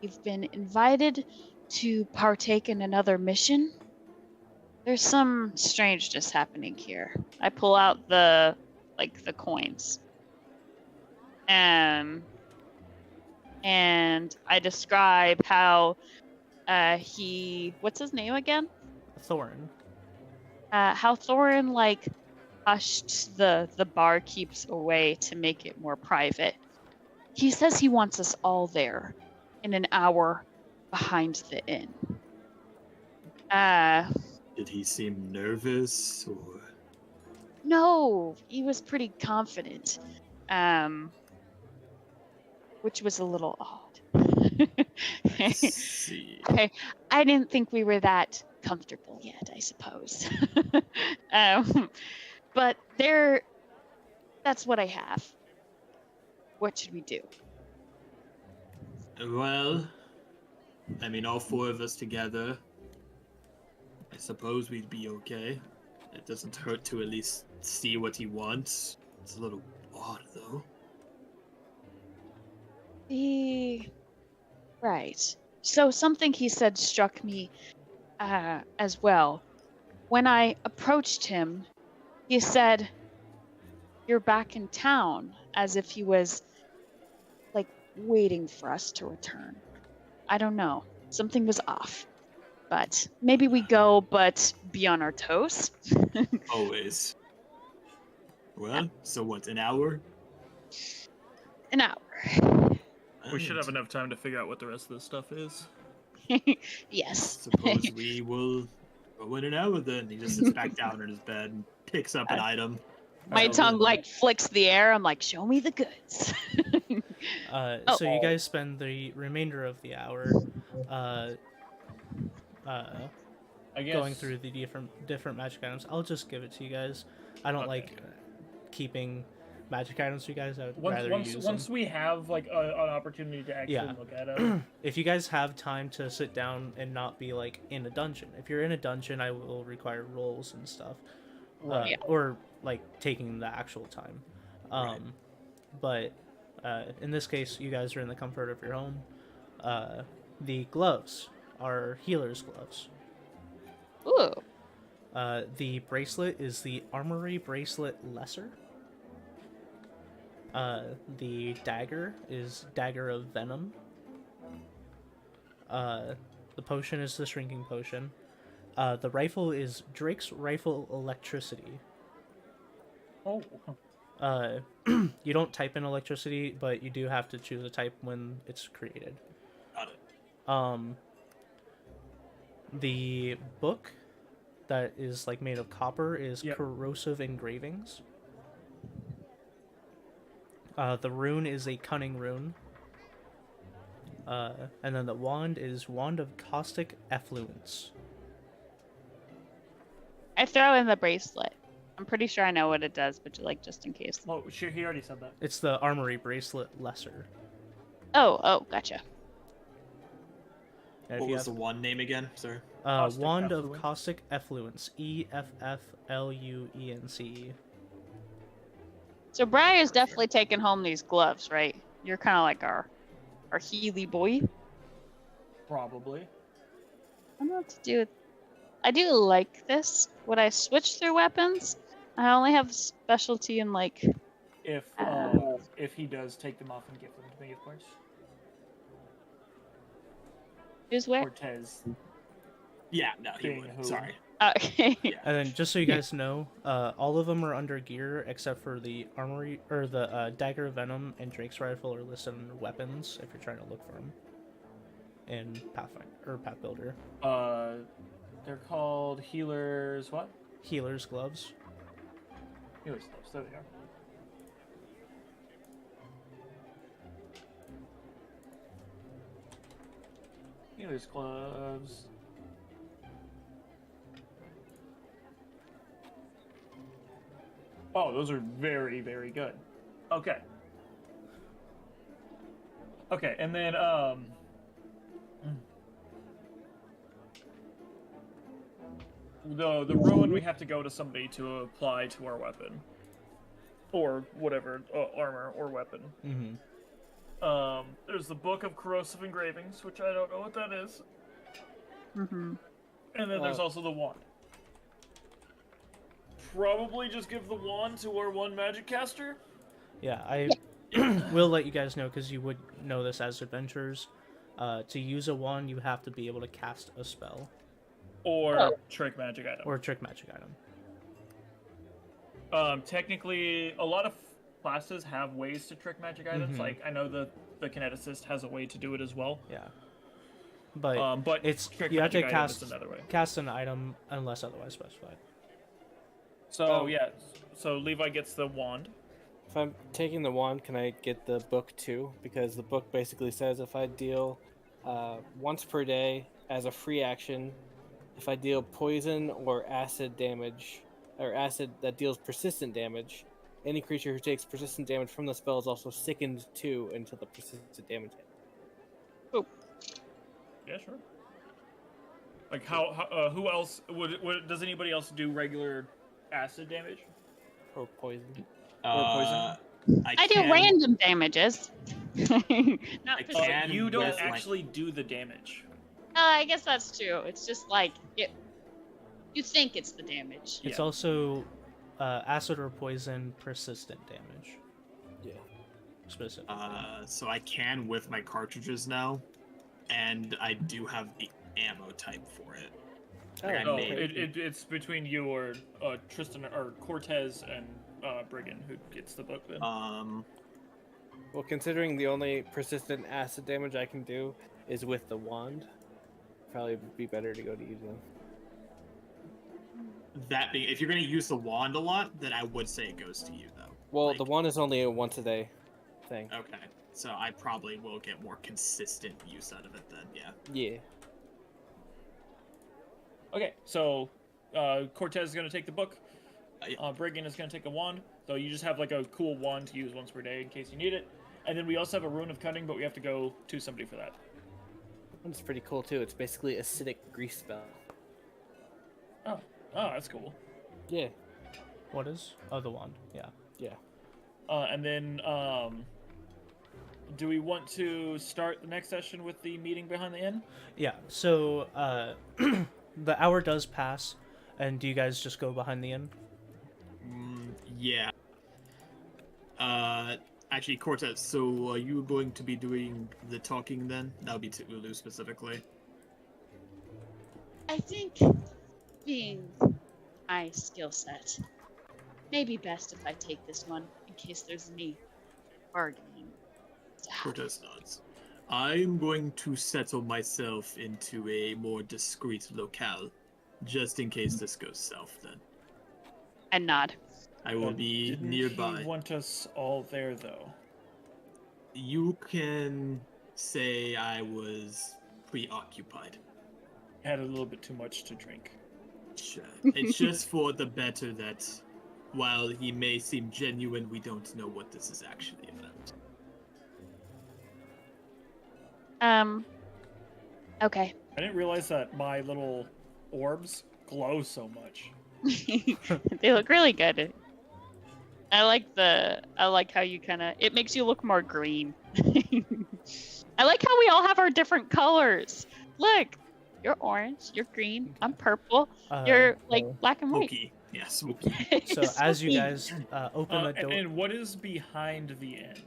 you've been invited to partake in another mission. There's some strangeness happening here. I pull out the coins. And I describe how what's his name again? Thorin. How Thorin hushed the barkeeps away to make it more private. He says he wants us all there in an hour behind the inn. Did he seem nervous or? No, he was pretty confident. Which was a little odd. See. I didn't think we were that comfortable yet, I suppose. But that's what I have. What should we do? Well, I mean, all four of us together. I suppose we'd be okay. It doesn't hurt to at least see what he wants. It's a little odd, though. Right. So something he said struck me as well. When I approached him, he said, "You're back in town," as if he was waiting for us to return. I don't know. Something was off. But maybe we go, but be on our toes. Always. Well, so what, an hour? An hour. We should have enough time to figure out what the rest of this stuff is. Yes. Suppose we will go in an hour then. He just sits back down in his bed and picks up an item. My tongue flicks the air. I'm like, show me the goods. So you guys spend the remainder of the hour I guess going through the different magic items. I'll just give it to you guys. I don't like keeping magic items for you guys. I would rather use them. Once we have an opportunity to actually look at them. If you guys have time to sit down and not be in a dungeon. If you're in a dungeon, I will require rolls and stuff. Or taking the actual time. But in this case, you guys are in the comfort of your home. The gloves are healer's gloves. Ooh. The bracelet is the Armory Bracelet Lesser. The dagger is Dagger of Venom. The potion is the Shrinking Potion. The rifle is Drake's Rifle Electricity. Oh. You don't type in electricity, but you do have to choose a type when it's created. Got it. The book that is like made of copper is Yep. corrosive engravings. The rune is a cunning rune. And then the wand is Wand of Caustic Effluence. I throw in the bracelet. I'm pretty sure I know what it does, but like just in case. Oh, sure, he already said that. It's the Armory Bracelet Lesser. Oh, gotcha. And if What you was the have, one name again, sir? Caustic Wand of Effluence? Caustic Effluence. EFFLUENCE. So Briar's definitely taking home these gloves, right? You're kind of like our Healy boy. Probably. I don't know what to do. I do like this. Would I switch through weapons? I only have specialty in like. If he does take them off and give them to me, of course. Who's where? Cortez. Yeah, no, he Being would. who? Sorry. Okay. And then, just so you guys know, all of them are under gear except for the armory or the dagger, venom, and Drake's rifle are listed under weapons if you're trying to look for them in Pathfinder or Path Builder. They're called healers. What? Healer's gloves. Healers gloves. There they are. Healers gloves. Oh, those are very, very good. Okay. Okay, and then the ruin we have to go to somebody to apply to our weapon, or whatever armor or weapon. Mm-hmm. There's the Book of Corrosive Engravings, which I don't know what that is, Mm-hmm. and then there's also the wand. Probably just give the wand to our one magic caster. Yeah, I will let you guys know because you would know this as adventurers. To use a wand, you have to be able to cast a spell Or trick magic item. or a trick magic item. Technically, a lot of classes have ways to trick magic items. Mhm. Like, I know the kineticist has a way to do it as well. Yeah, but But it's trick you have to magic item cast is another way. cast an item unless otherwise specified. So, yeah. So, Levi gets the wand. If I'm taking the wand, can I get the book too? Because the book basically says if I deal once per day as a free action, if I deal poison or acid damage, or acid that deals persistent damage, any creature who takes persistent damage from the spell is also sickened 2 until the persistent damage ends. Yeah, sure. Like, who else would does anybody else do regular acid damage? Or poison. poison? I do random damages. Not I persistent. can You don't with, like- actually do the damage. I guess that's true. It's just like you think it's the damage. It's Yeah. also acid or poison persistent damage. Yeah. Specifically. So I can with my cartridges now, and I do have the ammo type for it. Like, I No, made- it's between you or Tristan or Cortez and Brigand who gets the book then. Well, considering the only persistent acid damage I can do is with the wand, probably would be better to go to using. That being, if you're going to use the wand a lot, then I would say it goes to you, though. Well, Like- the wand is only a once a day thing. Okay, so I probably will get more consistent use out of it then, yeah. Yeah. Okay, so Cortez is gonna take the book. Yeah. Brigand is gonna take a wand. So you just have like a cool wand to use once per day in case you need it. And then we also have a rune of cunning, but we have to go to somebody for that. One's pretty cool too. It's basically acidic grease spell. Oh, that's cool. Yeah. What is? Oh, the wand. Yeah. Yeah. And then, do we want to start the next session with the meeting behind the inn? Yeah. So the hour does pass, and do you guys just go behind the inn? Yeah. Actually, Cortez, so are you going to be doing the talking then? That would be to Ulu specifically. I think, being my skill set, maybe best if I take this one in case there's any bargaining to happen. Cortez nods. I'm going to settle myself into a more discreet locale. just in case this goes south. Then And nod. I will be Didn't nearby. he want us all there, though? You can say I was preoccupied. Had a little bit too much to drink. Sure. It's just for the better that while he may seem genuine, we don't know what this is actually about. Okay. I didn't realize that my little orbs glow so much. They look really good. I like how you kind of, it makes you look more green. I like how we all have our different colors. Look, you're orange, you're green, I'm purple, you're like black and white. Smoky. Yeah, smoky. So as you guys open the door, And what is behind the inn?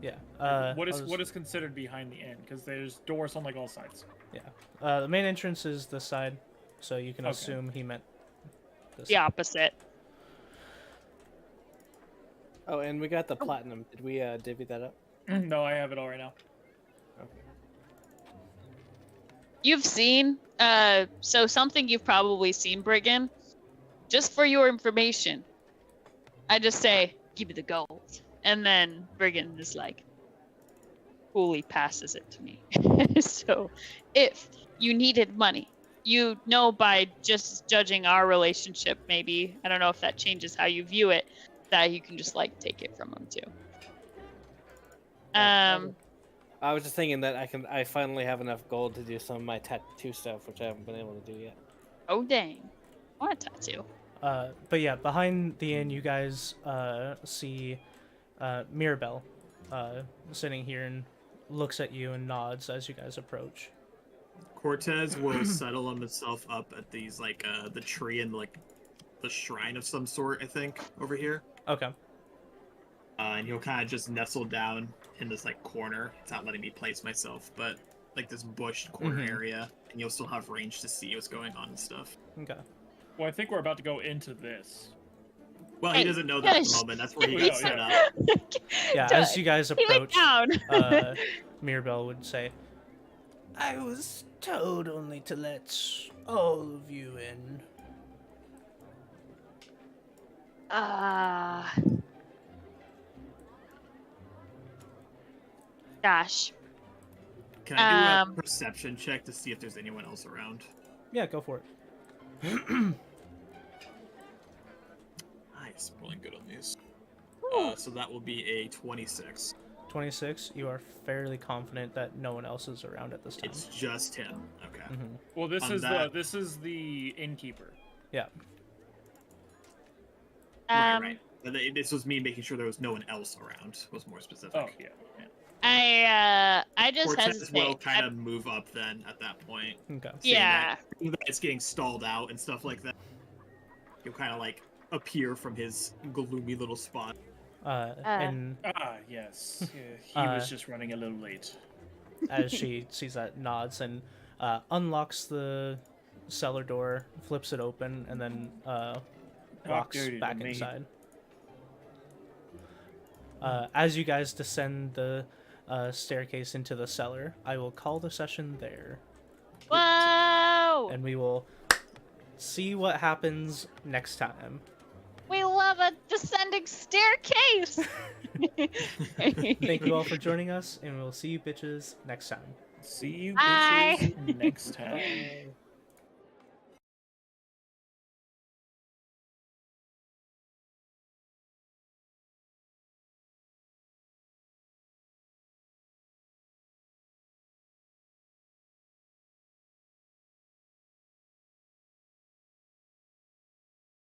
yeah. What is considered behind the inn? Because there's doors on like all sides. Yeah. The main entrance is this side, so you can Okay. assume he meant this. The opposite. Oh, and we got the platinum. Did we divvy that up? No, I have it all right now. You've seen, so something you've probably seen, Brigand. Just for your information, I just say, give me the gold. And then Brigand is like, coolly passes it to me. So, if you needed money, you know by just judging our relationship, maybe, I don't know if that changes how you view it, that you can just, like, take it from him, too. I was just thinking that I finally have enough gold to do some of my tattoo stuff, which I haven't been able to do yet. Oh, dang. I want a tattoo. But yeah, behind the inn, you guys see Mirabelle sitting here and looks at you and nods as you guys approach. Cortez will settle himself up at these like the tree and like the shrine of some sort, I think, over here. Okay. And he'll kind of just nestle down in this like corner. It's not letting me place myself, but like this bushed corner area, and you'll still have range to see what's going on and stuff. Okay. Well, I think we're about to go into this. Well, Hey, he doesn't know that at gosh. the moment. That's where he Yeah, got set yeah. up. Yeah, Duh, as you guys Keep it approach, down. Mirabelle would say, I was told only to let all of you in. Gosh. Can I do Um, a perception check to see if there's anyone else around? Yeah, go for it. Nice, rolling good on these. So that will be a 26. 26, you are fairly confident that no one else is around at this time. It's just him. Okay. Mhm. Well, this On is that- this is the innkeeper. Yeah. Right. But this was me making sure there was no one else around. Was more specific. Oh yeah. Yeah. I just Cortez will hesitate. kind of move up then at that point. Okay. Seeing Yeah. that it's getting stalled out and stuff like that. He'll kind of like appear from his gloomy little spot. And Ah, yes. Yeah, he was just running a little late. as she sees that, nods and unlocks the cellar door, flips it open, and then walks dirty to back me. inside. As you guys descend the staircase into the cellar, I will call the session there, Whoa! and we will see what happens next time. We love a descending staircase! Thank you all for joining us, and we'll see you bitches next time. See you Bye. bitches next time.